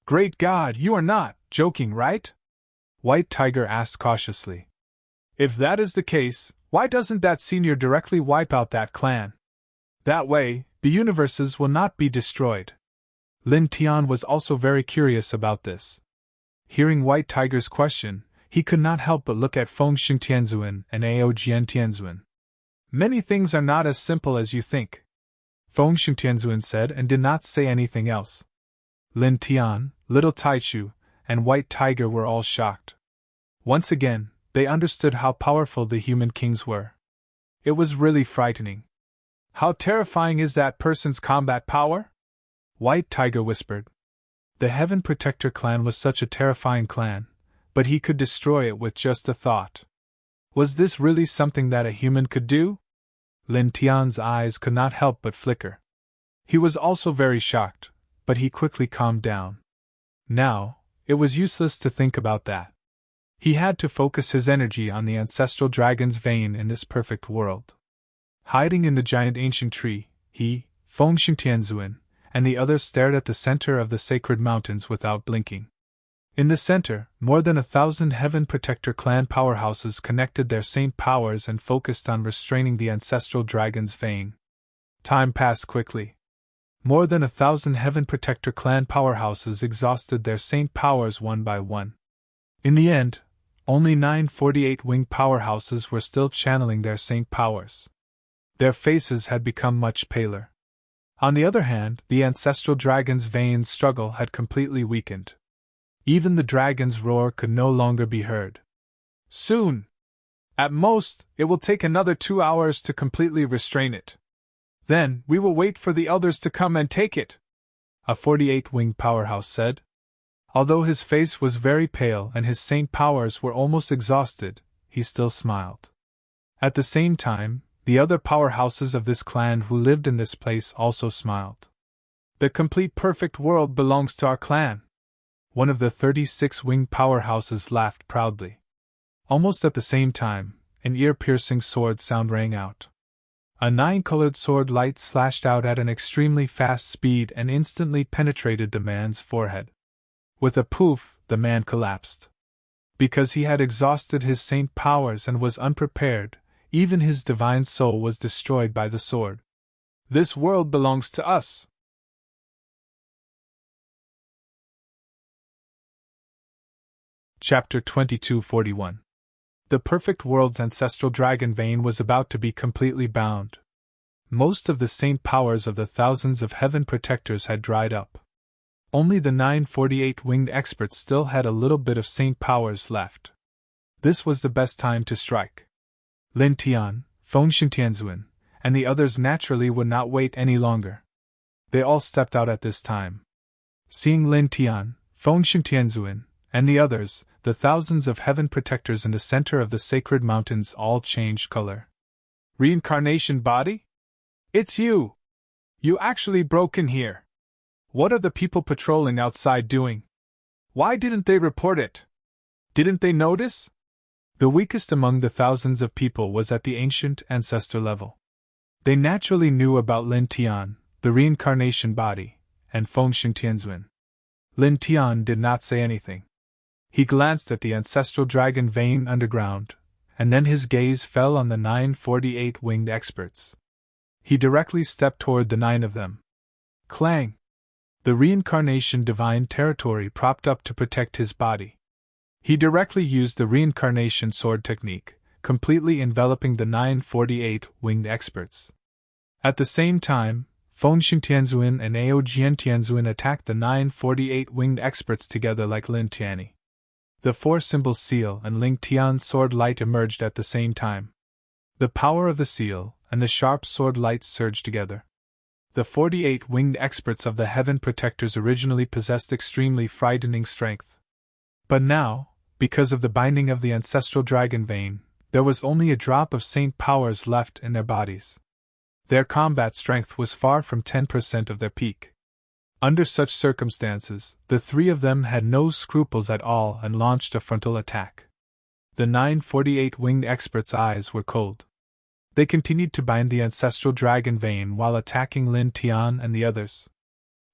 Great God, you are not joking, right? White Tiger asked cautiously. If that is the case, why doesn't that senior directly wipe out that clan? That way, the universes will not be destroyed. Lin Tian was also very curious about this. Hearing White Tiger's question, he could not help but look at Feng Tianzuan and Ao Tianzuan. Many things are not as simple as you think, Feng Tianzuan said and did not say anything else. Lin Tian, little Taichu, and White Tiger were all shocked. Once again, they understood how powerful the human kings were. It was really frightening. How terrifying is that person's combat power? White Tiger whispered. The Heaven Protector clan was such a terrifying clan, but he could destroy it with just a thought. Was this really something that a human could do? Lin Tian's eyes could not help but flicker. He was also very shocked, but he quickly calmed down. Now, it was useless to think about that. He had to focus his energy on the ancestral dragon's vein in this perfect world. Hiding in the giant ancient tree, he, Feng Tianzuan, and the others stared at the center of the sacred mountains without blinking. In the center, more than 1,000 Heaven Protector clan powerhouses connected their same powers and focused on restraining the ancestral dragon's vein. Time passed quickly. More than 1,000 Heaven Protector clan powerhouses exhausted their same powers one by one. In the end, only 9 48-winged powerhouses were still channeling their same powers. Their faces had become much paler. On the other hand, the ancestral dragon's veins struggle had completely weakened. Even the dragon's roar could no longer be heard. Soon! At most, it will take another 2 hours to completely restrain it. Then, we will wait for the elders to come and take it, a 48-winged powerhouse said. Although his face was very pale and his saint powers were almost exhausted, he still smiled. At the same time, the other powerhouses of this clan who lived in this place also smiled. The complete perfect world belongs to our clan. One of the 36-winged powerhouses laughed proudly. Almost at the same time, an ear-piercing sword sound rang out. A 9-colored sword light slashed out at an extremely fast speed and instantly penetrated the man's forehead. With a poof, the man collapsed. Because he had exhausted his saint powers and was unprepared, even his divine soul was destroyed by the sword. This world belongs to us. Chapter 2241. The perfect world's ancestral dragon vein was about to be completely bound. Most of the saint powers of the thousands of heaven protectors had dried up. Only the 9 48-winged experts still had a little bit of saint powers left. This was the best time to strike. Lin Tian, Feng Tianzuan, and the others naturally would not wait any longer. They all stepped out at this time. Seeing Lin Tian, Feng Tianzuan, and the others, the thousands of heaven protectors in the center of the sacred mountains all changed color. Reincarnation body? It's you! You actually broke in here. What are the people patrolling outside doing? Why didn't they report it? Didn't they notice? The weakest among the thousands of people was at the ancient ancestor level. They naturally knew about Lin Tian, the reincarnation body, and Fengxiang Tianzuan. Lin Tian did not say anything. He glanced at the ancestral dragon vein underground, and then his gaze fell on the 948 winged experts. He directly stepped toward the 9 of them. Clang! The reincarnation divine territory propped up to protect his body. He directly used the reincarnation sword technique, completely enveloping the 948 winged experts. At the same time, Fengxiang Tianzuan and Aojian Tianzuan attacked the 948 winged experts together like Lin Tianyi. The 4-symbol seal and Ling Tian's sword light emerged at the same time. The power of the seal and the sharp sword light surged together. The 48 winged experts of the Heaven Protectors originally possessed extremely frightening strength. But now, because of the binding of the ancestral dragon vein, there was only a drop of saint powers left in their bodies. Their combat strength was far from 10% of their peak. Under such circumstances, the 3 of them had no scruples at all and launched a frontal attack. The 948 winged experts' eyes were cold. They continued to bind the ancestral dragon vein while attacking Lin Tian and the others.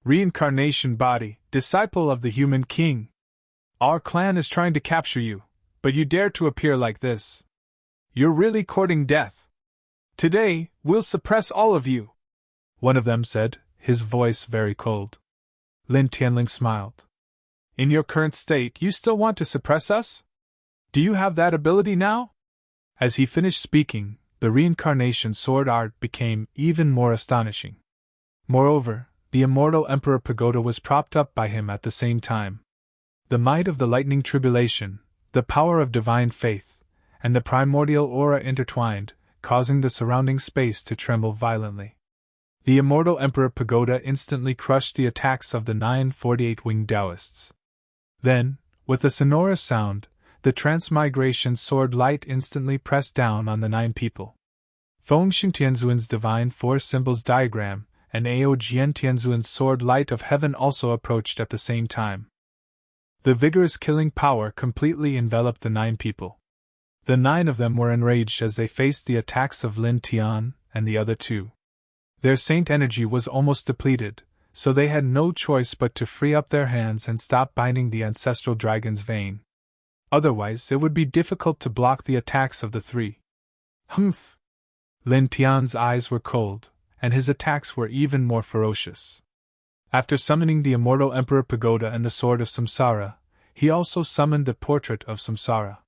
Reincarnation body, disciple of the human king. Our clan is trying to capture you, but you dare to appear like this. You're really courting death. Today, we'll suppress all of you, one of them said, his voice very cold. Lin Tianling smiled. In your current state, you still want to suppress us? Do you have that ability now? As he finished speaking, the reincarnation sword art became even more astonishing. Moreover, the immortal Emperor Pagoda was propped up by him at the same time. The might of the lightning tribulation, the power of divine faith, and the primordial aura intertwined, causing the surrounding space to tremble violently. The immortal Emperor Pagoda instantly crushed the attacks of the 948 winged Taoists. Then, with a sonorous sound, the transmigration sword light instantly pressed down on the 9 people. Fengxiang Tianzuan's divine 4 symbols diagram and Aojian Tianzuan's sword light of heaven also approached at the same time. The vigorous killing power completely enveloped the 9 people. The 9 of them were enraged as they faced the attacks of Lin Tian and the other 2. Their saint energy was almost depleted, so they had no choice but to free up their hands and stop binding the ancestral dragon's vein. Otherwise, it would be difficult to block the attacks of the 3. Humph! Lin Tian's eyes were cold, and his attacks were even more ferocious. After summoning the immortal Emperor Pagoda and the Sword of Samsara, he also summoned the portrait of Samsara.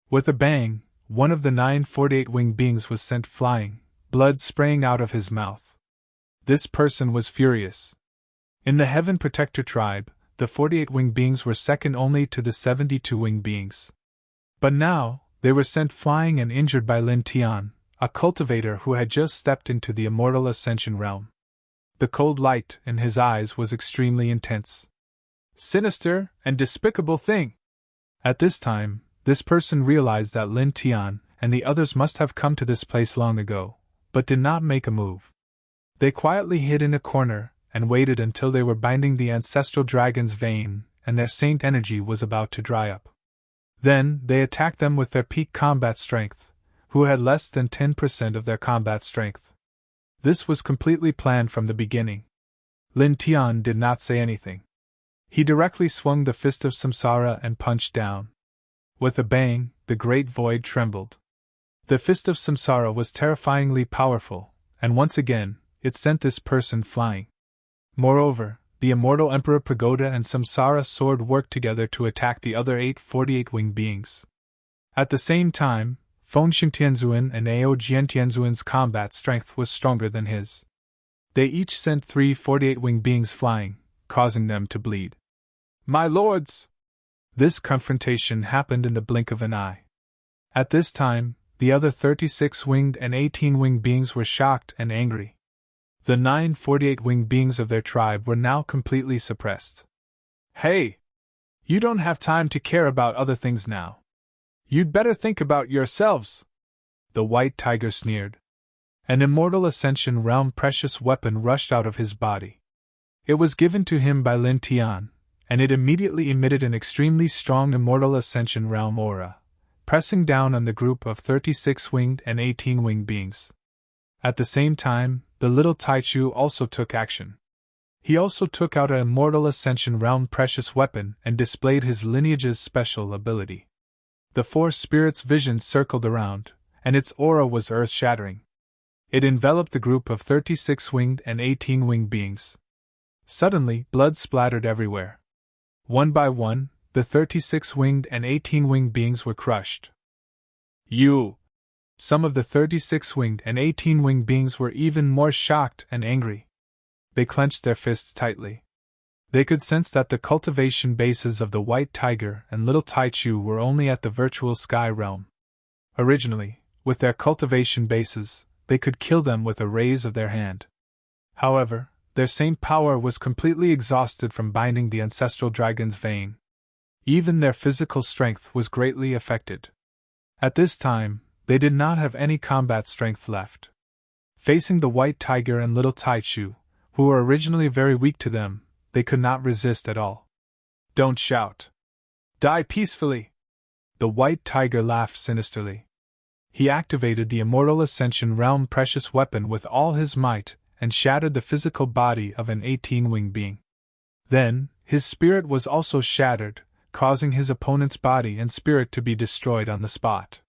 With a bang, one of the 948 winged beings was sent flying, blood spraying out of his mouth. This person was furious. In the Heaven Protector tribe, the 48 winged beings were second only to the 72 winged beings. But now, they were sent flying and injured by Lin Tian, a cultivator who had just stepped into the immortal ascension realm. The cold light in his eyes was extremely intense. Sinister and despicable thing! At this time, this person realized that Lin Tian and the others must have come to this place long ago, but did not make a move. They quietly hid in a corner and waited until they were binding the ancestral dragon's vein and their saint energy was about to dry up. Then they attacked them with their peak combat strength, who had less than 10% of their combat strength. This was completely planned from the beginning. Lin Tian did not say anything. He directly swung the fist of Samsara and punched down. With a bang, the great void trembled. The fist of Samsara was terrifyingly powerful, and once again, it sent this person flying. Moreover, the immortal Emperor Pagoda and Samsara's sword worked together to attack the other 848 winged beings. At the same time, Fengxiang Tianzuan and Aojian Tianzuan's combat strength was stronger than his. They each sent 348 winged beings flying, causing them to bleed. My lords! This confrontation happened in the blink of an eye. At this time, the other 36 winged and 18 winged beings were shocked and angry. The 948 winged beings of their tribe were now completely suppressed. Hey! You don't have time to care about other things now. You'd better think about yourselves! The white tiger sneered. An immortal ascension realm precious weapon rushed out of his body. It was given to him by Lin Tian, and it immediately emitted an extremely strong immortal ascension realm aura, pressing down on the group of 36 winged and 18 winged beings. At the same time, the little Taichu also took action. He also took out an Immortal Ascension Realm precious weapon and displayed his lineage's special ability. The four spirits' vision circled around, and its aura was earth-shattering. It enveloped the group of 36 winged and 18 winged beings. Suddenly, blood splattered everywhere. One by one, the 36 winged and 18 winged beings were crushed. Some of the 36 winged and 18 winged beings were even more shocked and angry. They clenched their fists tightly. They could sense that the cultivation bases of the White Tiger and Little Taichu were only at the virtual sky realm. Originally, with their cultivation bases, they could kill them with a raise of their hand. However, their saint power was completely exhausted from binding the ancestral dragon's vein. Even their physical strength was greatly affected. At this time, they did not have any combat strength left. Facing the White Tiger and Little Taichu, who were originally very weak to them, they could not resist at all. "Don't shout. Die peacefully!" The White Tiger laughed sinisterly. He activated the Immortal Ascension Realm precious weapon with all his might and shattered the physical body of an 18-winged being. Then, his spirit was also shattered, causing his opponent's body and spirit to be destroyed on the spot.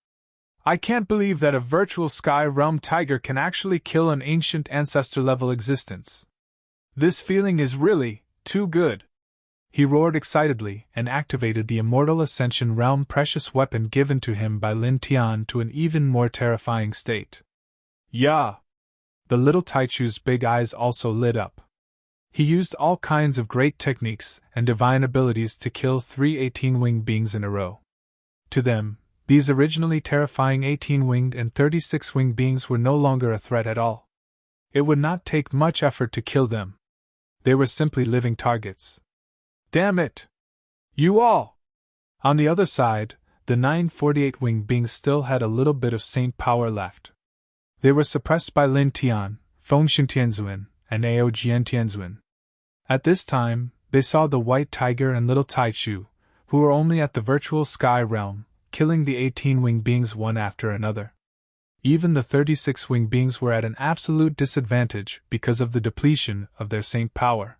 "I can't believe that a virtual sky realm tiger can actually kill an ancient ancestor-level existence. This feeling is really too good," he roared excitedly and activated the Immortal Ascension Realm precious weapon given to him by Lin Tian to an even more terrifying state. "Yeah!" The little Taichu's big eyes also lit up. He used all kinds of great techniques and divine abilities to kill 3 18-winged beings in a row. To them, these originally terrifying 18-winged and 36-winged beings were no longer a threat at all. It would not take much effort to kill them. They were simply living targets. "Damn it! You all!" On the other side, the 9 48-winged beings still had a little bit of saint power left. They were suppressed by Lin Tian, Fengxing Tianzuan, and Aojian Tianzuan. At this time, they saw the White Tiger and Little Taichu, who were only at the virtual sky realm, killing the 18-winged beings one after another. Even the 36-winged beings were at an absolute disadvantage because of the depletion of their saint power.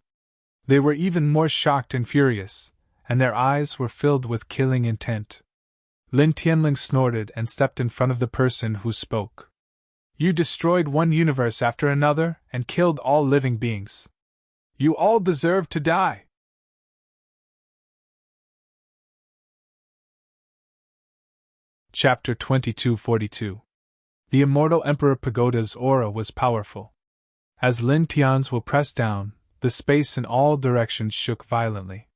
They were even more shocked and furious, and their eyes were filled with killing intent. Lin Tianling snorted and stepped in front of the person who spoke. "You destroyed one universe after another and killed all living beings. You all deserve to die." Chapter 2242. The Immortal Emperor Pagoda's aura was powerful. As Lin Tian's will pressed down, the space in all directions shook violently.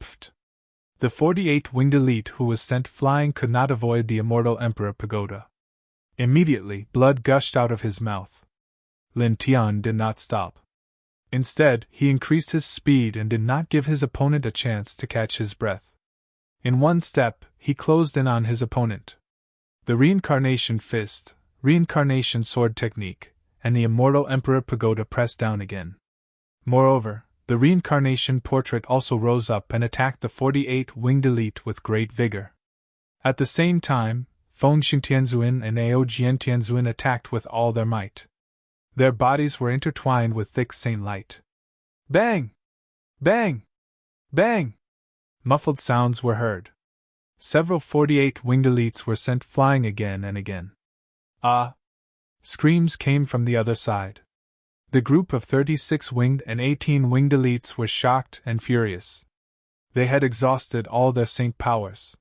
Pfft! The 48-winged elite who was sent flying could not avoid the Immortal Emperor Pagoda. Immediately, blood gushed out of his mouth. Lin Tian did not stop. Instead, he increased his speed and did not give his opponent a chance to catch his breath. In one step, he closed in on his opponent. The Reincarnation Fist, Reincarnation Sword technique, and the Immortal Emperor Pagoda pressed down again. Moreover, the Reincarnation Portrait also rose up and attacked the 48-winged elite with great vigor. At the same time, Fengxing Tianzuan and Aojian Tianzuan attacked with all their might. Their bodies were intertwined with thick saint light. Bang! Bang! Bang! Muffled sounds were heard. Several 48-winged elites were sent flying again and again. "Ah!" Screams came from the other side. The group of 36-winged and 18-winged elites were shocked and furious. They had exhausted all their saint powers.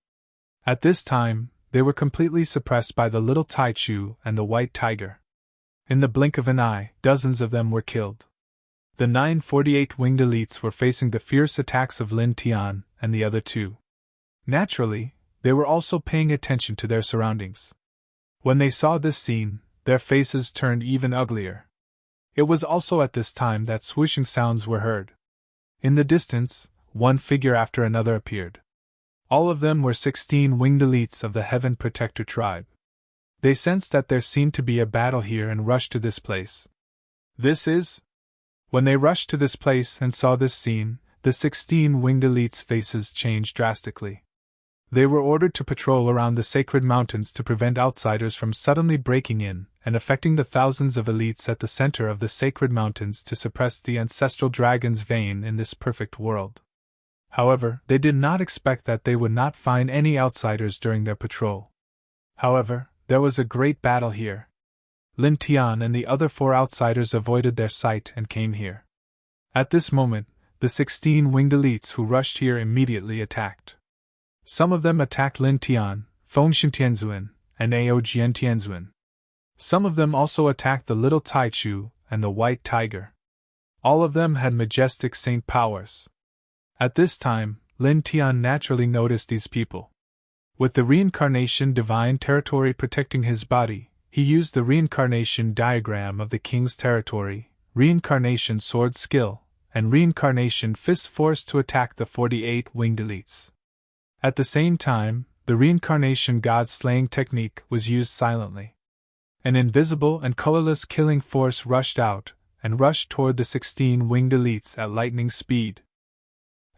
At this time, they were completely suppressed by the Little Taichu and the White Tiger. In the blink of an eye, dozens of them were killed. The 9 48-winged elites were facing the fierce attacks of Lin Tian and the other two. Naturally, they were also paying attention to their surroundings. When they saw this scene, their faces turned even uglier. It was also at this time that swooshing sounds were heard. In the distance, one figure after another appeared. All of them were 16-winged elites of the Heaven Protector tribe. They sensed that there seemed to be a battle here and rushed to this place. When they rushed to this place and saw this scene, the 16-winged elites' faces changed drastically. They were ordered to patrol around the sacred mountains to prevent outsiders from suddenly breaking in and affecting the thousands of elites at the center of the sacred mountains to suppress the ancestral dragon's vein in this perfect world. However, they did not expect that they would not find any outsiders during their patrol. However, there was a great battle here. Lin Tian and the other 4 outsiders avoided their sight and came here. At this moment, the 16 winged elites who rushed here immediately attacked. Some of them attacked Lin Tian, Fengshen Tianzuan, and Aojian Tianzuan. Some of them also attacked the little Taichu and the white tiger. All of them had majestic saint powers. At this time, Lin Tian naturally noticed these people. With the reincarnation divine territory protecting his body, he used the reincarnation diagram of the king's territory, reincarnation sword skill, and reincarnation fist force to attack the 48 winged elites. At the same time, the reincarnation god slaying technique was used silently. An invisible and colorless killing force rushed out and rushed toward the 16 winged elites at lightning speed.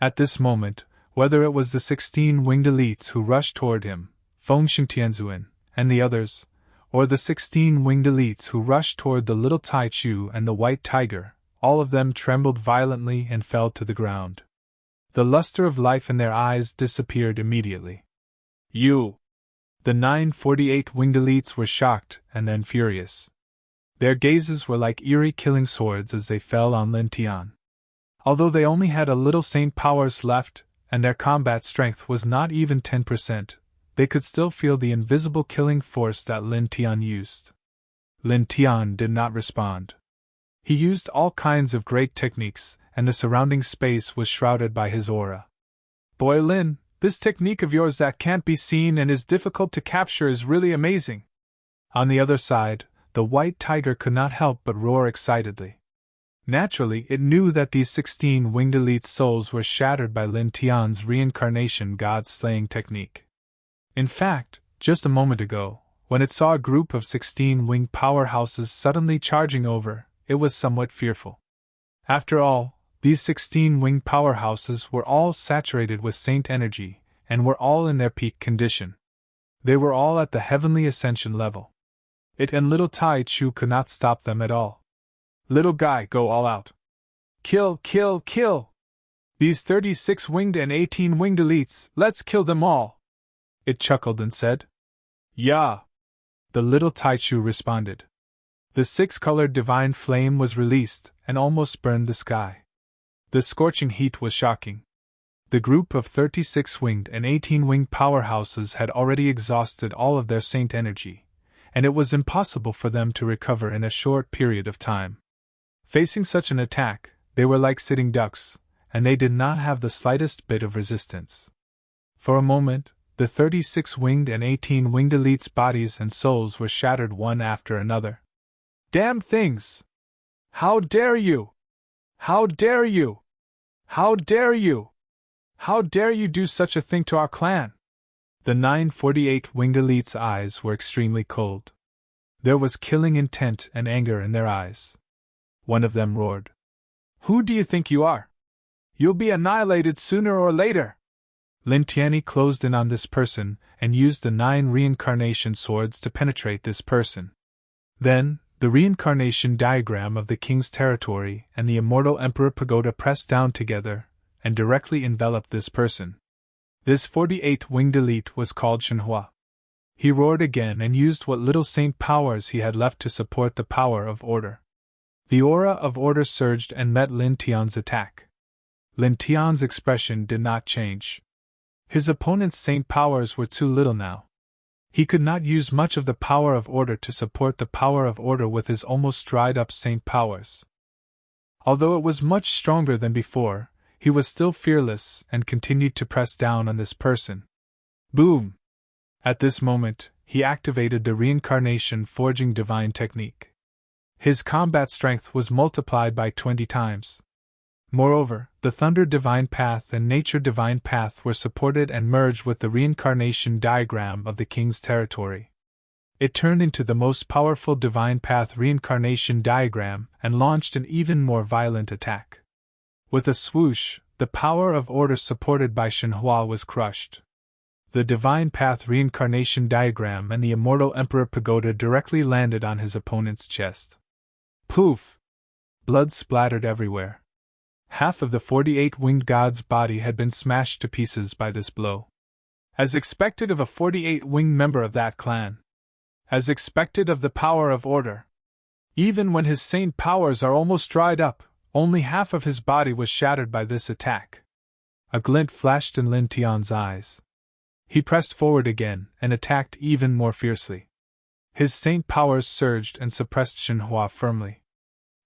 At this moment, whether it was the 16 winged elites who rushed toward him, Fengshen Tianzuan, and the others, or the 16 winged elites who rushed toward the little Taichu and the white tiger, all of them trembled violently and fell to the ground. The luster of life in their eyes disappeared immediately. You! The 948 winged elites were shocked and then furious. Their gazes were like eerie killing swords as they fell on Lin Tian. Although they only had a little saint powers left, and their combat strength was not even 10%, they could still feel the invisible killing force that Lin Tian used. Lin Tian did not respond. He used all kinds of great techniques, and the surrounding space was shrouded by his aura. Boy Lin, this technique of yours that can't be seen and is difficult to capture is really amazing. On the other side, the white tiger could not help but roar excitedly. Naturally, it knew that these 16 winged elite souls were shattered by Lin Tian's reincarnation god-slaying technique. In fact, just a moment ago, when it saw a group of 16 winged powerhouses suddenly charging over, it was somewhat fearful. After all, these 16 winged powerhouses were all saturated with saint energy, and were all in their peak condition. They were all at the heavenly ascension level. It and little Tai Chu could not stop them at all. Little guy, go all out. Kill, kill, kill! These 36 winged and 18 winged elites, let's kill them all! It chuckled and said. Yeah! The little Taichu responded. The 6-colored divine flame was released and almost burned the sky. The scorching heat was shocking. The group of 36 winged and 18 winged powerhouses had already exhausted all of their saint energy, and it was impossible for them to recover in a short period of time. Facing such an attack, they were like sitting ducks, and they did not have the slightest bit of resistance. For a moment, the 36 winged and 18 winged elites' bodies and souls were shattered one after another. Damn things! How dare you! How dare you! How dare you! How dare you do such a thing to our clan? The 948 winged elites' eyes were extremely cold. There was killing intent and anger in their eyes. One of them roared. Who do you think you are? You'll be annihilated sooner or later! Lin Tianyi closed in on this person and used the 9 reincarnation swords to penetrate this person. Then, the reincarnation diagram of the king's territory and the immortal emperor pagoda pressed down together and directly enveloped this person. This 48 winged elite was called Shenhua. He roared again and used what little saint powers he had left to support the power of order. The aura of order surged and met Lin Tian's attack. Lin Tian's expression did not change. His opponent's saint powers were too little now. He could not use much of the power of order to support the power of order with his almost dried-up saint powers. Although it was much stronger than before, he was still fearless and continued to press down on this person. Boom! At this moment, he activated the reincarnation forging divine technique. His combat strength was multiplied by 20 times. Moreover, the Thunder Divine Path and Nature Divine Path were supported and merged with the reincarnation diagram of the king's territory. It turned into the most powerful Divine Path reincarnation diagram and launched an even more violent attack. With a swoosh, the power of order supported by Shenhua was crushed. The Divine Path reincarnation diagram and the Immortal Emperor Pagoda directly landed on his opponent's chest. Poof! Blood splattered everywhere. Half of the 48 winged god's body had been smashed to pieces by this blow. As expected of a 48 winged member of that clan. As expected of the power of order. Even when his saint powers are almost dried up, only half of his body was shattered by this attack. A glint flashed in Lin Tian's eyes. He pressed forward again and attacked even more fiercely. His saint powers surged and suppressed Xinhua firmly.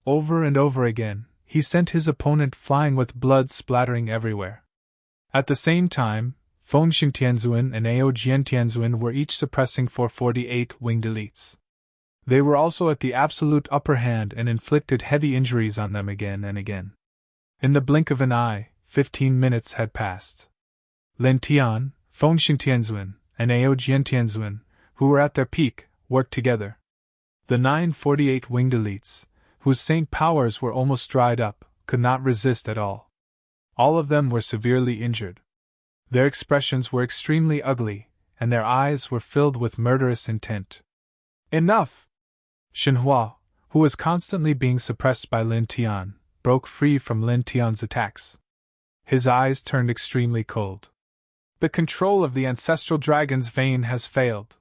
Over and over again, he sent his opponent flying with blood splattering everywhere. At the same time, Fengxing Tianzuan and Ao Jian Tianzuan were each suppressing 448 winged elites. They were also at the absolute upper hand and inflicted heavy injuries on them again and again. In the blink of an eye, 15 minutes had passed. Lin Tian, Fengxing Tianzuan, and Ao Jian Tianzuan, who were at their peak, worked together. The 948 winged elites, whose saint powers were almost dried up, could not resist at all. All of them were severely injured. Their expressions were extremely ugly, and their eyes were filled with murderous intent. Enough! Xinhua, who was constantly being suppressed by Lin Tian, broke free from Lin Tian's attacks. His eyes turned extremely cold. The control of the ancestral dragon's vein has failed.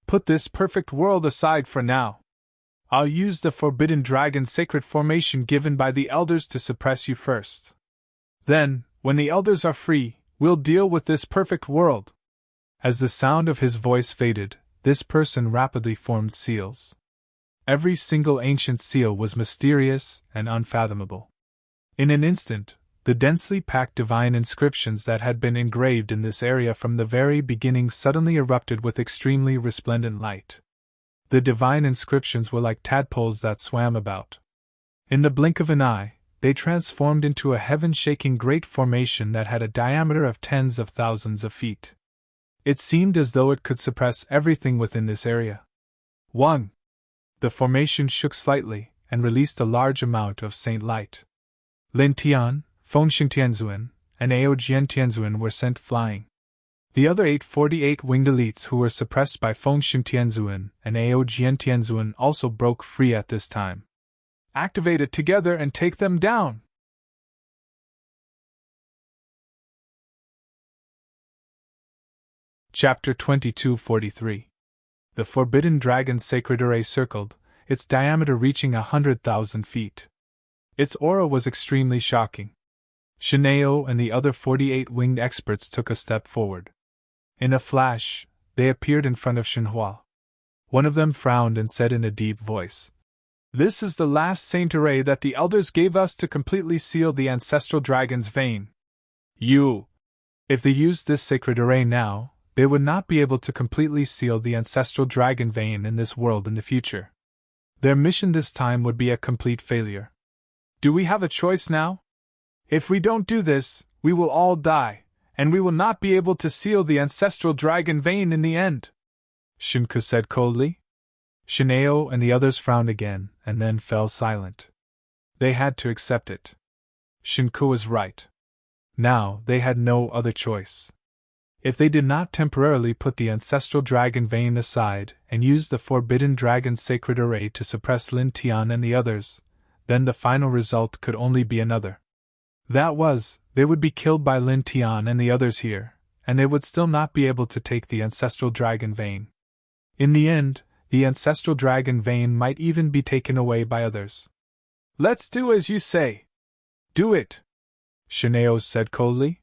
Put this perfect world aside for now. I'll use the forbidden dragon sacred formation given by the elders to suppress you first. Then, when the elders are free, we'll deal with this perfect world. As the sound of his voice faded, this person rapidly formed seals. Every single ancient seal was mysterious and unfathomable. In an instant, the densely packed divine inscriptions that had been engraved in this area from the very beginning suddenly erupted with extremely resplendent light. The divine inscriptions were like tadpoles that swam about. In the blink of an eye, they transformed into a heaven-shaking great formation that had a diameter of tens of thousands of feet. It seemed as though it could suppress everything within this area. 1. The formation shook slightly and released a large amount of saint light. Lin Tian, Fengxing Tianzuan, and Ao Jian Tianzuan were sent flying. The other 848 winged elites who were suppressed by Fengxing Tianzuan and Ao Jian Tianzuan also broke free at this time. Activate it together and take them down! Chapter 2243. The Forbidden Dragon's sacred array circled, its diameter reaching 100,000 feet. Its aura was extremely shocking. Shineo and the other 48 winged experts took a step forward. In a flash, they appeared in front of Xinhua. One of them frowned and said in a deep voice, "This is the last saint array that the elders gave us to completely seal the ancestral dragon's vein. If they used this sacred array now, they would not be able to completely seal the ancestral dragon vein in this world in the future. Their mission this time would be a complete failure. Do we have a choice now? If we don't do this, we will all die, and we will not be able to seal the ancestral dragon vein in the end," Shinku said coldly. Shineo and the others frowned again and then fell silent. They had to accept it. Shinku was right. Now they had no other choice. If they did not temporarily put the ancestral dragon vein aside and use the forbidden dragon's sacred array to suppress Lin Tian and the others, then the final result could only be another. That was, they would be killed by Lin Tian and the others here, and they would still not be able to take the ancestral dragon vein. In the end, the ancestral dragon vein might even be taken away by others. "Let's do as you say." "Do it," Shineo said coldly.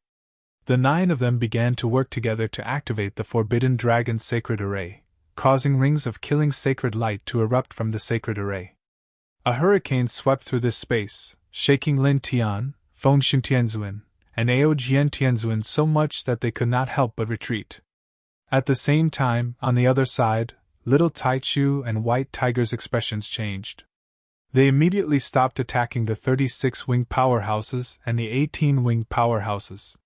The 9 of them began to work together to activate the forbidden dragon's sacred array, causing rings of killing sacred light to erupt from the sacred array. A hurricane swept through this space, shaking Lin Tian, Fengxing Tianzuan, and Ao Jian Tianzuan so much that they could not help but retreat. At the same time, on the other side, Little Taichu and White Tiger's expressions changed. They immediately stopped attacking the 36 winged powerhouses and the 18 winged powerhouses.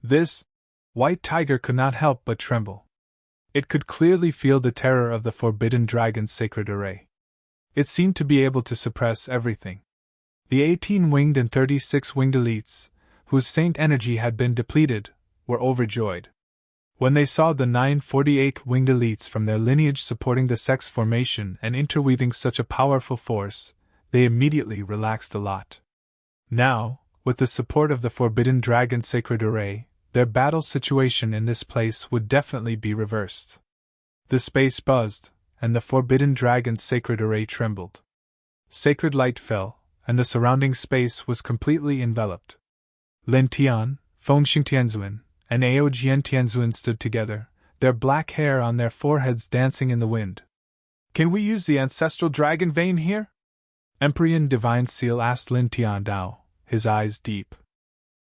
This, White Tiger could not help but tremble. It could clearly feel the terror of the forbidden dragon's sacred array. It seemed to be able to suppress everything. The 18 winged and 36 winged elites, whose saint energy had been depleted, were overjoyed. When they saw the 948 winged elites from their lineage supporting the sex formation and interweaving such a powerful force, they immediately relaxed a lot. Now, with the support of the Forbidden Dragon Sacred Array, their battle situation in this place would definitely be reversed. The space buzzed, and the Forbidden Dragon's Sacred Array trembled. Sacred light fell, and the surrounding space was completely enveloped. Lin Tian, Fengxing Tianzuan, and Aojian Tianzuan stood together, their black hair on their foreheads dancing in the wind. Can we use the ancestral dragon vein here? Emperor Divine Seal asked Lin Tian Dao, his eyes deep.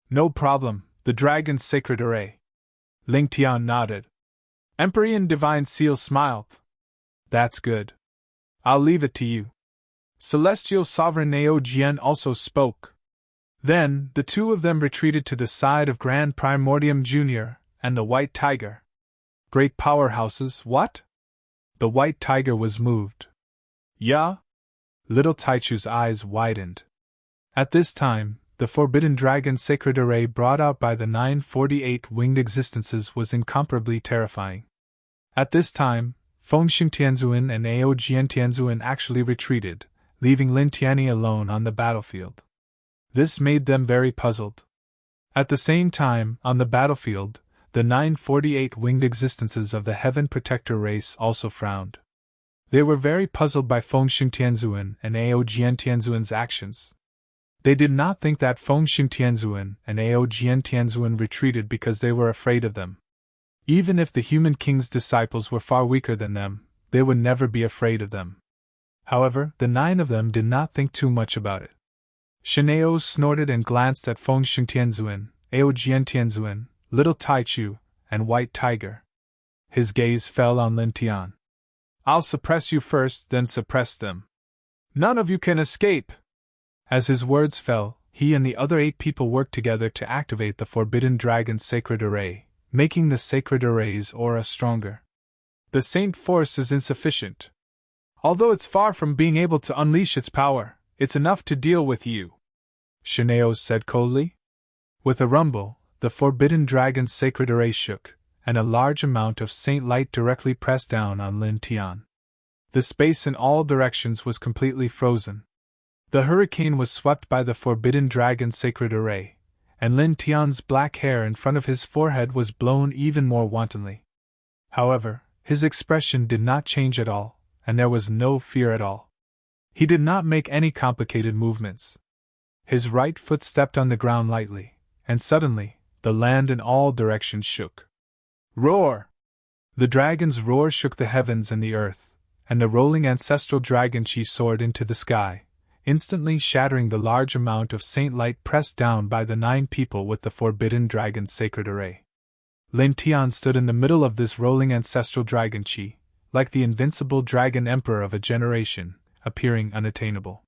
No problem, the dragon's sacred array. Ling Tian nodded. Emperor Divine Seal smiled. That's good. I'll leave it to you. Celestial Sovereign Aojian also spoke. Then, the two of them retreated to the side of Grand Primordium Jr. and the White Tiger. Great powerhouses, what? The White Tiger was moved. Yeah? Little Taichu's eyes widened. At this time, the Forbidden Dragon Sacred Array brought out by the 948 winged existences was incomparably terrifying. At this time, Fengxing Tianzuan and Aojian Tianzuan actually retreated, leaving Lin Tianyi alone on the battlefield. This made them very puzzled. At the same time, on the battlefield, the 948 winged existences of the Heaven Protector race also frowned. They were very puzzled by Fengxing Tianzuan and Aojian Tianzuan's actions. They did not think that Fengxing Tianzuan and Aojian Tianzuan retreated because they were afraid of them. Even if the human king's disciples were far weaker than them, they would never be afraid of them. However, the 9 of them did not think too much about it. Shenao snorted and glanced at Fengxing Tianzuan, Aojian Tianzuan, Little Taichu, and White Tiger. His gaze fell on Lin Tian. I'll suppress you first, then suppress them. None of you can escape! As his words fell, he and the other 8 people worked together to activate the Forbidden Dragon's Sacred Array, making the Sacred Array's aura stronger. The Saint Force is insufficient. Although it's far from being able to unleash its power, it's enough to deal with you, Shenao said coldly. With a rumble, the Forbidden Dragon's Sacred Array shook, and a large amount of Saint Light directly pressed down on Lin Tian. The space in all directions was completely frozen. The hurricane was swept by the Forbidden Dragon's Sacred Array, and Lin Tian's black hair in front of his forehead was blown even more wantonly. However, his expression did not change at all, and there was no fear at all. He did not make any complicated movements. His right foot stepped on the ground lightly, and suddenly, the land in all directions shook. Roar! The dragon's roar shook the heavens and the earth, and the rolling ancestral dragon chi soared into the sky, instantly shattering the large amount of Saint Light pressed down by the 9 people with the Forbidden Dragon's Sacred Array. Lin Tian stood in the middle of this rolling ancestral dragon chi, like the invincible dragon emperor of a generation, appearing unattainable.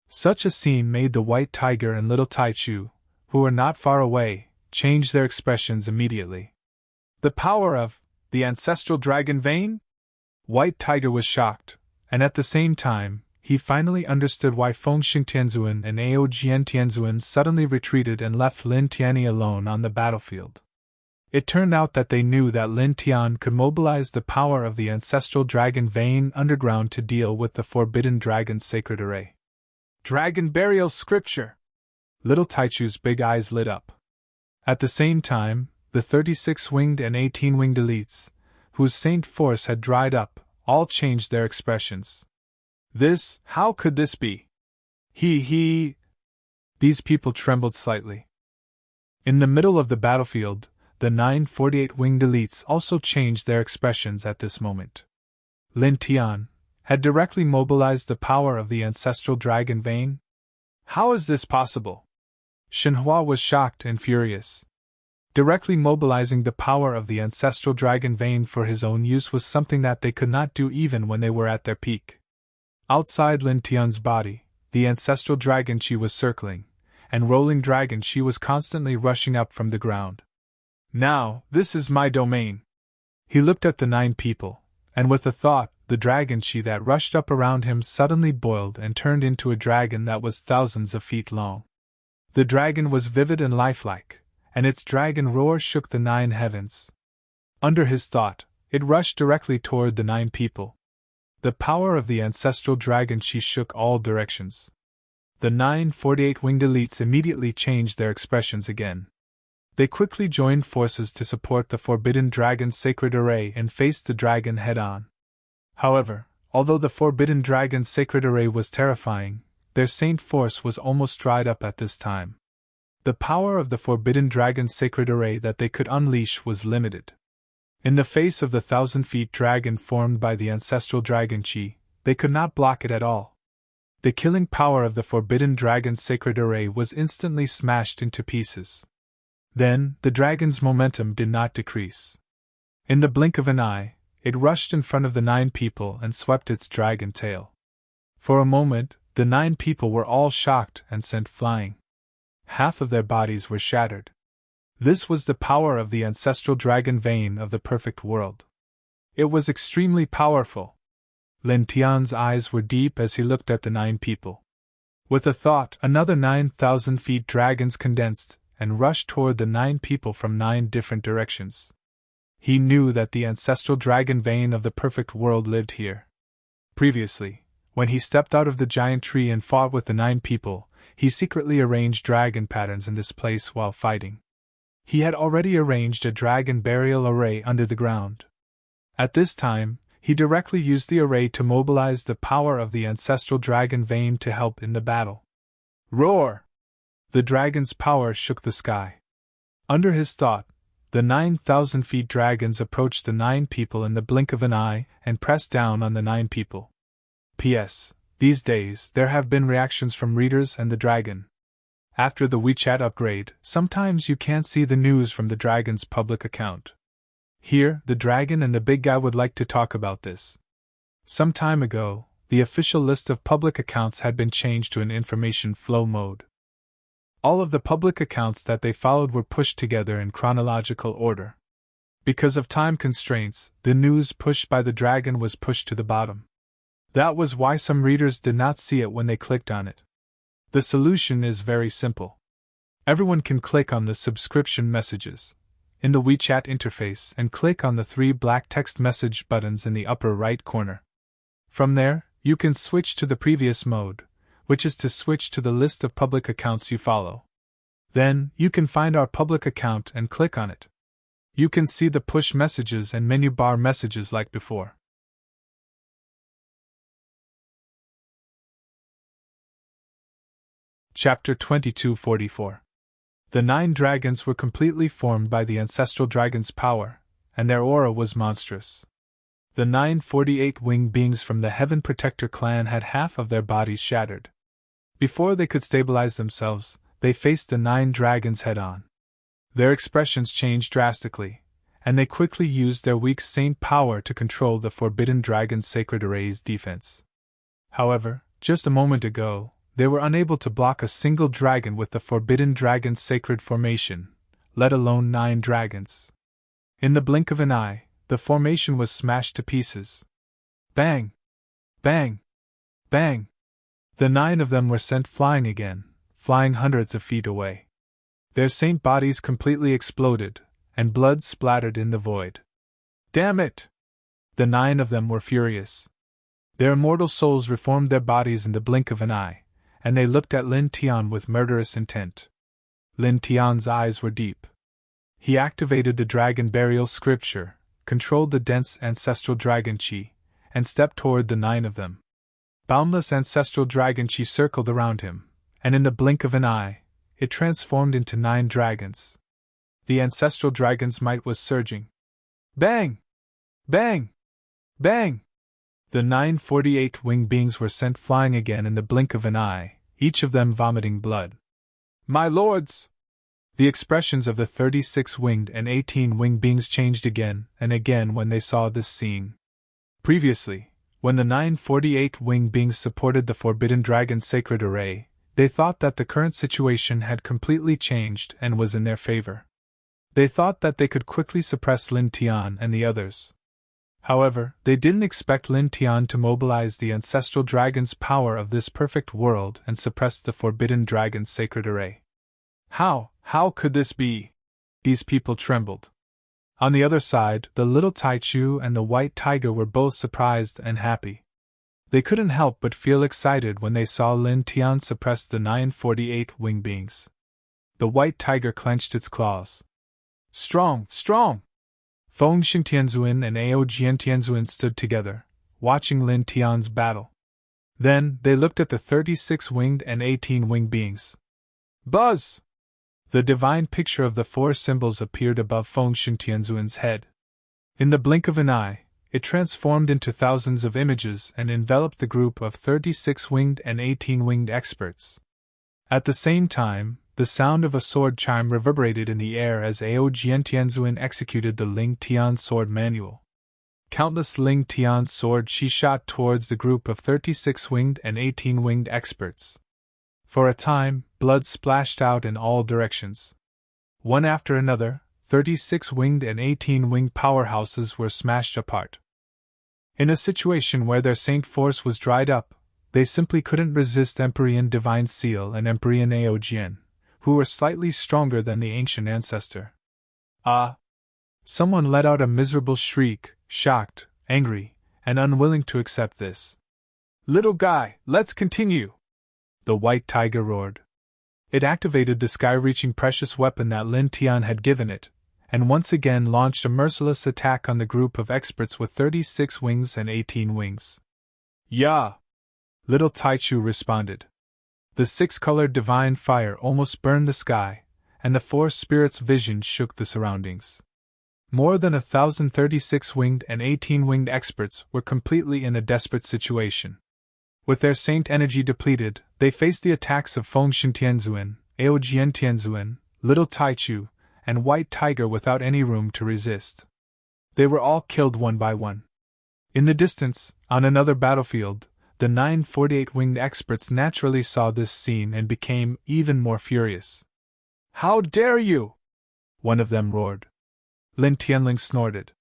Such a scene made the White Tiger and Little Taichu, who were not far away, change their expressions immediately. The power of the ancestral dragon vein? White Tiger was shocked, and at the same time, he finally understood why Fengxing Tianzuan and Aojian Tianzuan suddenly retreated and left Lin Tianyi alone on the battlefield. It turned out that they knew that Lin Tian could mobilize the power of the ancestral dragon vein underground to deal with the Forbidden Dragon's Sacred Array. Dragon Burial Scripture! Little Taichu's big eyes lit up. At the same time, the 36-winged and 18-winged elites, whose saint force had dried up, all changed their expressions. How could this be? These people trembled slightly. In the middle of the battlefield, the 948 winged elites also changed their expressions at this moment. Lin Tian had directly mobilized the power of the ancestral dragon vein? How is this possible? Shenhua was shocked and furious. Directly mobilizing the power of the ancestral dragon vein for his own use was something that they could not do even when they were at their peak. Outside Lin Tian's body, the ancestral dragon chi was circling, and rolling dragon chi was constantly rushing up from the ground. Now, this is my domain. He looked at the 9 people, and with a thought, the dragon chi that rushed up around him suddenly boiled and turned into a dragon that was thousands of feet long. The dragon was vivid and lifelike, and its dragon roar shook the 9 heavens. Under his thought, it rushed directly toward the 9 people. The power of the ancestral dragon chi shook all directions. The 948 winged elites immediately changed their expressions again. They quickly joined forces to support the Forbidden Dragon's sacred array and faced the dragon head-on. However, although the Forbidden Dragon's sacred array was terrifying, their saint force was almost dried up at this time. The power of the Forbidden Dragon's sacred array that they could unleash was limited. In the face of the 1,000-feet dragon formed by the ancestral dragon chi, they could not block it at all. The killing power of the Forbidden Dragon's sacred array was instantly smashed into pieces. Then, the dragon's momentum did not decrease. In the blink of an eye, it rushed in front of the 9 people and swept its dragon tail. For a moment, the 9 people were all shocked and sent flying. Half of their bodies were shattered. This was the power of the ancestral dragon vein of the perfect world. It was extremely powerful. Lin Tian's eyes were deep as he looked at the 9 people. With a thought, another 9,000 feet dragons condensed and rushed toward the 9 people from 9 different directions. He knew that the ancestral dragon vein of the perfect world lived here. Previously, when he stepped out of the giant tree and fought with the 9 people, he secretly arranged dragon patterns in this place while fighting. He had already arranged a dragon burial array under the ground. At this time, he directly used the array to mobilize the power of the ancestral dragon vein to help in the battle. Roar! The dragon's power shook the sky. Under his thought, the 9,000 feet dragons approached the 9 people in the blink of an eye and pressed down on the 9 people. P.S. These days, there have been reactions from readers and the dragon. After the WeChat upgrade, sometimes you can't see the news from the dragon's public account. Here, the dragon and the big guy would like to talk about this. Some time ago, the official list of public accounts had been changed to an information flow mode. All of the public accounts that they followed were pushed together in chronological order. Because of time constraints, the news pushed by the dragon was pushed to the bottom. That was why some readers did not see it when they clicked on it. The solution is very simple. Everyone can click on the subscription messages in the WeChat interface and click on the 3 black text message buttons in the upper right corner. From there, you can switch to the previous mode, which is to switch to the list of public accounts you follow. Then, you can find our public account and click on it. You can see the push messages and menu bar messages like before. Chapter 2244. The 9 dragons were completely formed by the ancestral dragon's power, and their aura was monstrous. The 948 winged beings from the Heaven Protector clan had half of their bodies shattered. Before they could stabilize themselves, they faced the 9 dragons head-on. Their expressions changed drastically, and they quickly used their weak saint power to control the Forbidden Dragon's sacred array's defense. However, just a moment ago, they were unable to block a single dragon with the Forbidden Dragon's sacred formation, let alone 9 dragons. In the blink of an eye, the formation was smashed to pieces. Bang! Bang! Bang! The 9 of them were sent flying again, flying hundreds of feet away. Their saint bodies completely exploded, and blood splattered in the void. Damn it! The 9 of them were furious. Their immortal souls reformed their bodies in the blink of an eye, and they looked at Lin Tian with murderous intent. Lin Tian's eyes were deep. He activated the dragon burial scripture, controlled the dense ancestral dragon chi, and stepped toward the 9 of them. Boundless ancestral dragon chi circled around him, and in the blink of an eye, it transformed into 9 dragons. The ancestral dragon's might was surging. Bang! Bang! Bang! The 948 winged beings were sent flying again in the blink of an eye, each of them vomiting blood. My lords! The expressions of the 36 winged and 18 winged beings changed again and again when they saw this scene. Previously, when the 948 winged beings supported the Forbidden Dragon's sacred array, they thought that the current situation had completely changed and was in their favor. They thought that they could quickly suppress Lin Tian and the others. However, they didn't expect Lin Tian to mobilize the ancestral dragon's power of this perfect world and suppress the Forbidden Dragon's sacred array. How could this be? These people trembled. On the other side, the little Taichu and the white tiger were both surprised and happy. They couldn't help but feel excited when they saw Lin Tian suppress the 948 winged beings. The white tiger clenched its claws. Strong, strong! Feng Xingtianzuan and Ao Jiantianzuan stood together, watching Lin Tian's battle. Then, they looked at the 36 winged and 18 winged beings. Buzz! The divine picture of the four symbols appeared above Feng Xingtianzuan's head. In the blink of an eye, it transformed into thousands of images and enveloped the group of 36 winged and 18 winged experts. At the same time, the sound of a sword chime reverberated in the air as Ao Jiantianzuan executed the Ling Tian sword manual. Countless Ling Tian swords she shot towards the group of 36 winged and 18 winged experts. For a time, blood splashed out in all directions. One after another, 36 winged and 18 winged powerhouses were smashed apart. In a situation where their saint force was dried up, they simply couldn't resist Empyrean Divine Seal and Empyrean Ao Jian, who were slightly stronger than the ancient ancestor. Ah! Someone let out a miserable shriek, shocked, angry, and unwilling to accept this. Little guy, let's continue! The white tiger roared. It activated the sky-reaching precious weapon that Lin Tian had given it, and once again launched a merciless attack on the group of experts with 36 wings and 18 wings. Ya! Little Taichu responded. The six-colored divine fire almost burned the sky, and the four spirits' vision shook the surroundings. More than 1,036 winged and 18 winged experts were completely in a desperate situation. With their saint energy depleted, they faced the attacks of Feng Xingtianzuan, Ao Jiantianzuan, Little Taichu, and White Tiger without any room to resist. They were all killed one by one. In the distance, on another battlefield, the 948 winged experts naturally saw this scene and became even more furious. How dare you! One of them roared. Lin Tianling snorted.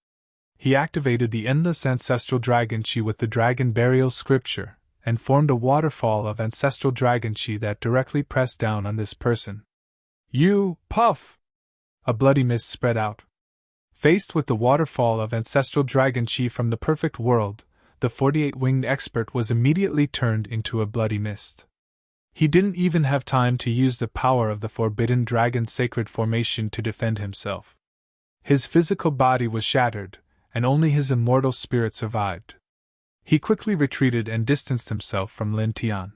He activated the endless ancestral dragon chi with the dragon burial scripture, and formed a waterfall of ancestral dragon chi that directly pressed down on this person. You, puff! A bloody mist spread out. Faced with the waterfall of ancestral dragon chi from the perfect world, the 48-winged expert was immediately turned into a bloody mist. He didn't even have time to use the power of the forbidden dragon's sacred formation to defend himself. His physical body was shattered, and only his immortal spirit survived. He quickly retreated and distanced himself from Lin Tian.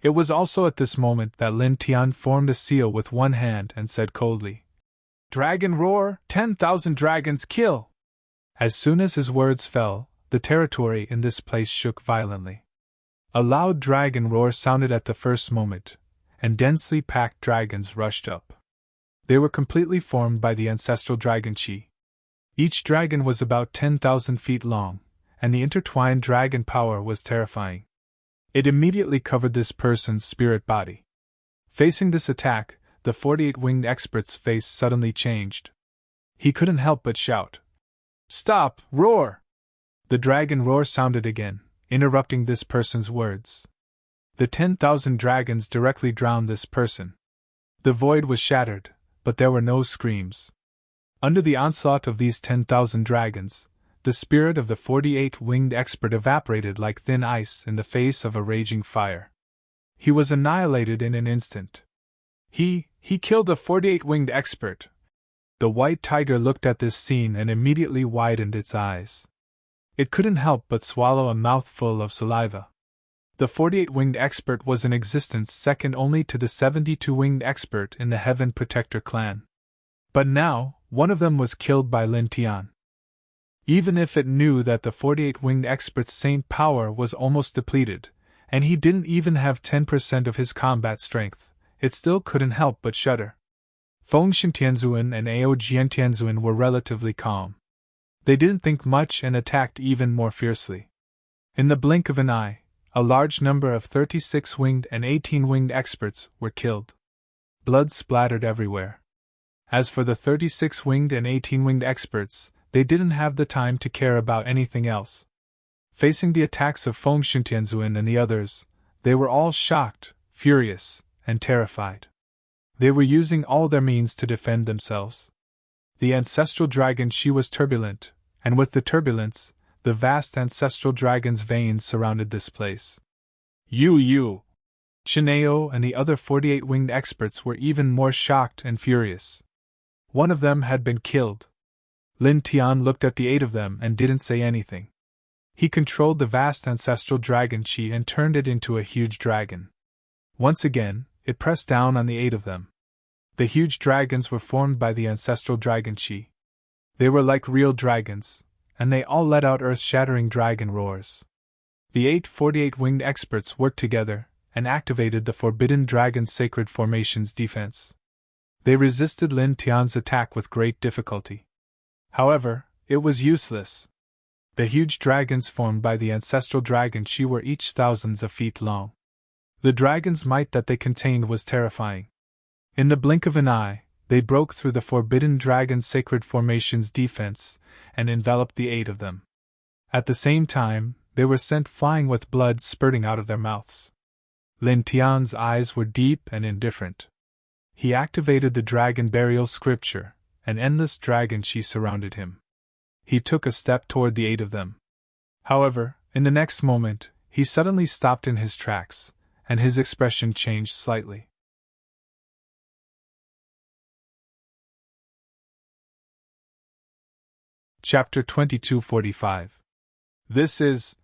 It was also at this moment that Lin Tian formed a seal with one hand and said coldly, "Dragon roar, 10,000 dragons kill!" As soon as his words fell, the territory in this place shook violently. A loud dragon roar sounded at the first moment, and densely packed dragons rushed up. They were completely formed by the ancestral dragon chi. Each dragon was about 10,000 feet long, and the intertwined dragon power was terrifying. It immediately covered this person's spirit body. Facing this attack, the 48-winged expert's face suddenly changed. He couldn't help but shout, "Stop! Roar!" The dragon roar sounded again, interrupting this person's words. The 10,000 dragons directly drowned this person. The void was shattered, but there were no screams. Under the onslaught of these 10,000 dragons, the spirit of the 48-winged expert evaporated like thin ice in the face of a raging fire. He was annihilated in an instant. He killed a 48-winged expert. The white tiger looked at this scene and immediately widened its eyes. It couldn't help but swallow a mouthful of saliva. The 48-winged expert was in existence second only to the 72-winged expert in the Heaven Protector clan. But now, one of them was killed by Lin Tian. Even if it knew that the 48-winged expert's saint power was almost depleted, and he didn't even have 10% of his combat strength, it still couldn't help but shudder. Feng Xingtianzuan and Ao Jiantianzuan were relatively calm. They didn't think much and attacked even more fiercely. In the blink of an eye, a large number of 36-winged and 18-winged experts were killed. Blood splattered everywhere. As for the 36-winged and 18-winged experts, they didn't have the time to care about anything else. Facing the attacks of Feng Xingtianzuan and the others, they were all shocked, furious, and terrified. They were using all their means to defend themselves. The ancestral dragon Qi was turbulent, and with the turbulence, the vast ancestral dragon's veins surrounded this place. You! Chineo and the other 48 winged experts were even more shocked and furious. One of them had been killed. Lin Tian looked at the 8 of them and didn't say anything. He controlled the vast ancestral dragon Qi and turned it into a huge dragon. Once again, it pressed down on the 8 of them. The huge dragons were formed by the ancestral dragon Qi. They were like real dragons, and they all let out earth-shattering dragon roars. The 8 48-winged experts worked together and activated the Forbidden Dragon's Sacred Formations defense. They resisted Lin Tian's attack with great difficulty. However, it was useless. The huge dragons formed by the ancestral dragon Qi were each thousands of feet long. The dragon's might that they contained was terrifying. In the blink of an eye, they broke through the Forbidden Dragon's Sacred Formations defense and enveloped the 8 of them. At the same time, they were sent flying with blood spurting out of their mouths. Lin Tian's eyes were deep and indifferent. He activated the Dragon Burial Scripture, and endless dragon Qi surrounded him. He took a step toward the 8 of them. However, in the next moment, he suddenly stopped in his tracks, and his expression changed slightly. Chapter 2245. This is...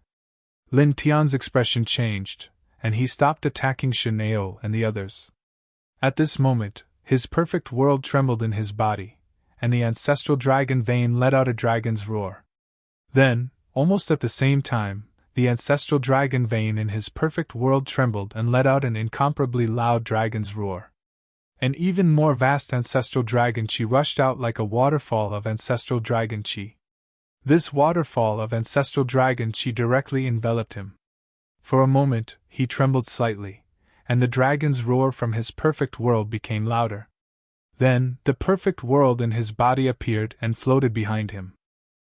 Lin Tian's expression changed, and he stopped attacking Shineo and the others. At this moment, his perfect world trembled in his body, and the ancestral dragon vein let out a dragon's roar. Then, almost at the same time, the ancestral dragon vein in his perfect world trembled and let out an incomparably loud dragon's roar. An even more vast ancestral dragon Qi rushed out like a waterfall of ancestral dragon Qi. This waterfall of ancestral dragon Qi directly enveloped him. For a moment, he trembled slightly, and the dragon's roar from his perfect world became louder. Then, the perfect world in his body appeared and floated behind him.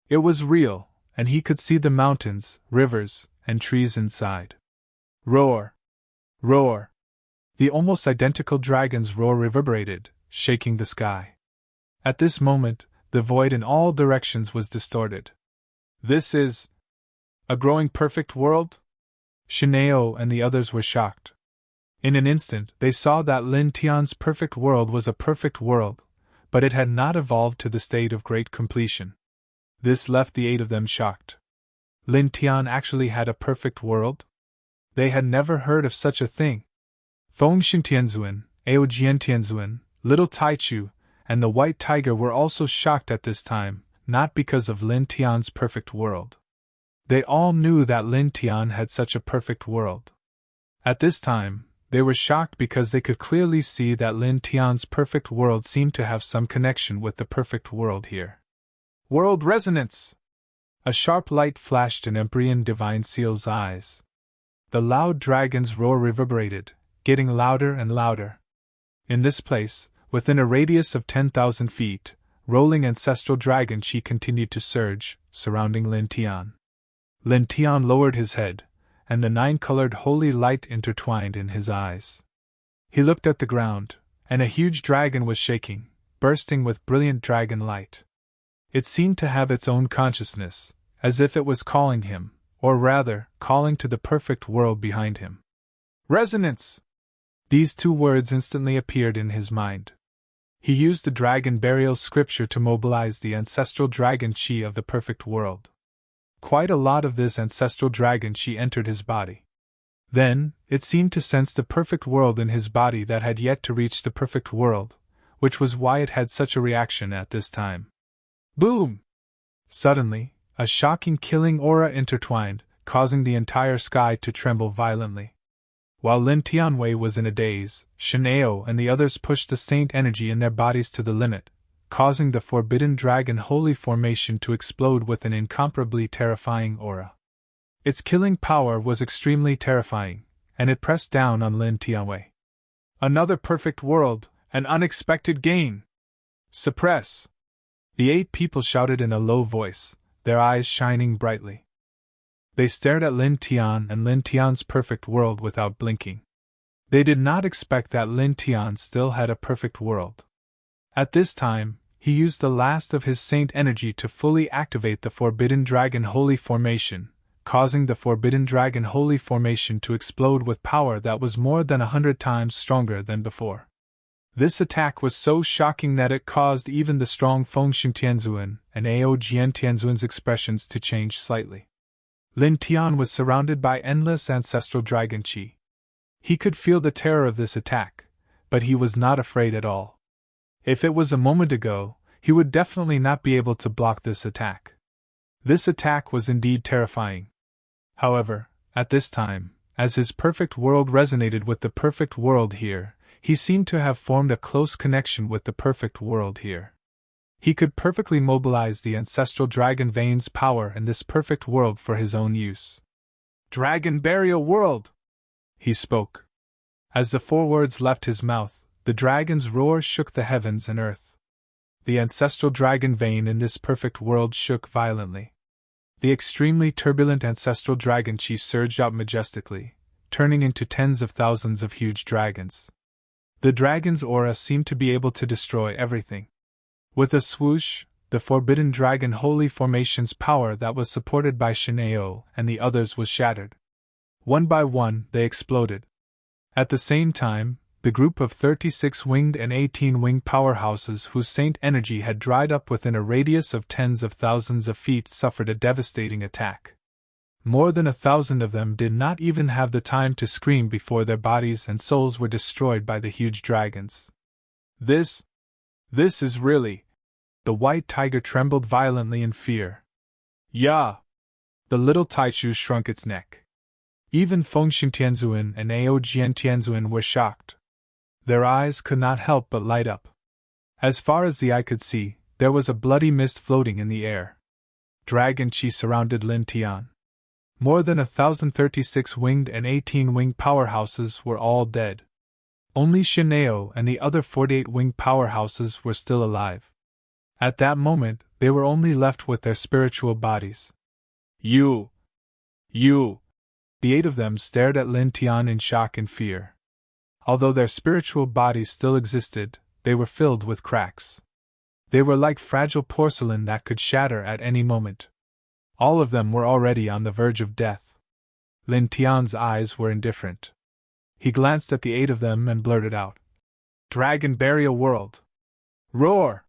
It was real, and he could see the mountains, rivers, and trees inside. Roar! Roar! The almost identical dragon's roar reverberated, shaking the sky. At this moment, the void in all directions was distorted. This is... a growing perfect world? Shineo and the others were shocked. In an instant, they saw that Lin Tian's perfect world was a perfect world, but it had not evolved to the state of great completion. This left the 8 of them shocked. Lin Tian actually had a perfect world? They had never heard of such a thing. Fengxing Tianzuan, Aojian Tianzuan, Little Taichu, and the White Tiger were also shocked at this time, not because of Lin Tian's perfect world. They all knew that Lin Tian had such a perfect world. At this time, they were shocked because they could clearly see that Lin Tian's perfect world seemed to have some connection with the perfect world here. World resonance! A sharp light flashed in Emperor Divine Seal's eyes. The loud dragon's roar reverberated, getting louder and louder. In this place, within a radius of 10,000 feet, rolling ancestral dragon Qi continued to surge, surrounding Lin Tian. Lin Tian lowered his head, and the 9-colored holy light intertwined in his eyes. He looked at the ground, and a huge dragon was shaking, bursting with brilliant dragon light. It seemed to have its own consciousness, as if it was calling him, or rather, calling to the perfect world behind him. Resonance! These 2 words instantly appeared in his mind. He used the Dragon Burial Scripture to mobilize the ancestral dragon Qi of the perfect world. Quite a lot of this ancestral dragon Qi entered his body. Then, it seemed to sense the perfect world in his body that had yet to reach the perfect world, which was why it had such a reaction at this time. Boom! Suddenly, a shocking killing aura intertwined, causing the entire sky to tremble violently. While Lin Tianwei was in a daze, Shineo and the others pushed the saint energy in their bodies to the limit, causing the Forbidden Dragon Holy Formation to explode with an incomparably terrifying aura. Its killing power was extremely terrifying, and it pressed down on Lin Tianwei. Another perfect world, an unexpected gain! Suppress! The 8 people shouted in a low voice, their eyes shining brightly. They stared at Lin Tian and Lin Tian's perfect world without blinking. They did not expect that Lin Tian still had a perfect world. At this time, he used the last of his saint energy to fully activate the Forbidden Dragon Holy Formation, causing the Forbidden Dragon Holy Formation to explode with power that was more than 100 times stronger than before. This attack was so shocking that it caused even the strong Fengxing Tianzuan and Aojian Tianzuan's expressions to change slightly. Lin Tian was surrounded by endless ancestral dragon qi. He could feel the terror of this attack, but he was not afraid at all. If it was a moment ago, he would definitely not be able to block this attack. This attack was indeed terrifying. However, at this time, as his perfect world resonated with the perfect world here, he seemed to have formed a close connection with the perfect world here. He could perfectly mobilize the ancestral dragon vein's power in this perfect world for his own use. "Dragon burial world!" he spoke. As the 4 words left his mouth, the dragon's roar shook the heavens and earth. The ancestral dragon vein in this perfect world shook violently. The extremely turbulent ancestral dragon qi surged out majestically, turning into tens of thousands of huge dragons. The dragon's aura seemed to be able to destroy everything. With a swoosh, the Forbidden Dragon Holy Formation's power that was supported by Shin'eo and the others was shattered. One by one, they exploded. At the same time, the group of 36 winged and 18 winged powerhouses whose saint energy had dried up within a radius of tens of thousands of feet suffered a devastating attack. More than 1,000 of them did not even have the time to scream before their bodies and souls were destroyed by the huge dragons. This is really... The white tiger trembled violently in fear. "Yeah!" The little Taichu shrunk its neck. Even Fengxing Tianzuan and Aojian Tianzuan were shocked. Their eyes could not help but light up. As far as the eye could see, there was a bloody mist floating in the air. Dragon qi surrounded Lin Tian. More than 1,036 winged and 18 winged powerhouses were all dead. Only Shin'eo and the other 48 winged powerhouses were still alive. At that moment, they were only left with their spiritual bodies. You! The 8 of them stared at Lin Tian in shock and fear. Although their spiritual bodies still existed, they were filled with cracks. They were like fragile porcelain that could shatter at any moment. All of them were already on the verge of death. Lin Tian's eyes were indifferent. He glanced at the 8 of them and blurted out, "Dragon burial world! Roar!"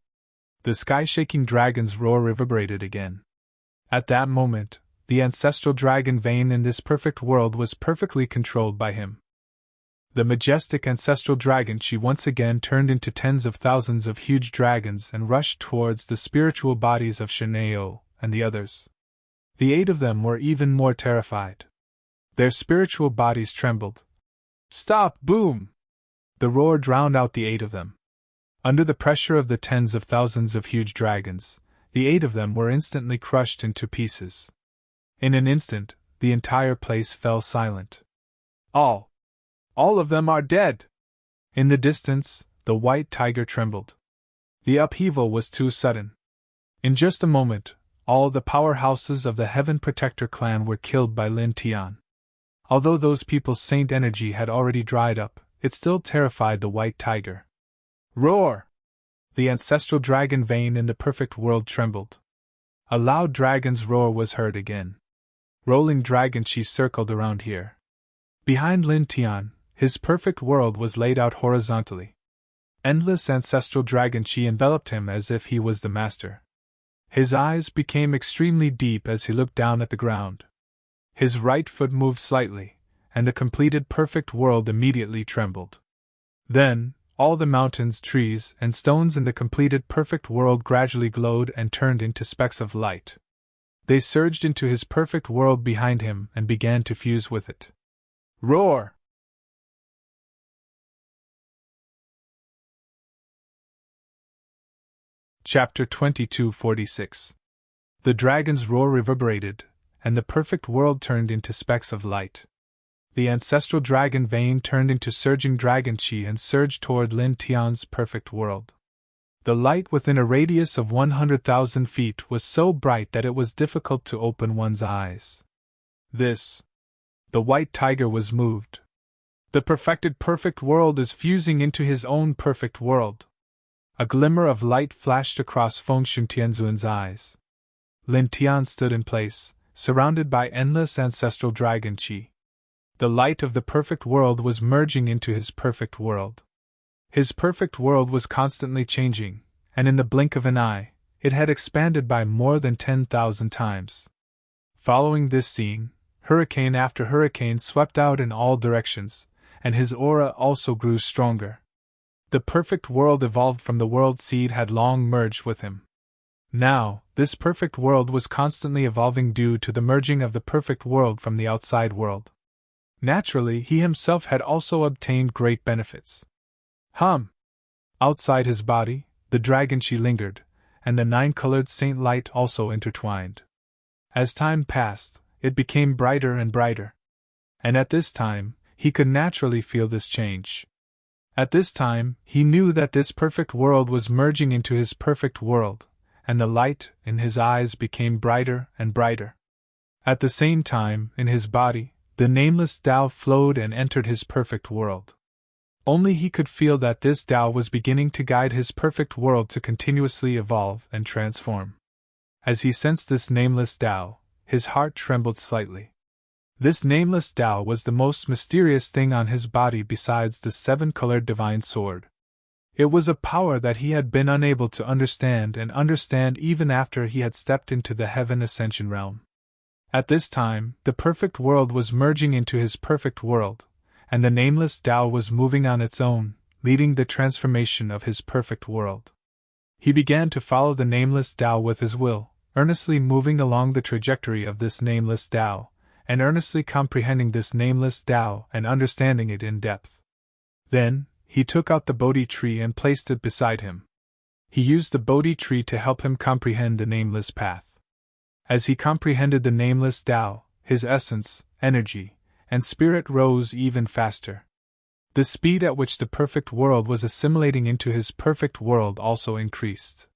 The sky-shaking dragon's roar reverberated again. At that moment, the ancestral dragon vein in this perfect world was perfectly controlled by him. The majestic ancestral dragon qi once again turned into tens of thousands of huge dragons and rushed towards the spiritual bodies of Shin'eo and the others. The 8 of them were even more terrified. Their spiritual bodies trembled. "Stop! Boom!" The roar drowned out the 8 of them. Under the pressure of the tens of thousands of huge dragons, the 8 of them were instantly crushed into pieces. In an instant, the entire place fell silent. All of them are dead! In the distance, the white tiger trembled. The upheaval was too sudden. In just a moment, all the powerhouses of the Heaven Protector clan were killed by Lin Tian. Although those people's saint energy had already dried up, it still terrified the white tiger. Roar! The ancestral dragon vein in the perfect world trembled. A loud dragon's roar was heard again. Rolling dragon qi circled around here. Behind Lin Tian, his perfect world was laid out horizontally. Endless ancestral dragon qi enveloped him as if he was the master. His eyes became extremely deep as he looked down at the ground. His right foot moved slightly, and the completed perfect world immediately trembled. Then, all the mountains, trees, and stones in the completed perfect world gradually glowed and turned into specks of light. They surged into his perfect world behind him and began to fuse with it. Roar! Chapter 2246. The dragon's roar reverberated, and the perfect world turned into specks of light. The ancestral dragon vein turned into surging dragon qi and surged toward Lin Tian's perfect world. The light within a radius of 100,000 feet was so bright that it was difficult to open one's eyes. The white tiger was moved. The perfected perfect world is fusing into his own perfect world. A glimmer of light flashed across Fengxian Tianzuan's eyes. Lin Tian stood in place, surrounded by endless ancestral dragon qi. The light of the perfect world was merging into his perfect world. His perfect world was constantly changing, and in the blink of an eye, it had expanded by more than 10,000 times. Following this scene, hurricane after hurricane swept out in all directions, and his aura also grew stronger. The perfect world evolved from the world seed had long merged with him. Now, this perfect world was constantly evolving due to the merging of the perfect world from the outside world. Naturally, he himself had also obtained great benefits. Outside his body, the dragon qi lingered, and the nine-colored saint light also intertwined. As time passed, it became brighter and brighter. And at this time, he could naturally feel this change. At this time, he knew that this perfect world was merging into his perfect world, and the light in his eyes became brighter and brighter. At the same time, in his body, the nameless Tao flowed and entered his perfect world. Only he could feel that this Tao was beginning to guide his perfect world to continuously evolve and transform. As he sensed this nameless Tao, his heart trembled slightly. This nameless Tao was the most mysterious thing on his body besides the seven-colored divine sword. It was a power that he had been unable to understand and understand even after he had stepped into the heaven ascension realm. At this time, the perfect world was merging into his perfect world, and the nameless Tao was moving on its own, leading the transformation of his perfect world. He began to follow the nameless Tao with his will, earnestly moving along the trajectory of this nameless Tao, and earnestly comprehending this nameless Tao and understanding it in depth. Then, he took out the Bodhi tree and placed it beside him. He used the Bodhi tree to help him comprehend the nameless path. As he comprehended the nameless Tao, his essence, energy, and spirit rose even faster. The speed at which the perfect world was assimilating into his perfect world also increased.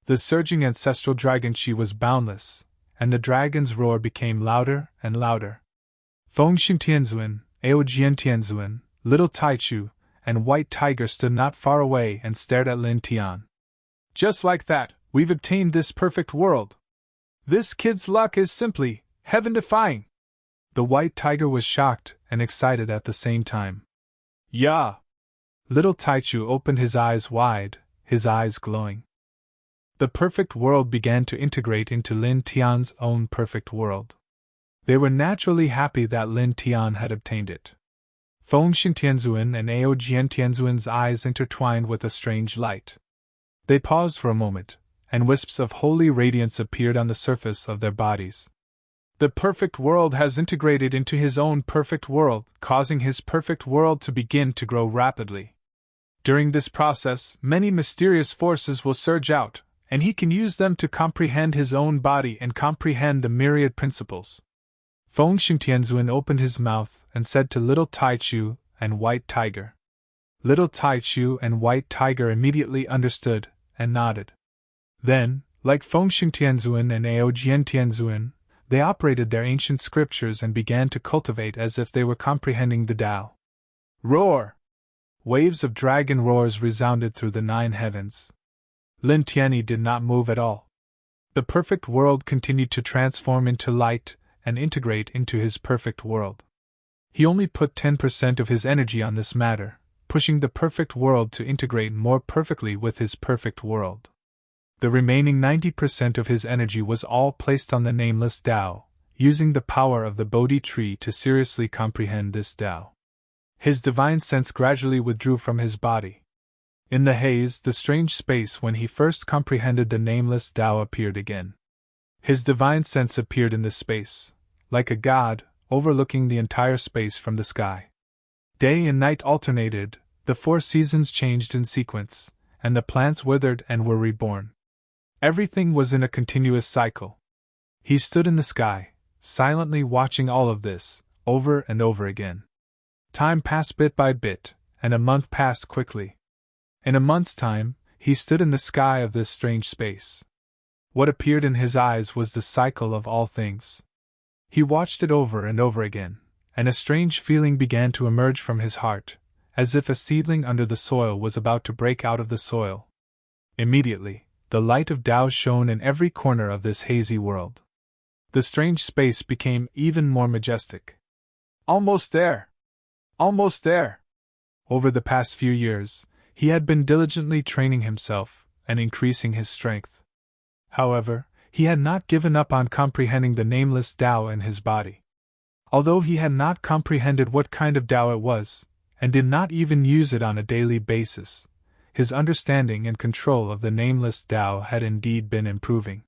The surging ancestral dragon qi was boundless, and the dragon's roar became louder and louder. Fengxian Tianzuan, Aojian Tianzuan, Little Taichu, and White Tiger stood not far away and stared at Lin Tian. Just like that, we've obtained this perfect world. This kid's luck is simply heaven-defying. The White Tiger was shocked and excited at the same time. Yeah! Little Taichu opened his eyes wide, his eyes glowing. The perfect world began to integrate into Lin Tian's own perfect world. They were naturally happy that Lin Tian had obtained it. Fengxian Tianzuan and Aojian Tianzuan's eyes intertwined with a strange light. They paused for a moment, and wisps of holy radiance appeared on the surface of their bodies. The perfect world has integrated into his own perfect world, causing his perfect world to begin to grow rapidly. During this process, many mysterious forces will surge out, and he can use them to comprehend his own body and comprehend the myriad principles. Fengxian Tianzuan opened his mouth and said to Little Taichu and White Tiger. Little Taichu and White Tiger immediately understood and nodded. Then, like Fengxian Tianzuan and Aojian Tianzuan, they operated their ancient scriptures and began to cultivate as if they were comprehending the Tao. Roar! Waves of dragon roars resounded through the 9 heavens. Lin Tianyi did not move at all. The perfect world continued to transform into light and integrate into his perfect world. He only put 10% of his energy on this matter, pushing the perfect world to integrate more perfectly with his perfect world. The remaining 90% of his energy was all placed on the nameless Tao, using the power of the Bodhi tree to seriously comprehend this Tao. His divine sense gradually withdrew from his body. In the haze, the strange space when he first comprehended the nameless Tao appeared again. His divine sense appeared in this space, like a god, overlooking the entire space from the sky. Day and night alternated, the 4 seasons changed in sequence, and the plants withered and were reborn. Everything was in a continuous cycle. He stood in the sky, silently watching all of this, over and over again. Time passed bit by bit, and a month passed quickly. In a month's time, he stood in the sky of this strange space. What appeared in his eyes was the cycle of all things. He watched it over and over again, and a strange feeling began to emerge from his heart, as if a seedling under the soil was about to break out of the soil. Immediately, the light of Tao shone in every corner of this hazy world. The strange space became even more majestic. Almost there! Almost there! Over the past few years, he had been diligently training himself and increasing his strength. However, he had not given up on comprehending the nameless Tao in his body. Although he had not comprehended what kind of Tao it was, and did not even use it on a daily basis, his understanding and control of the nameless Tao had indeed been improving.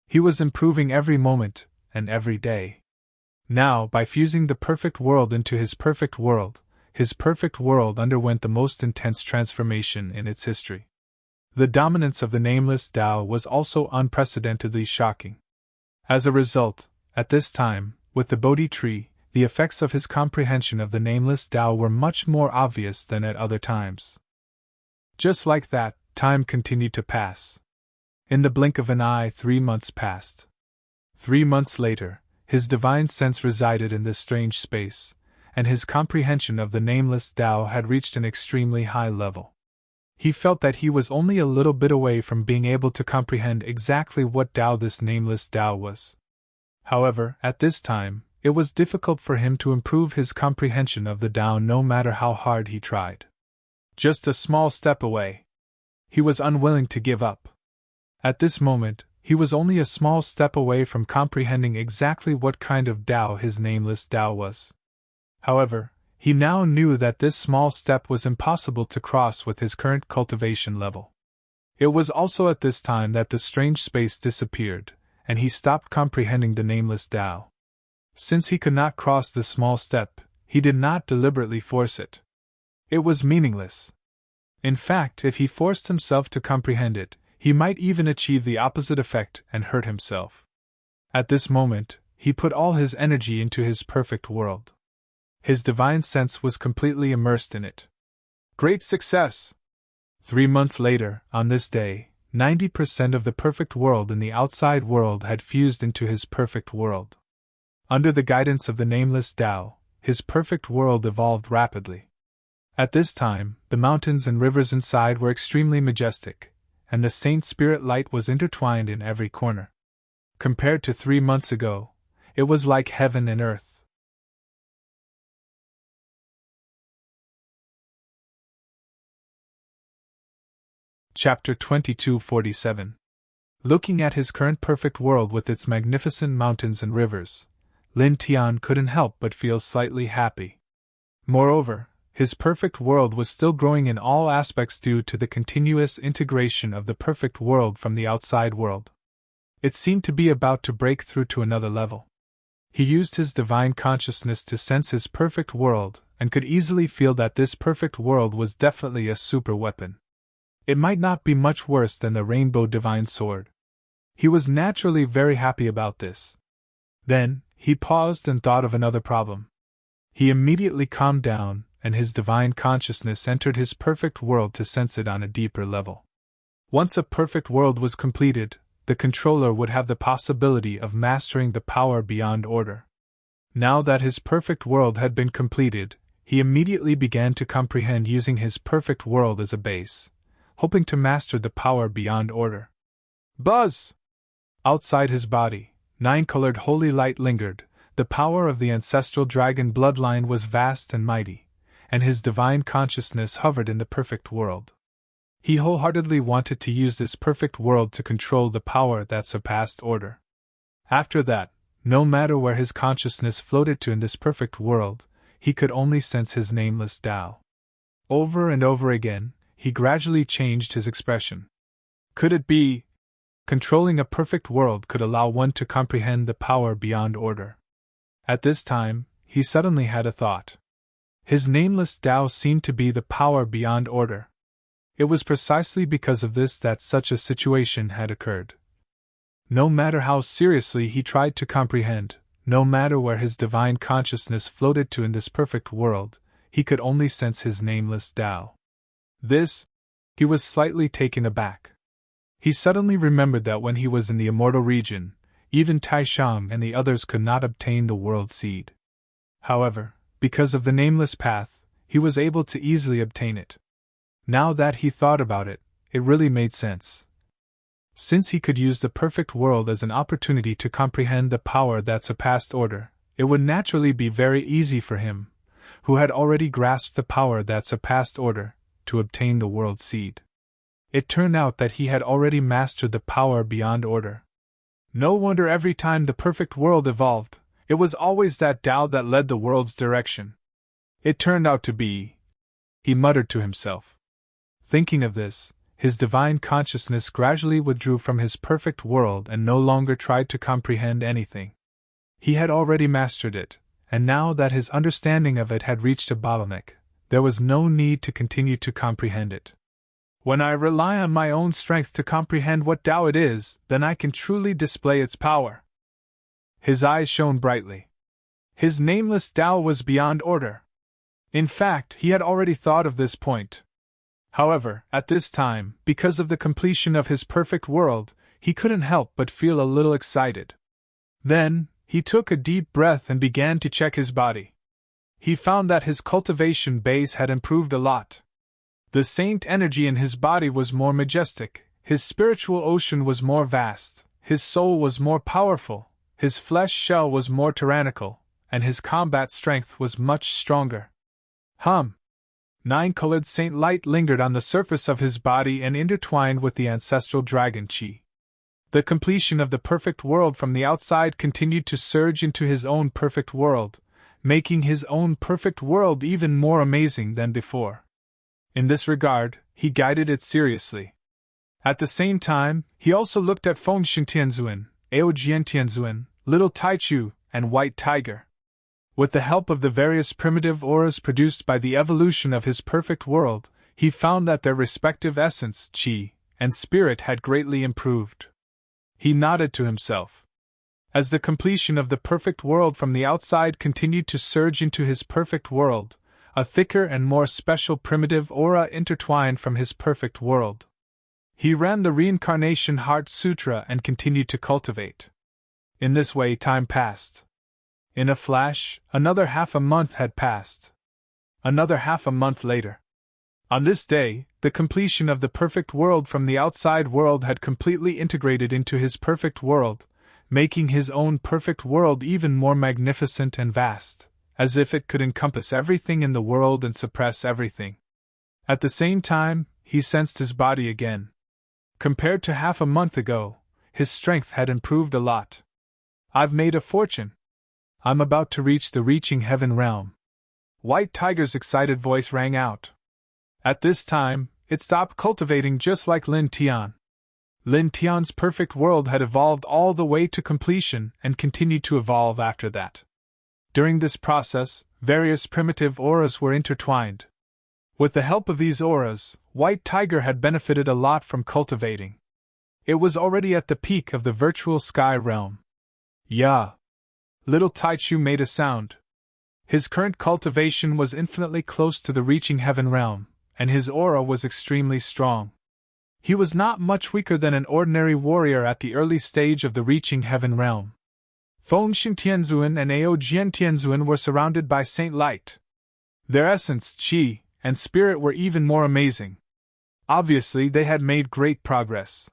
He was improving every moment and every day. Now, by fusing the perfect world into his perfect world underwent the most intense transformation in its history. The dominance of the nameless Tao was also unprecedentedly shocking. As a result, at this time, with the Bodhi tree, the effects of his comprehension of the nameless Tao were much more obvious than at other times. Just like that, time continued to pass. In the blink of an eye, 3 months passed. 3 months later, his divine sense resided in this strange space, and his comprehension of the nameless Tao had reached an extremely high level. He felt that he was only a little bit away from being able to comprehend exactly what Tao this nameless Tao was. However, at this time, it was difficult for him to improve his comprehension of the Tao no matter how hard he tried. Just a small step away. He was unwilling to give up. At this moment, he was only a small step away from comprehending exactly what kind of Tao his nameless Tao was. However, he now knew that this small step was impossible to cross with his current cultivation level. It was also at this time that the strange space disappeared, and he stopped comprehending the nameless Tao. Since he could not cross this small step, he did not deliberately force it. It was meaningless. In fact, if he forced himself to comprehend it, he might even achieve the opposite effect and hurt himself. At this moment, he put all his energy into his perfect world. His divine sense was completely immersed in it. Great success! 3 months later, on this day, 90% of the perfect world in the outside world had fused into his perfect world. Under the guidance of the nameless Tao, his perfect world evolved rapidly. At this time, the mountains and rivers inside were extremely majestic, and the Saint Spirit light was intertwined in every corner. Compared to 3 months ago, it was like heaven and earth. Chapter 2247. Looking at his current perfect world with its magnificent mountains and rivers, Lin Tian couldn't help but feel slightly happy. Moreover, his perfect world was still growing in all aspects due to the continuous integration of the perfect world from the outside world. It seemed to be about to break through to another level. He used his divine consciousness to sense his perfect world and could easily feel that this perfect world was definitely a super weapon. It might not be much worse than the Rainbow Divine Sword. He was naturally very happy about this. Then, he paused and thought of another problem. He immediately calmed down, and his divine consciousness entered his perfect world to sense it on a deeper level. Once a perfect world was completed, the controller would have the possibility of mastering the power beyond order. Now that his perfect world had been completed, he immediately began to comprehend using his perfect world as a base, hoping to master the power beyond order. Buzz! Outside his body, 9-colored holy light lingered. The power of the ancestral dragon bloodline was vast and mighty, and his divine consciousness hovered in the perfect world. He wholeheartedly wanted to use this perfect world to control the power that surpassed order. After that, no matter where his consciousness floated to in this perfect world, he could only sense his nameless Tao. Over and over again, he gradually changed his expression. Could it be? Controlling a perfect world could allow one to comprehend the power beyond order. At this time, he suddenly had a thought. His nameless Tao seemed to be the power beyond order. It was precisely because of this that such a situation had occurred. No matter how seriously he tried to comprehend, no matter where his divine consciousness floated to in this perfect world, he could only sense his nameless Tao. He was slightly taken aback. He suddenly remembered that when he was in the immortal region, even Tai Shang and the others could not obtain the world seed. However, because of the nameless path, he was able to easily obtain it. Now that he thought about it, it really made sense. Since he could use the perfect world as an opportunity to comprehend the power that surpassed order, it would naturally be very easy for him, who had already grasped the power that surpassed order, to obtain the world seed. It turned out that he had already mastered the power beyond order. No wonder every time the perfect world evolved, it was always that Tao that led the world's direction. It turned out to be, he muttered to himself. Thinking of this, his divine consciousness gradually withdrew from his perfect world and no longer tried to comprehend anything. He had already mastered it, and now that his understanding of it had reached a bottleneck, there was no need to continue to comprehend it. When I rely on my own strength to comprehend what Tao it is, then I can truly display its power. His eyes shone brightly. His nameless Tao was beyond order. In fact, he had already thought of this point. However, at this time, because of the completion of his perfect world, he couldn't help but feel a little excited. Then, he took a deep breath and began to check his body. He found that his cultivation base had improved a lot. The saint energy in his body was more majestic, his spiritual ocean was more vast, his soul was more powerful, his flesh shell was more tyrannical, and his combat strength was much stronger. 9-colored saint light lingered on the surface of his body and intertwined with the ancestral dragon chi. The completion of the perfect world from the outside continued to surge into his own perfect world, making his own perfect world even more amazing than before. In this regard, he guided it seriously. At the same time, he also looked at Fengshen Tianzuan, Aojian Tianzuan, Little Taichu, and White Tiger. With the help of the various primitive auras produced by the evolution of his perfect world, he found that their respective essence, chi, and spirit had greatly improved. He nodded to himself. As the completion of the perfect world from the outside continued to surge into his perfect world, a thicker and more special primitive aura intertwined from his perfect world. He ran the Reincarnation Heart Sutra and continued to cultivate. In this way time passed. In a flash, another half a month had passed. Another half a month later. On this day, the completion of the perfect world from the outside world had completely integrated into his perfect world, making his own perfect world even more magnificent and vast, as if it could encompass everything in the world and suppress everything. At the same time, he sensed his body again. Compared to half a month ago, his strength had improved a lot. I've made a fortune. I'm about to reach the reaching heaven realm. White Tiger's excited voice rang out. At this time, it stopped cultivating just like Lin Tian. Lin Tian's perfect world had evolved all the way to completion and continued to evolve after that. During this process, various primitive auras were intertwined. With the help of these auras, White Tiger had benefited a lot from cultivating. It was already at the peak of the virtual sky realm. Yeah. Little Taichu made a sound. His current cultivation was infinitely close to the reaching heaven realm, and his aura was extremely strong. He was not much weaker than an ordinary warrior at the early stage of the reaching heaven realm. Fengshen Tianzuan and Aojian Tianzuan were surrounded by Saint Light. Their essence, chi, and spirit were even more amazing. Obviously, they had made great progress.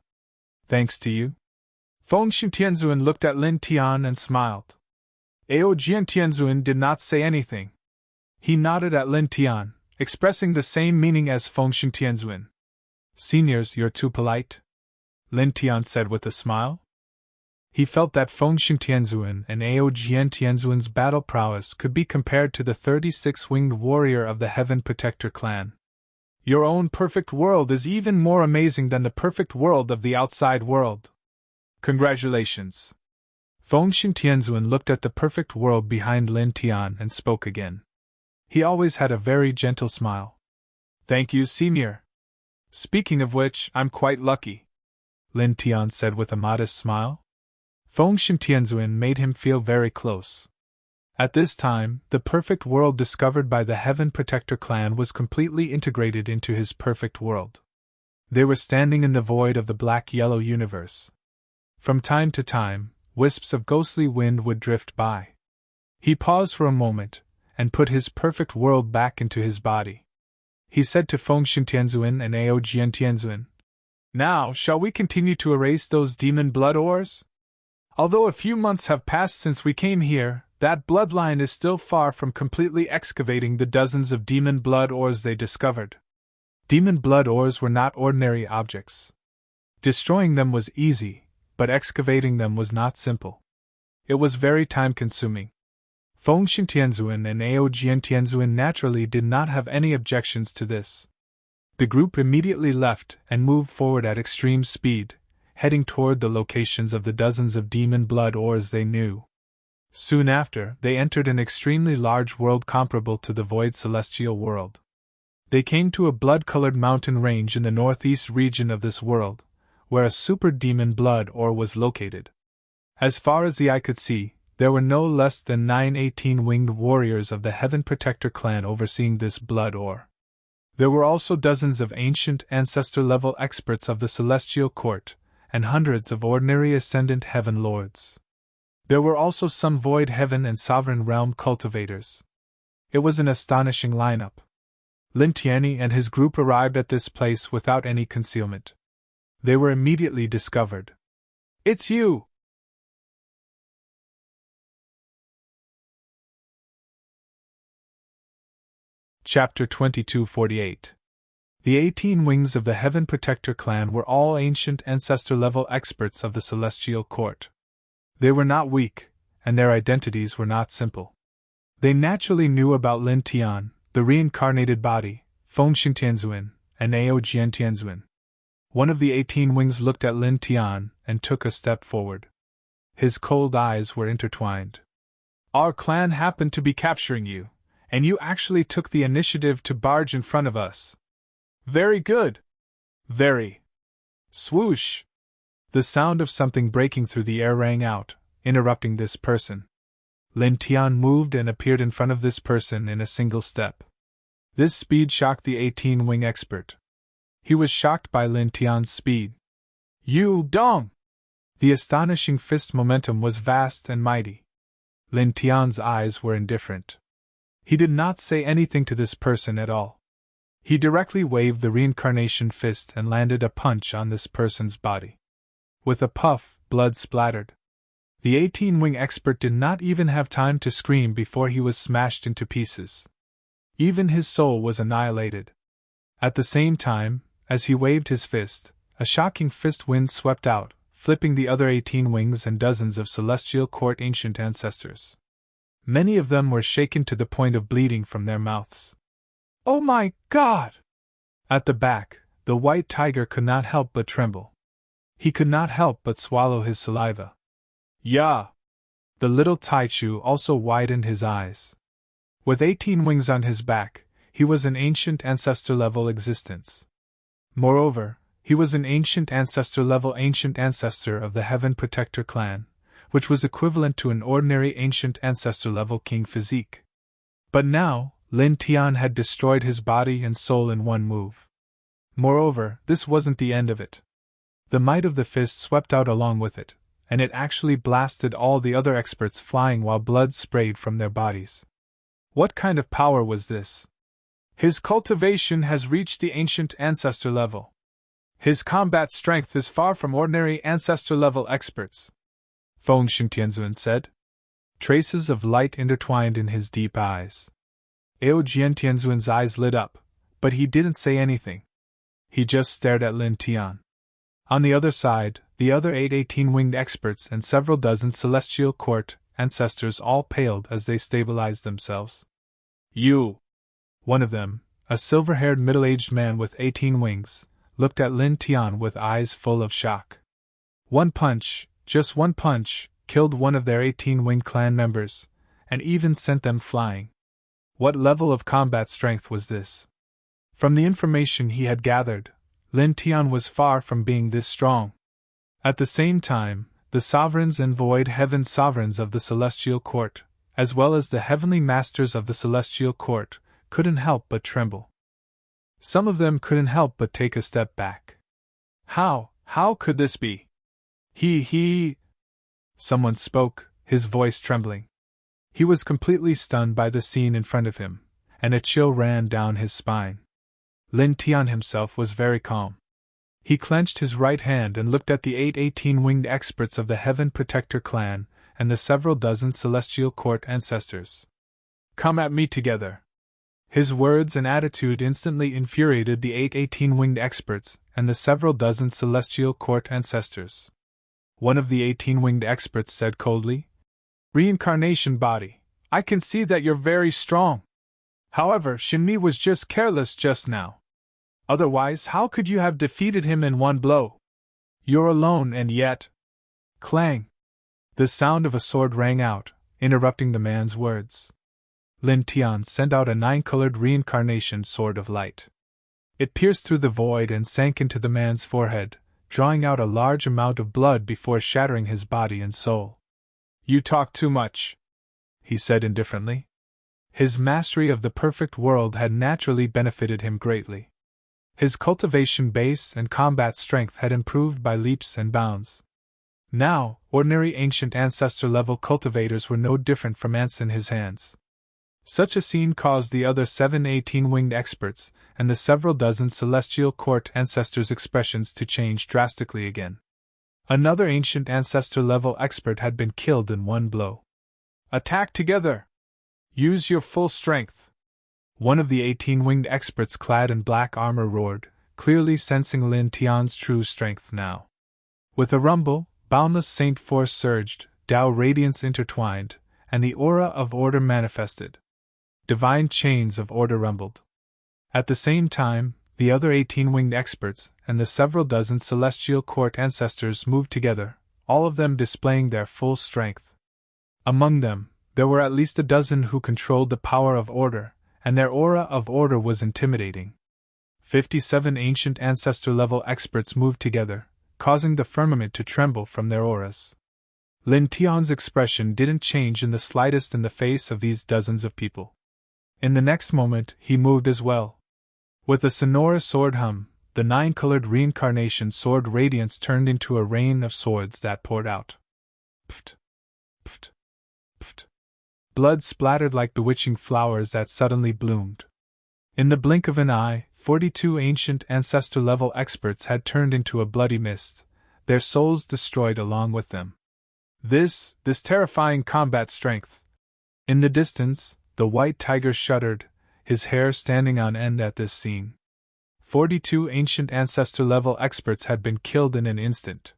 Thanks to you. Fengshen Tianzuan looked at Lin Tian and smiled. Aojian Tianzuan did not say anything. He nodded at Lin Tian, expressing the same meaning as Fengshen Tianzuan. Seniors, you're too polite, Lin Tian said with a smile. He felt that Fengshen Tianzuan and Aojian Tianzuan's battle prowess could be compared to the 36-winged warrior of the Heaven Protector clan. Your own perfect world is even more amazing than the perfect world of the outside world. Congratulations. Fengshen Tianzuan looked at the perfect world behind Lin Tian and spoke again. He always had a very gentle smile. Thank you, Senior. Speaking of which, I'm quite lucky, Lin Tian said with a modest smile. Fengshen Tianzuan made him feel very close. At this time, the perfect world discovered by the Heaven Protector clan was completely integrated into his perfect world. They were standing in the void of the black-yellow universe. From time to time, wisps of ghostly wind would drift by. He paused for a moment, and put his perfect world back into his body. He said to Fengshen Tianzuan and Aojian Tianzuan, Now, shall we continue to erase those demon blood ores? Although a few months have passed since we came here, that bloodline is still far from completely excavating the dozens of demon blood ores they discovered. Demon blood ores were not ordinary objects. Destroying them was easy, but excavating them was not simple. It was very time-consuming. Fengshen Tianzuan and Aojian Tianzuan naturally did not have any objections to this. The group immediately left and moved forward at extreme speed, heading toward the locations of the dozens of demon blood ores they knew. Soon after, they entered an extremely large world comparable to the void celestial world. They came to a blood-colored mountain range in the northeast region of this world, where a super demon blood ore was located. As far as the eye could see, there were no less than 9 18-winged warriors of the Heaven Protector clan overseeing this blood ore. There were also dozens of ancient ancestor-level experts of the Celestial Court, and hundreds of ordinary Ascendant Heaven Lords. There were also some Void Heaven and Sovereign Realm cultivators. It was an astonishing lineup. Lin Tianyi and his group arrived at this place without any concealment. They were immediately discovered. "It's you!" Chapter 2248. The 18 wings of the Heaven Protector clan were all ancient ancestor-level experts of the Celestial Court. They were not weak, and their identities were not simple. They naturally knew about Lin Tian, the reincarnated body, Fengshen Tianzuan, and Aojian Tianzuan. One of the 18 wings looked at Lin Tian and took a step forward. His cold eyes were intertwined. "Our clan happened to be capturing you, and you actually took the initiative to barge in front of us. Very good. Very." Swoosh! The sound of something breaking through the air rang out, interrupting this person. Lin Tian moved and appeared in front of this person in a single step. This speed shocked the 18-wing expert. He was shocked by Lin Tian's speed. "You dong!" The astonishing fist momentum was vast and mighty. Lin Tian's eyes were indifferent. He did not say anything to this person at all. He directly waved the reincarnation fist and landed a punch on this person's body. With a puff, blood splattered. The 18-wing expert did not even have time to scream before he was smashed into pieces. Even his soul was annihilated. At the same time, as he waved his fist, a shocking fist wind swept out, flipping the other 18 wings and dozens of Celestial Court ancient ancestors. Many of them were shaken to the point of bleeding from their mouths. "Oh my God!" At the back, the white tiger could not help but tremble. He could not help but swallow his saliva. "Yeah!" The little Taichu also widened his eyes. With 18 wings on his back, he was an ancient ancestor-level existence. Moreover, he was an ancient ancestor-level ancient ancestor of the Heaven Protector clan, which was equivalent to an ordinary ancient ancestor-level king physique. But now, Lin Tian had destroyed his body and soul in one move. Moreover, this wasn't the end of it. The might of the fist swept out along with it, and it actually blasted all the other experts flying while blood sprayed from their bodies. What kind of power was this? His cultivation has reached the ancient ancestor level. His combat strength is far from ordinary ancestor-level experts, Fengshen Tianzuan said. Traces of light intertwined in his deep eyes. Aojian Tianzuan's eyes lit up, but he didn't say anything. He just stared at Lin Tian. On the other side, the other 8 18-winged experts and several dozen Celestial Court ancestors all paled as they stabilized themselves. "You!" One of them, a silver-haired middle-aged man with 18 wings, looked at Lin Tian with eyes full of shock. One punch, just one punch, killed one of their 18-winged clan members, and even sent them flying. What level of combat strength was this? From the information he had gathered, Lin Tian was far from being this strong. At the same time, the sovereigns and void heaven sovereigns of the Celestial Court, as well as the heavenly masters of the Celestial Court, couldn't help but tremble. Some of them couldn't help but take a step back. How could this be? He. Someone spoke, his voice trembling. He was completely stunned by the scene in front of him, and a chill ran down his spine. Lin Tian himself was very calm. He clenched his right hand and looked at the 18-winged experts of the Heaven Protector clan and the several dozen Celestial Court ancestors. Come at me together. His words and attitude instantly infuriated the 18-winged experts and the several dozen Celestial Court ancestors. One of the 18-winged experts said coldly, "Reincarnation body, I can see that you're very strong. However, Shinmi was just careless just now. Otherwise, how could you have defeated him in one blow? You're alone and yet—" Clang! The sound of a sword rang out, interrupting the man's words. Lin Tian sent out a 9-colored reincarnation sword of light. It pierced through the void and sank into the man's forehead, drawing out a large amount of blood before shattering his body and soul. "You talk too much," he said indifferently. His mastery of the perfect world had naturally benefited him greatly. His cultivation base and combat strength had improved by leaps and bounds. Now, ordinary ancient ancestor-level cultivators were no different from ants in his hands. Such a scene caused the other 7 18-winged experts and the several dozen Celestial Court ancestors' expressions to change drastically again. Another ancient ancestor-level expert had been killed in one blow. "Attack together! Use your full strength!" One of the 18-winged experts clad in black armor roared, clearly sensing Lin Tian's true strength now. With a rumble, boundless Saint Force surged, Tao radiance intertwined, and the aura of order manifested. Divine chains of order rumbled. At the same time, the other 18-winged experts and the several dozen Celestial Court ancestors moved together, all of them displaying their full strength. Among them, there were at least a dozen who controlled the power of order, and their aura of order was intimidating. 57 ancient ancestor-level experts moved together, causing the firmament to tremble from their auras. Lin Tian's expression didn't change in the slightest in the face of these dozens of people. In the next moment, he moved as well. With a sonorous sword hum, the 9-colored reincarnation sword radiance turned into a rain of swords that poured out. Pft! Pft! Pft! Blood splattered like bewitching flowers that suddenly bloomed. In the blink of an eye, 42 ancient ancestor-level experts had turned into a bloody mist, their souls destroyed along with them. This terrifying combat strength. In the distance, the white tiger shuddered, his hair standing on end at this scene. 42 ancient ancestor-level experts had been killed in an instant.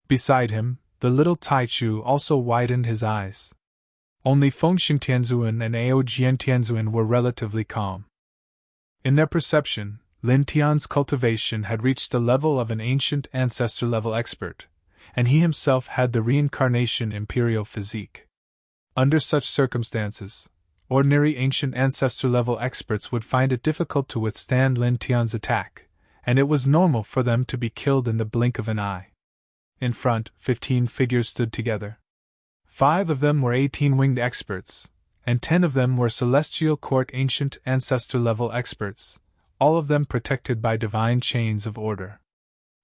Beside him, the little Taichu also widened his eyes. Only Fengxing Tianzuan and Aojian Tianzuan were relatively calm. In their perception, Lin Tian's cultivation had reached the level of an ancient ancestor-level expert, and he himself had the reincarnation imperial physique. Under such circumstances, ordinary ancient ancestor-level experts would find it difficult to withstand Lin Tian's attack, and it was normal for them to be killed in the blink of an eye. In front, 15 figures stood together. 5 of them were 18-winged experts, and 10 of them were Celestial Court ancient ancestor-level experts, all of them protected by divine chains of order.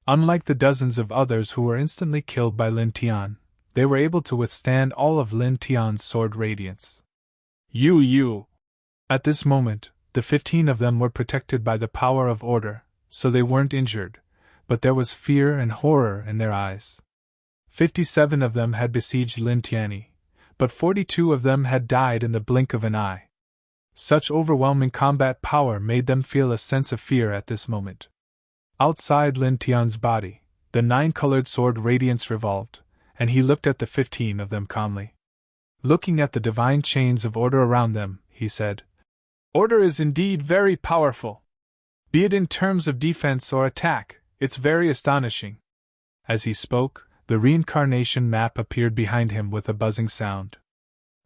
Unlike the dozens of others who were instantly killed by Lin Tian, they were able to withstand all of Lin Tian's sword radiance. You! At this moment, the 15 of them were protected by the power of order, so they weren't injured, but there was fear and horror in their eyes. 57 of them had besieged Lin Tianyi, but 42 of them had died in the blink of an eye. Such overwhelming combat power made them feel a sense of fear at this moment. Outside Lin Tian's body, the 9-colored sword radiance revolved, and he looked at the 15 of them calmly. Looking at the divine chains of order around them, he said, "Order is indeed very powerful. Be it in terms of defense or attack, it's very astonishing." As he spoke, the reincarnation map appeared behind him with a buzzing sound.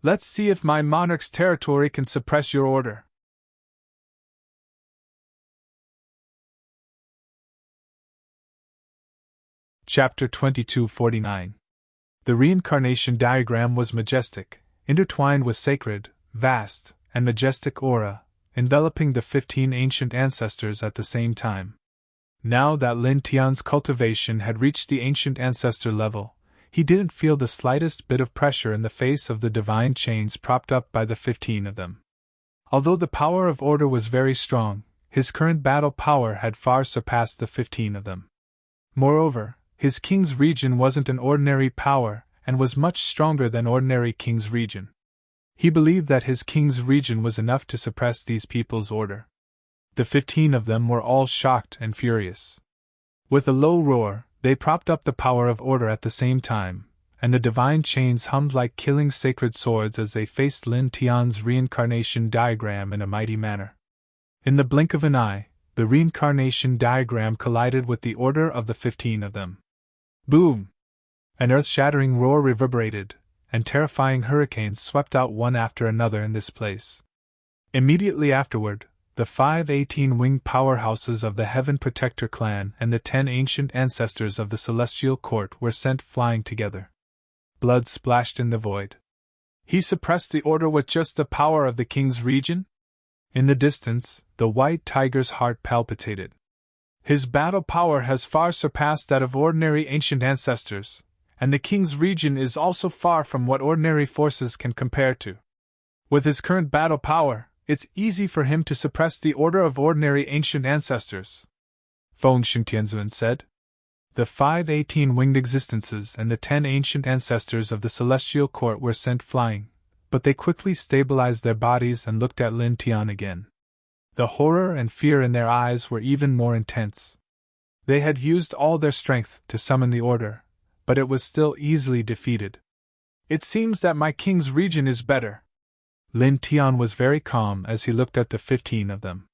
"Let's see if my monarch's territory can suppress your order." Chapter 2249. The reincarnation diagram was majestic, intertwined with sacred, vast, and majestic aura, enveloping the 15 ancient ancestors at the same time. Now that Lin Tian's cultivation had reached the ancient ancestor level, he didn't feel the slightest bit of pressure in the face of the divine chains propped up by the 15 of them. Although the power of order was very strong, his current battle power had far surpassed the 15 of them. Moreover, his king's region wasn't an ordinary power and was much stronger than ordinary king's region. He believed that his king's region was enough to suppress these people's order. The 15 of them were all shocked and furious. With a low roar, they propped up the power of order at the same time, and the divine chains hummed like killing sacred swords as they faced Lin Tian's reincarnation diagram in a mighty manner. In the blink of an eye, the reincarnation diagram collided with the order of the 15 of them. Boom! An earth-shattering roar reverberated, and terrifying hurricanes swept out one after another in this place. Immediately afterward, the 5 18-winged powerhouses of the Heaven Protector clan and the 10 ancient ancestors of the Celestial Court were sent flying together. Blood splashed in the void. He suppressed the order with just the power of the king's region? In the distance, the white tiger's heart palpitated. His battle power has far surpassed that of ordinary ancient ancestors, and the king's region is also far from what ordinary forces can compare to. With his current battle power, it's easy for him to suppress the order of ordinary ancient ancestors, Feng Tianzuan said. The 5 18-winged existences and the 10 ancient ancestors of the Celestial Court were sent flying, but they quickly stabilized their bodies and looked at Lin Tian again. The horror and fear in their eyes were even more intense. They had used all their strength to summon the order, but it was still easily defeated. It seems that my king's region is better. Lin Tian was very calm as he looked at the 15 of them.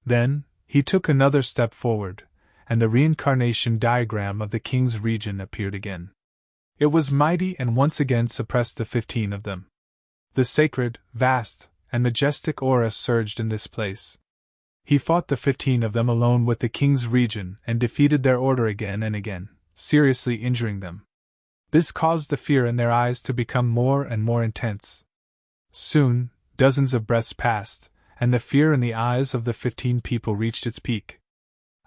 Then, he took another step forward, and the reincarnation diagram of the king's region appeared again. It was mighty and once again suppressed the 15 of them. The sacred, vast, and majestic aura surged in this place. He fought the 15 of them alone with the king's region and defeated their order again and again, seriously injuring them. This caused the fear in their eyes to become more and more intense. Soon, dozens of breaths passed, and the fear in the eyes of the 15 people reached its peak.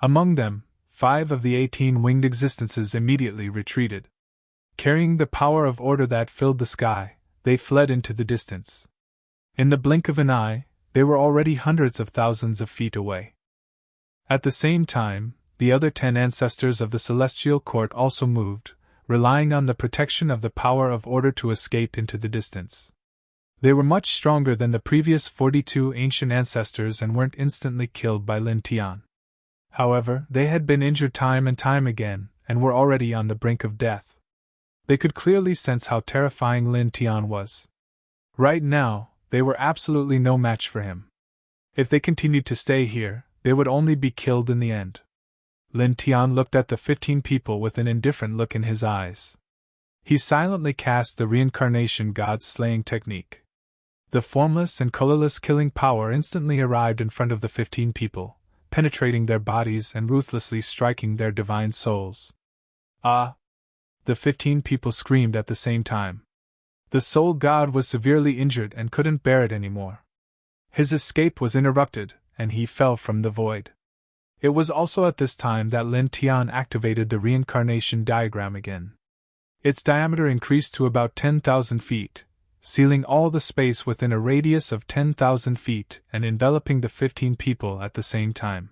Among them, 5 of the 18 winged existences immediately retreated. Carrying the power of order that filled the sky, they fled into the distance. In the blink of an eye, they were already hundreds of thousands of feet away. At the same time, the other 10 ancestors of the Celestial Court also moved, relying on the protection of the power of order to escape into the distance. They were much stronger than the previous 42 ancient ancestors and weren't instantly killed by Lin Tian. However, they had been injured time and time again, and were already on the brink of death. They could clearly sense how terrifying Lin Tian was. Right now, they were absolutely no match for him. If they continued to stay here, they would only be killed in the end. Lin Tian looked at the 15 people with an indifferent look in his eyes. He silently cast the reincarnation god's slaying technique. The formless and colorless killing power instantly arrived in front of the 15 people, penetrating their bodies and ruthlessly striking their divine souls. Ah! The 15 people screamed at the same time. The soul god was severely injured and couldn't bear it anymore. His escape was interrupted, and he fell from the void. It was also at this time that Lin Tian activated the reincarnation diagram again. Its diameter increased to about 10,000 feet, sealing all the space within a radius of 10,000 feet and enveloping the 15 people at the same time.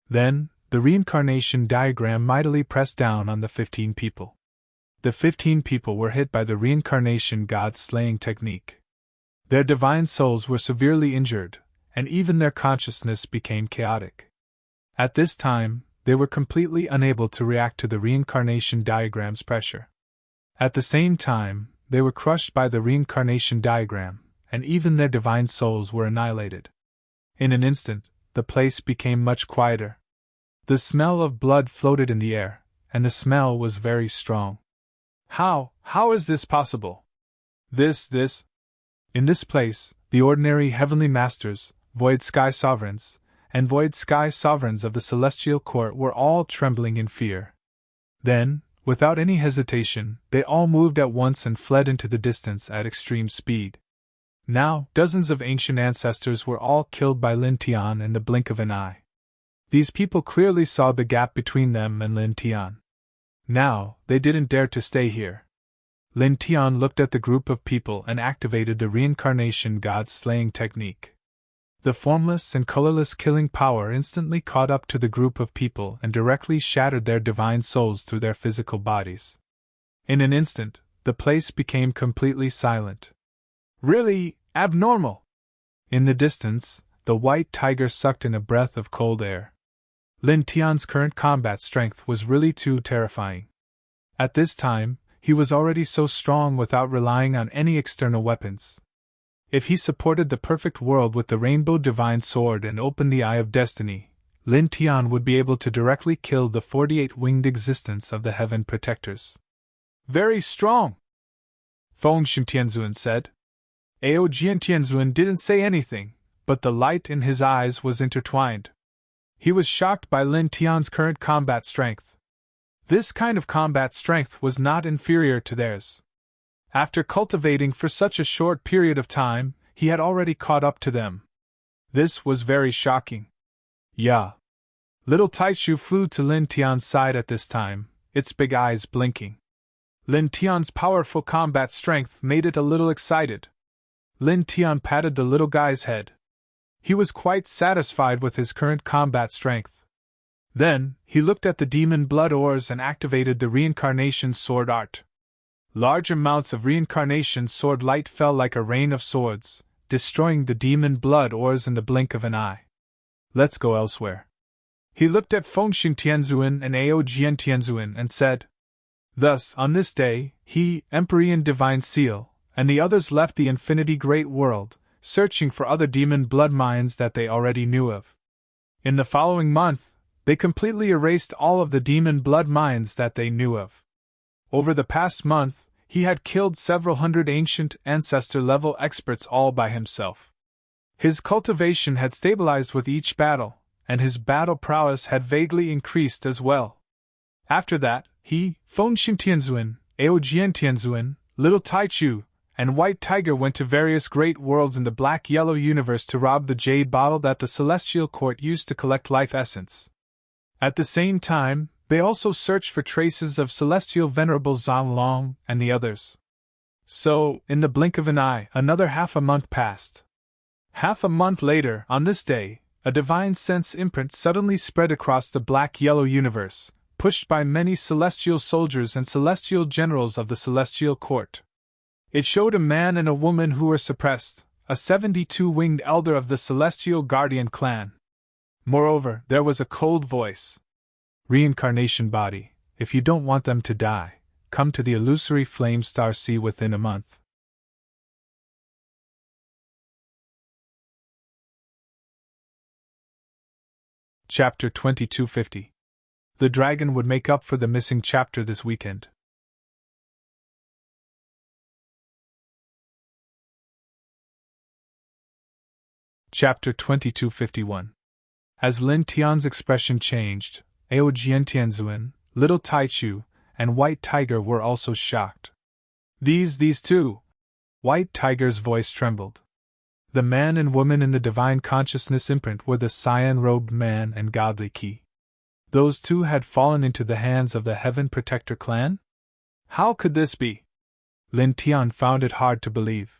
Then, the reincarnation diagram mightily pressed down on the 15 people. The 15 people were hit by the reincarnation god's slaying technique. Their divine souls were severely injured, and even their consciousness became chaotic. At this time, they were completely unable to react to the reincarnation diagram's pressure. At the same time, they were crushed by the reincarnation diagram, and even their divine souls were annihilated. In an instant, the place became much quieter. The smell of blood floated in the air, and the smell was very strong. How is this possible? In this place, the ordinary heavenly masters, void sky sovereigns, and void sky sovereigns of the Celestial Court were all trembling in fear. Then, without any hesitation, they all moved at once and fled into the distance at extreme speed. Now, dozens of ancient ancestors were all killed by Lin Tian in the blink of an eye. These people clearly saw the gap between them and Lin Tian. Now, they didn't dare to stay here. Lin Tian looked at the group of people and activated the reincarnation god's slaying technique. The formless and colorless killing power instantly caught up to the group of people and directly shattered their divine souls through their physical bodies. In an instant, the place became completely silent. Really abnormal! In the distance, the white tiger sucked in a breath of cold air. Lin Tian's current combat strength was really too terrifying. At this time, he was already so strong without relying on any external weapons. If he supported the perfect world with the Rainbow Divine Sword and opened the Eye of Destiny, Lin Tian would be able to directly kill the 48-winged existence of the Heaven Protectors. Very strong! Feng Tianzuan said. Ao Tianzuan didn't say anything, but the light in his eyes was intertwined. He was shocked by Lin Tian's current combat strength. This kind of combat strength was not inferior to theirs. After cultivating for such a short period of time, he had already caught up to them. This was very shocking. Yeah. Little Taichu flew to Lin Tian's side at this time, its big eyes blinking. Lin Tian's powerful combat strength made it a little excited. Lin Tian patted the little guy's head. He was quite satisfied with his current combat strength. Then, he looked at the demon blood ores and activated the reincarnation sword art. Large amounts of reincarnation sword light fell like a rain of swords, destroying the demon blood ores in the blink of an eye. Let's go elsewhere. He looked at Fengxing Tianzuan and Ao Tianzuan and said. Thus, on this day, he, Empyrean Divine Seal, and the others left the Infinity Great World, searching for other demon blood mines that they already knew of. In the following month, they completely erased all of the demon blood mines that they knew of. Over the past month, he had killed several hundred ancient ancestor-level experts all by himself. His cultivation had stabilized with each battle, and his battle prowess had vaguely increased as well. After that, he, Fengxing Tianzuan, Ao Tianzuan, Little Taichu, and White Tiger went to various great worlds in the black-yellow universe to rob the jade bottle that the Celestial Court used to collect life essence. At the same time, they also searched for traces of Celestial Venerable Zhang Long and the others. So, in the blink of an eye, another half a month passed. Half a month later, on this day, a divine sense imprint suddenly spread across the black-yellow universe, pushed by many celestial soldiers and celestial generals of the Celestial Court. It showed a man and a woman who were suppressed, a 72-winged elder of the Celestial Guardian clan. Moreover, there was a cold voice. Reincarnation body, if you don't want them to die, come to the illusory flame star sea within a month. Chapter 2250. The dragon would make up for the missing chapter this weekend. Chapter 2251. As Lin Tian's expression changed, Ao Tianzuan, Little Taichu, and White Tiger were also shocked. These two? White Tiger's voice trembled. The man and woman in the divine consciousness imprint were the cyan-robed man and godly key. Those two had fallen into the hands of the Heaven Protector clan? How could this be? Lin Tian found it hard to believe.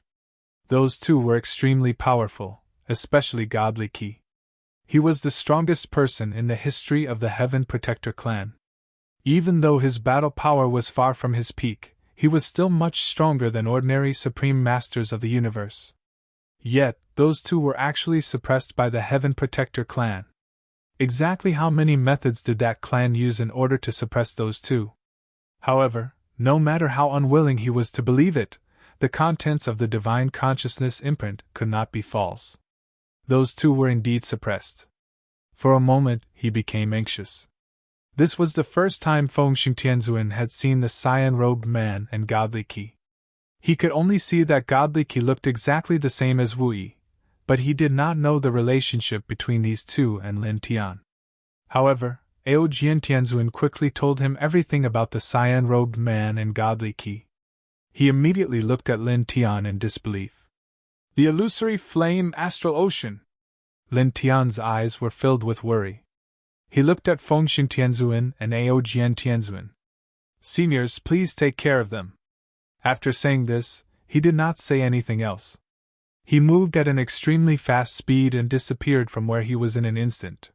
Those two were extremely powerful, especially godly key. He was the strongest person in the history of the Heaven Protector clan. Even though his battle power was far from his peak, he was still much stronger than ordinary Supreme Masters of the universe. Yet, those two were actually suppressed by the Heaven Protector clan. Exactly how many methods did that clan use in order to suppress those two? However, no matter how unwilling he was to believe it, the contents of the divine consciousness imprint could not be false. Those two were indeed suppressed. For a moment, he became anxious. This was the first time Fengxing Tianzuan had seen the cyan-robed man and godly key. He could only see that godly key looked exactly the same as Wu Yi, but he did not know the relationship between these two and Lin Tian. However, Ao Tianzuan quickly told him everything about the cyan-robed man and godly key. He immediately looked at Lin Tian in disbelief. The illusory flame astral ocean! Lin Tian's eyes were filled with worry. He looked at Fengxing Tianzuan and Ao Tianzuan. Seniors, please take care of them. After saying this, he did not say anything else. He moved at an extremely fast speed and disappeared from where he was in an instant.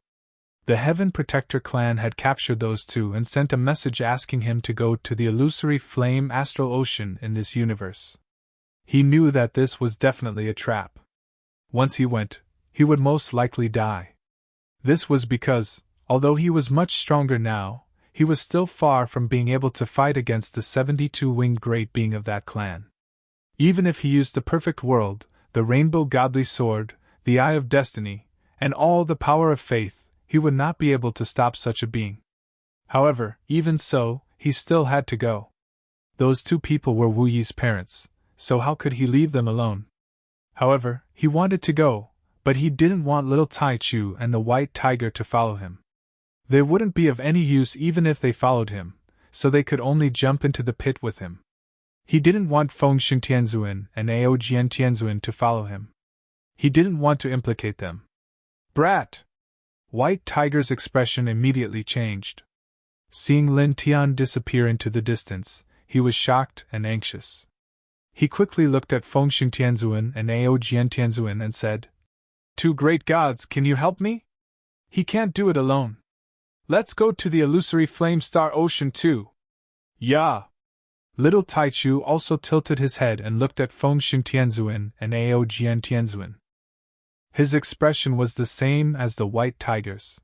The Heaven Protector clan had captured those two and sent a message asking him to go to the illusory flame astral ocean in this universe. He knew that this was definitely a trap. Once he went, he would most likely die. This was because, although he was much stronger now, he was still far from being able to fight against the 72-winged great being of that clan. Even if he used the perfect world, the rainbow godly sword, the eye of destiny, and all the power of faith, he would not be able to stop such a being. However, even so, he still had to go. Those two people were Wu Yi's parents, so how could he leave them alone? However, he wanted to go, but he didn't want little Tai Chu and the white tiger to follow him. They wouldn't be of any use even if they followed him, so they could only jump into the pit with him. He didn't want Fengxing Tianzuan and Aojian Tianzuan to follow him. He didn't want to implicate them. Brat! White Tiger's expression immediately changed. Seeing Lin Tian disappear into the distance, he was shocked and anxious. He quickly looked at Fengxing Tianzuan and Aojian Tianzuan and said, "Two great gods, can you help me? He can't do it alone. Let's go to the illusory flame star ocean too." "Yeah." Little Taichu also tilted his head and looked at Fengxing Tianzuan and Aojian Tianzuan. His expression was the same as the white tiger's.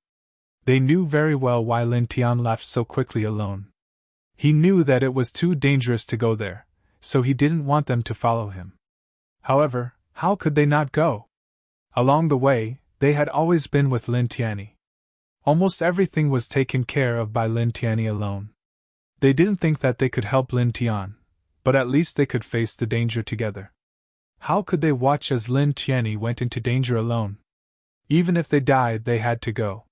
They knew very well why Lin Tian left so quickly alone. He knew that it was too dangerous to go there, so he didn't want them to follow him. However, how could they not go? Along the way, they had always been with Lin Tianyi. Almost everything was taken care of by Lin Tianyi alone. They didn't think that they could help Lin Tian, but at least they could face the danger together. How could they watch as Lin Tianyi went into danger alone? Even if they died, they had to go.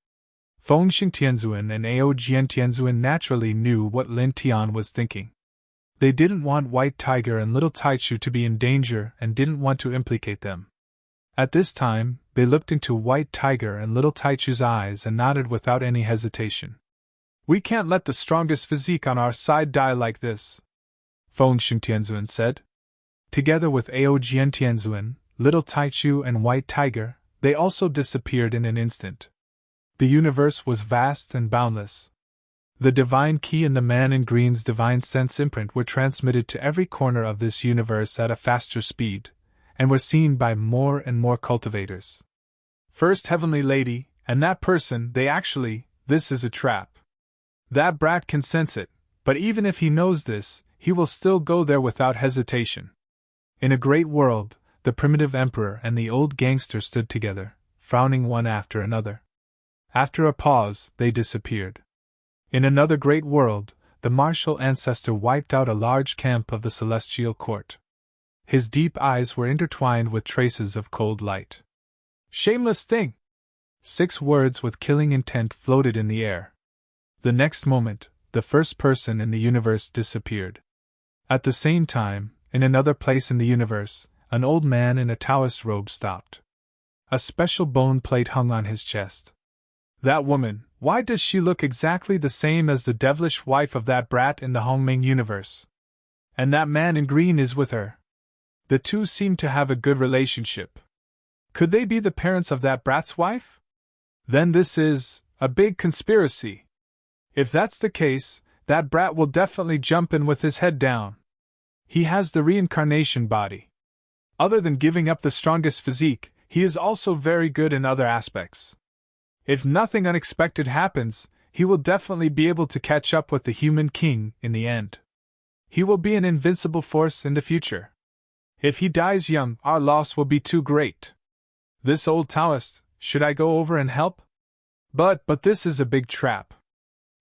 Fengxing Tianzuan and Aojian Tianzuan naturally knew what Lin Tian was thinking. They didn't want White Tiger and Little Taichu to be in danger and didn't want to implicate them. At this time, they looked into White Tiger and Little Taichu's eyes and nodded without any hesitation. "We can't let the strongest physique on our side die like this," Fengxing Tianzuan said. Together with Aojian Tianzuan, Little Taichu and White Tiger, they also disappeared in an instant. The universe was vast and boundless. The divine key and the man in green's divine sense imprint were transmitted to every corner of this universe at a faster speed, and were seen by more and more cultivators. "First Heavenly Lady, and that person, this is a trap. That brat can sense it, but even if he knows this, he will still go there without hesitation." In a great world, the primitive emperor and the old gangster stood together, frowning one after another. After a pause, they disappeared. In another great world, the martial ancestor wiped out a large camp of the celestial court. His deep eyes were intertwined with traces of cold light. "Shameless thing!" 6 words with killing intent floated in the air. The next moment, the first person in the universe disappeared. At the same time, in another place in the universe, an old man in a Taoist robe stopped. A special bone plate hung on his chest. "That woman, why does she look exactly the same as the devilish wife of that brat in the Hongming universe? And that man in green is with her. The two seem to have a good relationship. Could they be the parents of that brat's wife? Then this is a big conspiracy. If that's the case, that brat will definitely jump in with his head down. He has the reincarnation body. Other than giving up the strongest physique, he is also very good in other aspects. If nothing unexpected happens, he will definitely be able to catch up with the human king in the end. He will be an invincible force in the future. If he dies young, our loss will be too great. This old Taoist, should I go over and help? But this is a big trap.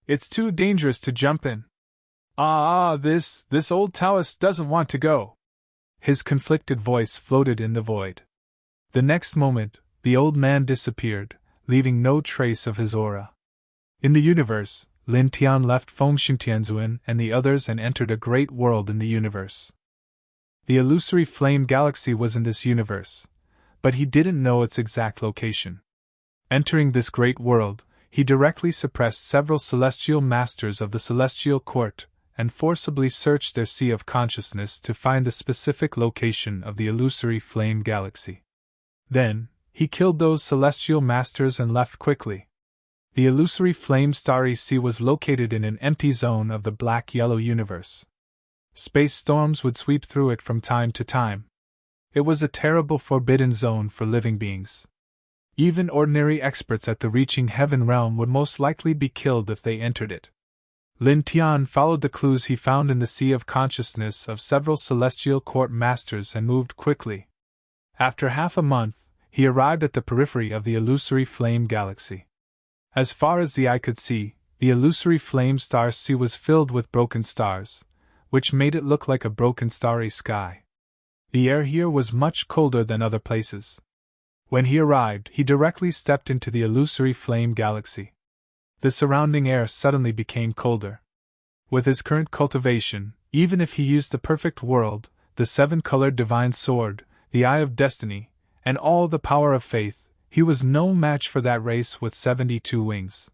It's too dangerous to jump in. This old Taoist doesn't want to go." His conflicted voice floated in the void. The next moment, the old man disappeared, leaving no trace of his aura. In the universe, Lin Tian left Fengxing Tianzuan and the others and entered a great world in the universe. The illusory flame galaxy was in this universe, but he didn't know its exact location. Entering this great world, he directly suppressed several celestial masters of the celestial court, and forcibly searched their sea of consciousness to find the specific location of the illusory flame galaxy. Then, he killed those celestial masters and left quickly. The illusory flame starry sea was located in an empty zone of the black-yellow universe. Space storms would sweep through it from time to time. It was a terrible forbidden zone for living beings. Even ordinary experts at the reaching heaven realm would most likely be killed if they entered it. Lin Tian followed the clues he found in the sea of consciousness of several celestial court masters and moved quickly. After half a month, he arrived at the periphery of the illusory flame galaxy. As far as the eye could see, the illusory flame star sea was filled with broken stars, which made it look like a broken starry sky. The air here was much colder than other places. When he arrived, he directly stepped into the illusory flame galaxy. The surrounding air suddenly became colder. With his current cultivation, even if he used the perfect world, the seven-colored divine sword, the eye of destiny, and all the power of faith, he was no match for that race with 72 wings.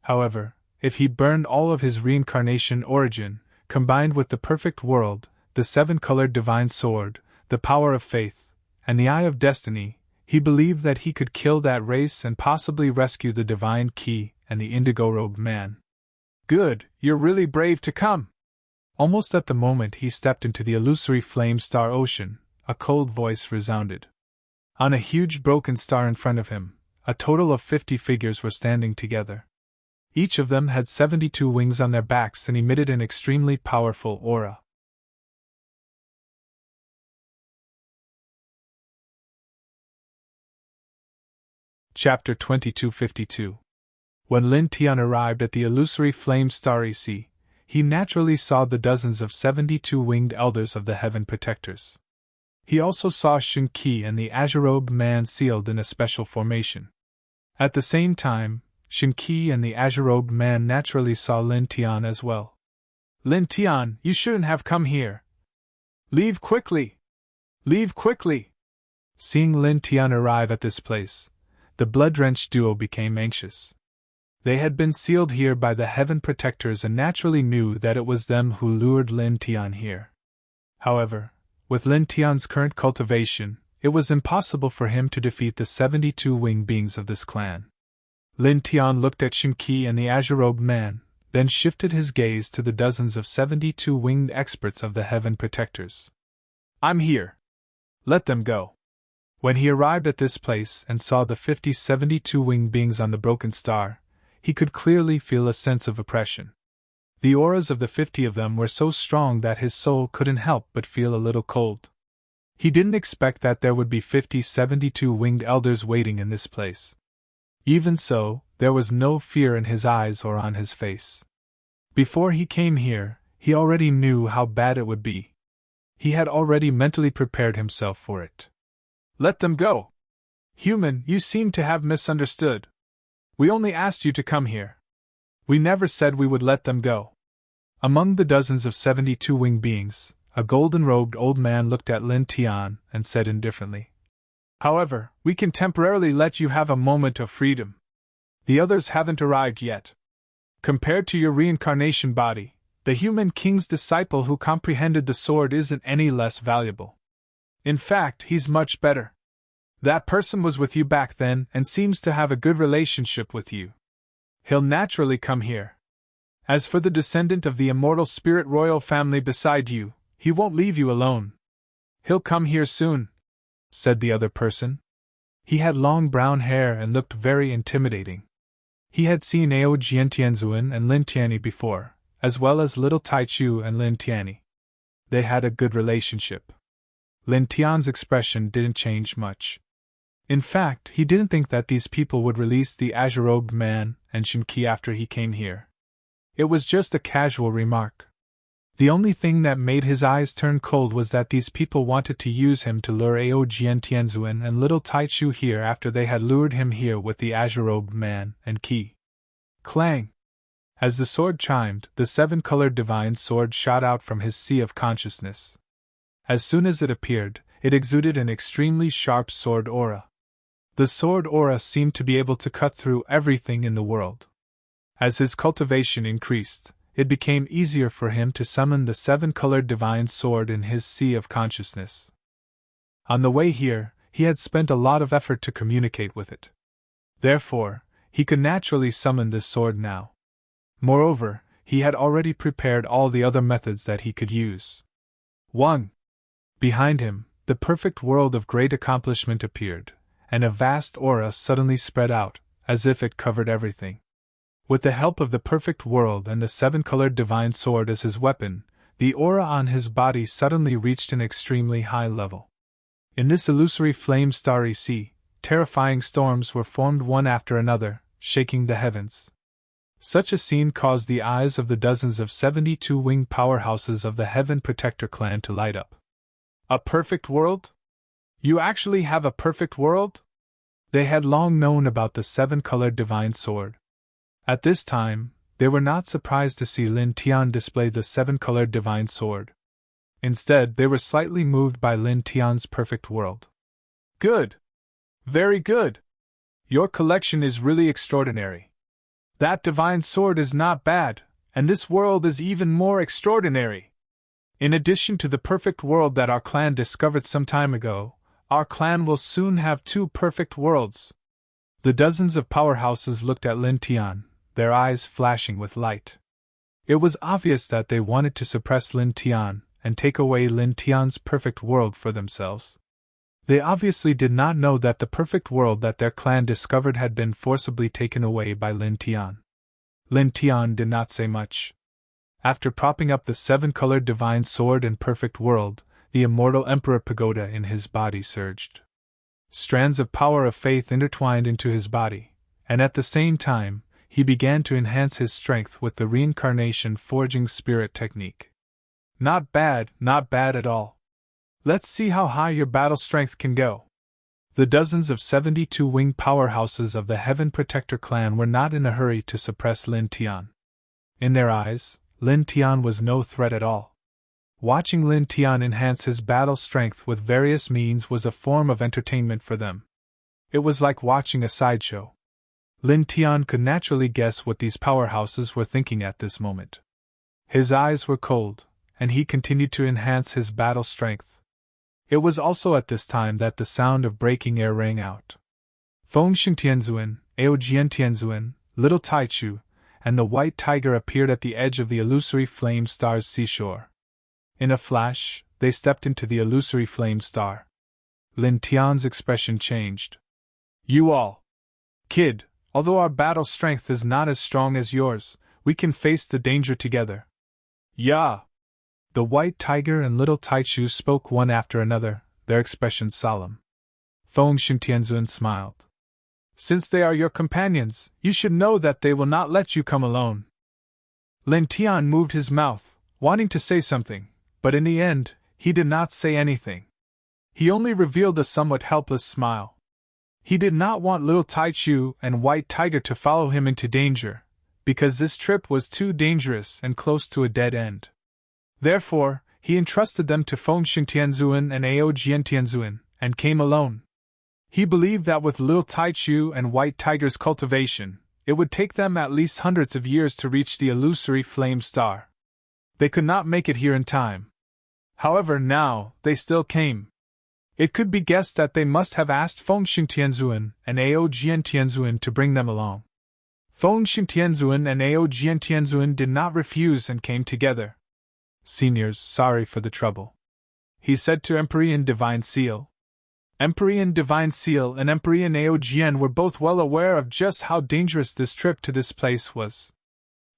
However, if he burned all of his reincarnation origin, combined with the perfect world, the seven-colored divine sword, the power of faith, and the eye of destiny, he believed that he could kill that race and possibly rescue the divine key and the indigo-robed man. Good, you're really brave to come. Almost at the moment he stepped into the illusory flame star ocean, a cold voice resounded. On a huge broken star in front of him, a total of 50 figures were standing together. Each of them had 72 wings on their backs and emitted an extremely powerful aura. Chapter 2252. When Lin Tian arrived at the illusory flame starry sea, he naturally saw the dozens of 72 winged elders of the heaven protectors. He also saw Shen Qi and the azure-robed man sealed in a special formation. At the same time, Shen Qi and the azure-robed man naturally saw Lin Tian as well. Lin Tian, you shouldn't have come here. Leave quickly! Leave quickly! Seeing Lin Tian arrive at this place, the blood-drenched duo became anxious. They had been sealed here by the heaven protectors and naturally knew that it was them who lured Lin Tian here. However, with Lin Tian's current cultivation, it was impossible for him to defeat the 72 winged beings of this clan. Lin Tian looked at Shen Qi and the azure-robed man, then shifted his gaze to the dozens of 72 winged experts of the heaven protectors. I'm here. Let them go. When he arrived at this place and saw the 72 winged beings on the broken star, he could clearly feel a sense of oppression. The auras of the 50 of them were so strong that his soul couldn't help but feel a little cold. He didn't expect that there would be 72 winged elders waiting in this place. Even so, there was no fear in his eyes or on his face. Before he came here, he already knew how bad it would be. He had already mentally prepared himself for it. Let them go! Human, you seem to have misunderstood. We only asked you to come here. We never said we would let them go. Among the dozens of 72 winged beings, a golden-robed old man looked at Lin Tian and said indifferently, However, we can temporarily let you have a moment of freedom. The others haven't arrived yet. Compared to your reincarnation body, the human king's disciple who comprehended the sword isn't any less valuable. In fact, he's much better. That person was with you back then and seems to have a good relationship with you. He'll naturally come here. As for the descendant of the immortal spirit royal family beside you, he won't leave you alone. He'll come here soon, said the other person. He had long brown hair and looked very intimidating. He had seen Ao Jiantianzuan and Lin Tianyi before, as well as little Taichu and Lin Tianyi. They had a good relationship. Lin Tian's expression didn't change much. In fact, he didn't think that these people would release the azure-robed man and Shen Qi after he came here. It was just a casual remark. The only thing that made his eyes turn cold was that these people wanted to use him to lure Ao Jiantianzuan and little Taichu here after they had lured him here with the azure-robed man and Qi. Clang! As the sword chimed, the seven-colored divine sword shot out from his sea of consciousness. As soon as it appeared, it exuded an extremely sharp sword aura. The sword aura seemed to be able to cut through everything in the world. As his cultivation increased, it became easier for him to summon the seven-colored divine sword in his sea of consciousness. On the way here, he had spent a lot of effort to communicate with it. Therefore, he could naturally summon this sword now. Moreover, he had already prepared all the other methods that he could use. 1. Behind him, the perfect world of great accomplishment appeared, and a vast aura suddenly spread out, as if it covered everything. With the help of the perfect world and the seven-colored divine sword as his weapon, the aura on his body suddenly reached an extremely high level. In this illusory flame-starry sea, terrifying storms were formed one after another, shaking the heavens. Such a scene caused the eyes of the dozens of 72 winged powerhouses of the Heaven Protector clan to light up. A perfect world? You actually have a perfect world? They had long known about the seven-colored divine sword. At this time, they were not surprised to see Lin Tian display the seven-colored divine sword. Instead, they were slightly moved by Lin Tian's perfect world. Good! Very good! Your collection is really extraordinary. That divine sword is not bad, and this world is even more extraordinary. In addition to the perfect world that our clan discovered some time ago, our clan will soon have 2 perfect worlds. The dozens of powerhouses looked at Lin Tian, their eyes flashing with light. It was obvious that they wanted to suppress Lin Tian and take away Lin Tian's perfect world for themselves. They obviously did not know that the perfect world that their clan discovered had been forcibly taken away by Lin Tian. Lin Tian did not say much. After propping up the seven-colored divine sword and perfect world, the immortal Emperor Pagoda in his body surged. Strands of power of faith intertwined into his body, and at the same time, he began to enhance his strength with the reincarnation forging spirit technique. Not bad at all. Let's see how high your battle strength can go. The dozens of 72 winged powerhouses of the Heaven Protector clan were not in a hurry to suppress Lin Tian. In their eyes, Lin Tian was no threat at all. Watching Lin Tian enhance his battle strength with various means was a form of entertainment for them. It was like watching a sideshow. Lin Tian could naturally guess what these powerhouses were thinking at this moment. His eyes were cold, and he continued to enhance his battle strength. It was also at this time that the sound of breaking air rang out. Fengxing Tianzuan, Aojian Tianzuan, Little Taichu, and the white tiger appeared at the edge of the illusory flame star's seashore. In a flash, they stepped into the illusory flame star. Lin Tian's expression changed. You all. Kid, although our battle strength is not as strong as yours, we can face the danger together. Yeah. The white tiger and little Taichu spoke one after another, their expressions solemn. Fengxing Tianzuan smiled. Since they are your companions, you should know that they will not let you come alone. Lin Tian moved his mouth, wanting to say something, but in the end, he did not say anything. He only revealed a somewhat helpless smile. He did not want little Taichu and white tiger to follow him into danger, because this trip was too dangerous and close to a dead end. Therefore, he entrusted them to Fengxing Tianzuan and Aojian Tianzuan, and came alone. He believed that with little Taichu and white tiger's cultivation, it would take them at least hundreds of years to reach the illusory flame star. They could not make it here in time. However, now, they still came. It could be guessed that they must have asked Fengxing Tianzuan and Aojian Tianzuan to bring them along. Fengxing Tianzuan and Aojian Tianzuan did not refuse and came together. Seniors, sorry for the trouble, he said to Emperor Divine Seal. Emperor Divine Seal and Emperor Aojian were both well aware of just how dangerous this trip to this place was.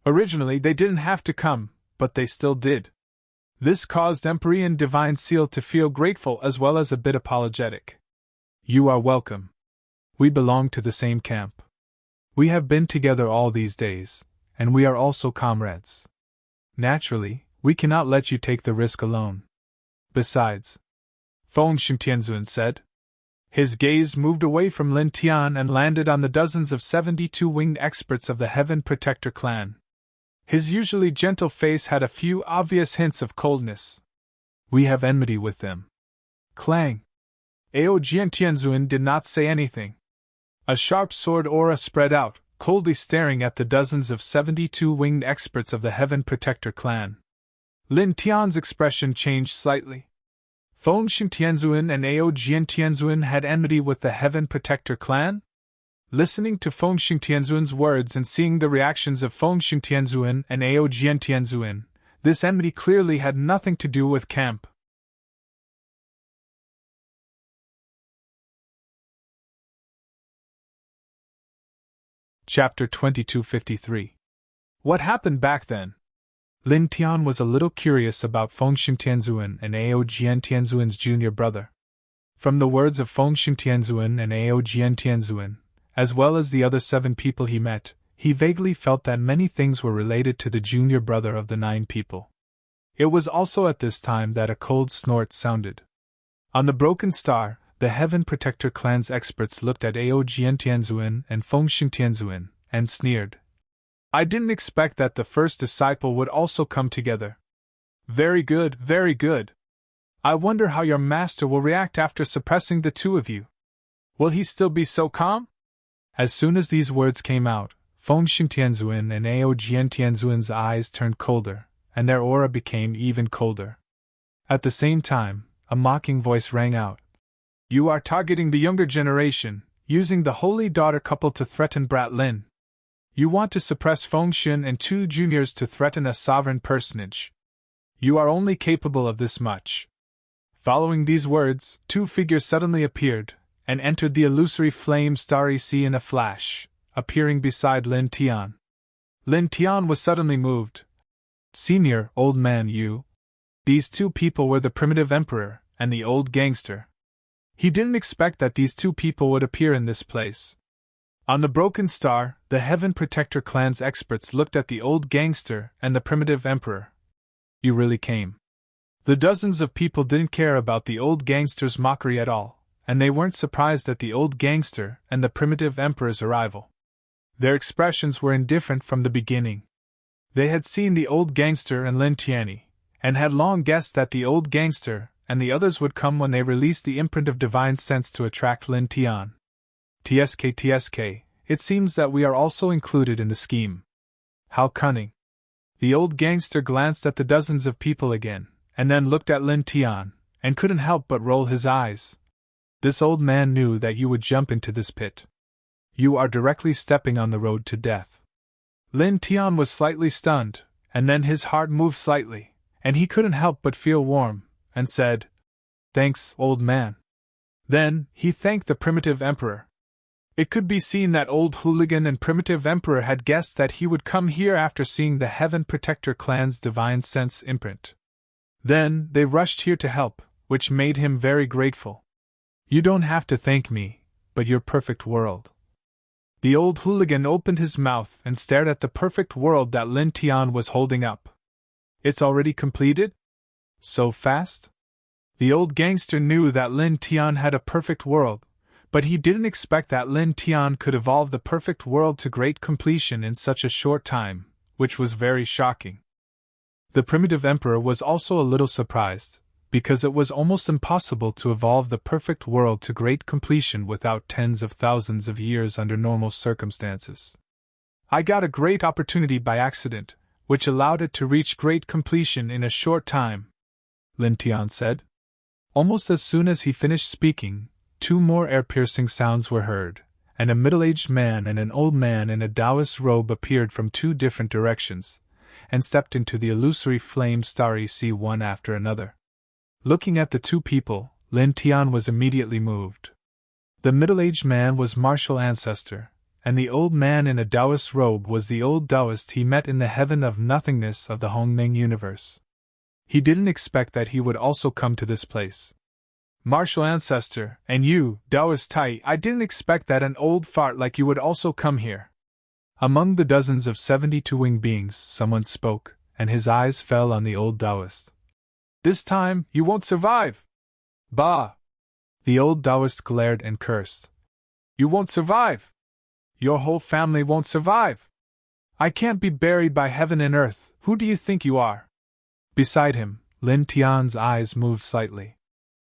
Originally they didn't have to come, but they still did. This caused Emperor Divine Seal to feel grateful as well as a bit apologetic. You are welcome. We belong to the same camp. We have been together all these days, and we are also comrades. Naturally, we cannot let you take the risk alone. Besides, Fengxing Tianzuan said. His gaze moved away from Lin Tian and landed on the dozens of 72 winged experts of the Heaven Protector clan. His usually gentle face had a few obvious hints of coldness. We have enmity with them. Clang. Aojian Tianzuan did not say anything. A sharp sword aura spread out, coldly staring at the dozens of 72 winged experts of the Heaven Protector clan. Lin Tian's expression changed slightly. Feng Tianzuan and Ao Tianzuan had enmity with the Heaven Protector clan? Listening to Feng Tianzuan's words and seeing the reactions of Feng Tianzuan and Ao Tianzuan, this enmity clearly had nothing to do with camp. Chapter 2253. What happened back then? Lin Tian was a little curious about Feng Tianzuan and Ao Tianzuan's junior brother. From the words of Feng Tianzuan and Ao Tianzuan, as well as the other 7 people he met, he vaguely felt that many things were related to the junior brother of the 9 people. It was also at this time that a cold snort sounded. On the broken star, the Heaven Protector clan's experts looked at Ao Tianzuan and Feng Tianzuan, and sneered. I didn't expect that the first disciple would also come together. Very good, very good. I wonder how your master will react after suppressing the 2 of you. Will he still be so calm? As soon as these words came out, Feng Tianzuan and Ao Tianzuan's eyes turned colder, and their aura became even colder. At the same time, a mocking voice rang out. You are targeting the younger generation, using the holy daughter couple to threaten Brat Lin. You want to suppress Feng Xin and 2 juniors to threaten a sovereign personage. You are only capable of this much. Following these words, 2 figures suddenly appeared, and entered the illusory flame starry sea in a flash, appearing beside Lin Tian. Lin Tian was suddenly moved. Senior, old man you. These 2 people were the primitive emperor and the old gangster. He didn't expect that these 2 people would appear in this place. On the broken star, the Heaven Protector clan's experts looked at the old gangster and the primitive emperor. You really came. The dozens of people didn't care about the old gangster's mockery at all, and they weren't surprised at the old gangster and the primitive emperor's arrival. Their expressions were indifferent from the beginning. They had seen the old gangster and Lin Tianyi, and had long guessed that the old gangster and the others would come when they released the imprint of divine sense to attract Lin Tian. TSK, it seems that we are also included in the scheme. How cunning. The old gangster glanced at the dozens of people again, and then looked at Lin Tian, and couldn't help but roll his eyes. This old man knew that you would jump into this pit. You are directly stepping on the road to death. Lin Tian was slightly stunned, and then his heart moved slightly, and he couldn't help but feel warm, and said, Thanks, old man. Then, he thanked the primitive emperor. It could be seen that old hooligan and primitive emperor had guessed that he would come here after seeing the Heaven Protector clan's divine sense imprint. Then, they rushed here to help, which made him very grateful. You don't have to thank me, but your perfect world. The old hooligan opened his mouth and stared at the perfect world that Lin Tian was holding up. It's already completed? So fast? The old gangster knew that Lin Tian had a perfect world, but he didn't expect that Lin Tian could evolve the perfect world to great completion in such a short time, which was very shocking. The primitive emperor was also a little surprised, because it was almost impossible to evolve the perfect world to great completion without tens of thousands of years under normal circumstances. I got a great opportunity by accident, which allowed it to reach great completion in a short time, Lin Tian said. Almost as soon as he finished speaking, 2 more air-piercing sounds were heard, and a middle-aged man and an old man in a Taoist robe appeared from 2 different directions, and stepped into the illusory flame starry sea one after another. Looking at the 2 people, Lin Tian was immediately moved. The middle-aged man was martial ancestor, and the old man in a Taoist robe was the old Taoist he met in the heaven of nothingness of the Hongming universe. He didn't expect that he would also come to this place. Martial ancestor, and you, Taoist Tai, I didn't expect that an old fart like you would also come here. Among the dozens of 72 winged beings, someone spoke, and his eyes fell on the old Taoist. This time, you won't survive! Bah! The old Taoist glared and cursed. You won't survive! Your whole family won't survive! I can't be buried by heaven and earth, who do you think you are? Beside him, Lin Tian's eyes moved slightly.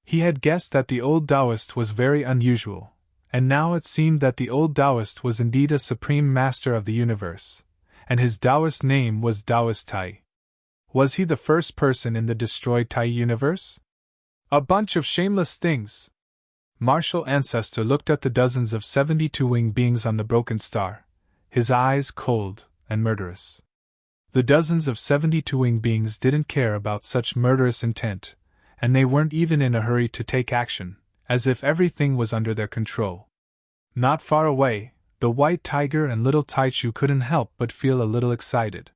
He had guessed that the old Taoist was very unusual, and now it seemed that the old Taoist was indeed a supreme master of the universe, and his Taoist name was Taoist Tai. Was he the first person in the destroyed Tai universe? A bunch of shameless things. Martial Ancestor looked at the dozens of 72 winged beings on the broken star, his eyes cold and murderous. The dozens of 72 winged beings didn't care about such murderous intent, and they weren't even in a hurry to take action, as if everything was under their control. Not far away, the White Tiger and Little Taichu couldn't help but feel a little excited.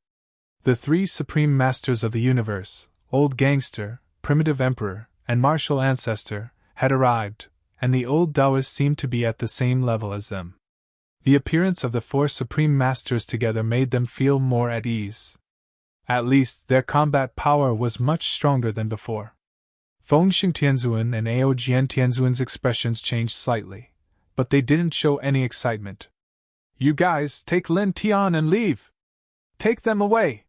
The three supreme masters of the universe, Old Gangster, Primitive Emperor, and Martial Ancestor, had arrived, and the old Taoists seemed to be at the same level as them. The appearance of the four supreme masters together made them feel more at ease. At least, their combat power was much stronger than before. Fengxing Tianzuan and Aojian Tianzuan's expressions changed slightly, but they didn't show any excitement. "You guys, take Lin Tian and leave! Take them away!"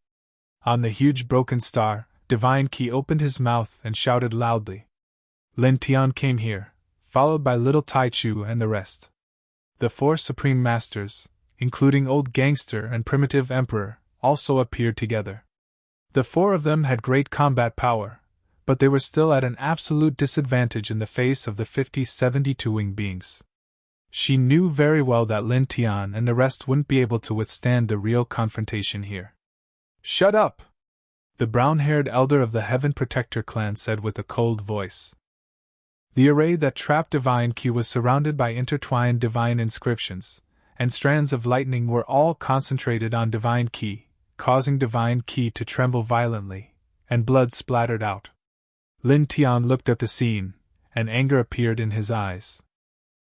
On the huge broken star, Divine Qi opened his mouth and shouted loudly. Lin Tian came here, followed by Little Taichu and the rest. The four supreme masters, including Old Gangster and Primitive Emperor, also appeared together. The four of them had great combat power, but they were still at an absolute disadvantage in the face of the 72 winged beings. She knew very well that Lin Tian and the rest wouldn't be able to withstand the real confrontation here. "Shut up!" the brown-haired elder of the Heaven Protector clan said with a cold voice. The array that trapped Divine Qi was surrounded by intertwined divine inscriptions, and strands of lightning were all concentrated on Divine Qi, causing Divine Qi to tremble violently, and blood splattered out. Lin Tian looked at the scene, and anger appeared in his eyes.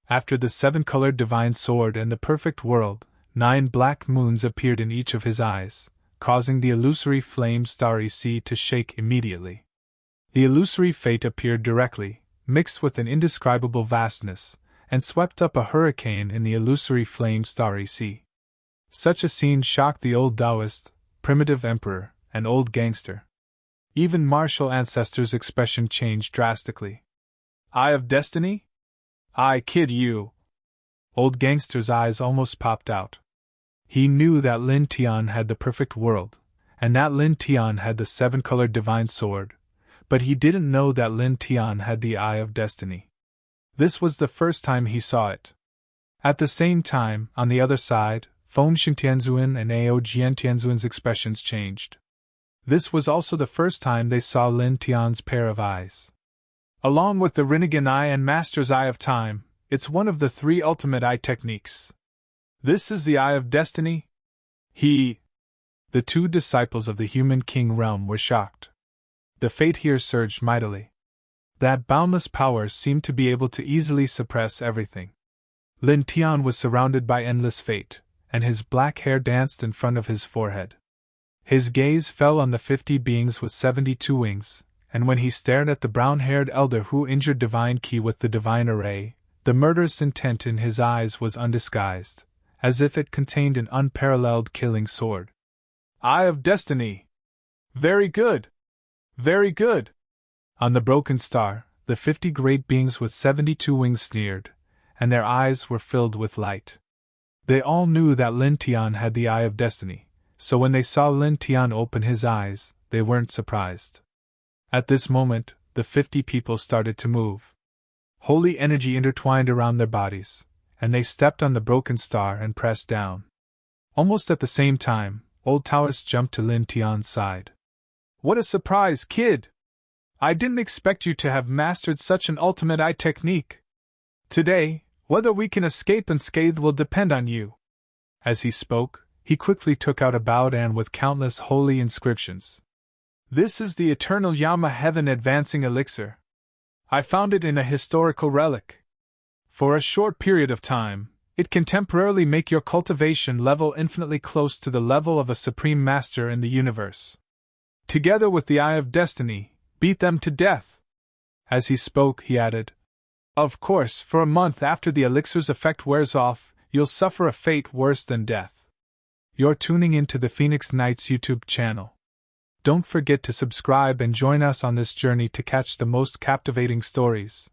After the seven-colored divine sword and the perfect world, 9 black moons appeared in each of his eyes, causing the illusory flame starry sea to shake immediately. The illusory fate appeared directly, mixed with an indescribable vastness, and swept up a hurricane in the illusory flame starry sea. Such a scene shocked the old Taoist, Primitive Emperor, and Old Gangster. Even Martial Ancestor's expression changed drastically. "Eye of Destiny? I kid you!" Old Gangster's eyes almost popped out. He knew that Lin Tian had the perfect world, and that Lin Tian had the 7-colored divine sword, but he didn't know that Lin Tian had the Eye of Destiny. This was the first time he saw it. At the same time, on the other side, Fengxing Tianzuan and Aojian Tianzuan's expressions changed. This was also the first time they saw Lin Tian's pair of eyes. Along with the Rinnegan Eye and Master's Eye of Time, it's one of the 3 ultimate eye techniques. This is the Eye of Destiny? The 2 disciples of the human king realm were shocked. The fate here surged mightily. That boundless power seemed to be able to easily suppress everything. Lin Tian was surrounded by endless fate, and his black hair danced in front of his forehead. His gaze fell on the 50 beings with 72 wings, and when he stared at the brown-haired elder who injured Divine Qi with the divine array, the murderous intent in his eyes was undisguised, as if it contained an unparalleled killing sword. "Eye of Destiny! Very good! Very good!" On the broken star, the 50 great beings with 72 wings sneered, and their eyes were filled with light. They all knew that Lin Tian had the Eye of Destiny, so when they saw Lin Tian open his eyes, they weren't surprised. At this moment, the 50 people started to move. Holy energy intertwined around their bodies, and they stepped on the broken star and pressed down. Almost at the same time, Old Taoist jumped to Lin Tian's side. "What a surprise, kid! I didn't expect you to have mastered such an ultimate eye technique. Today, whether we can escape unscathed will depend on you." As he spoke, he quickly took out a baodan with countless holy inscriptions. "This is the eternal Yama Heaven Advancing Elixir. I found it in a historical relic. For a short period of time, it can temporarily make your cultivation level infinitely close to the level of a supreme master in the universe. Together with the Eye of Destiny, beat them to death." As he spoke, he added, "Of course, for a month after the elixir's effect wears off, you'll suffer a fate worse than death." You're tuning into the Phoenix Knights YouTube channel. Don't forget to subscribe and join us on this journey to catch the most captivating stories.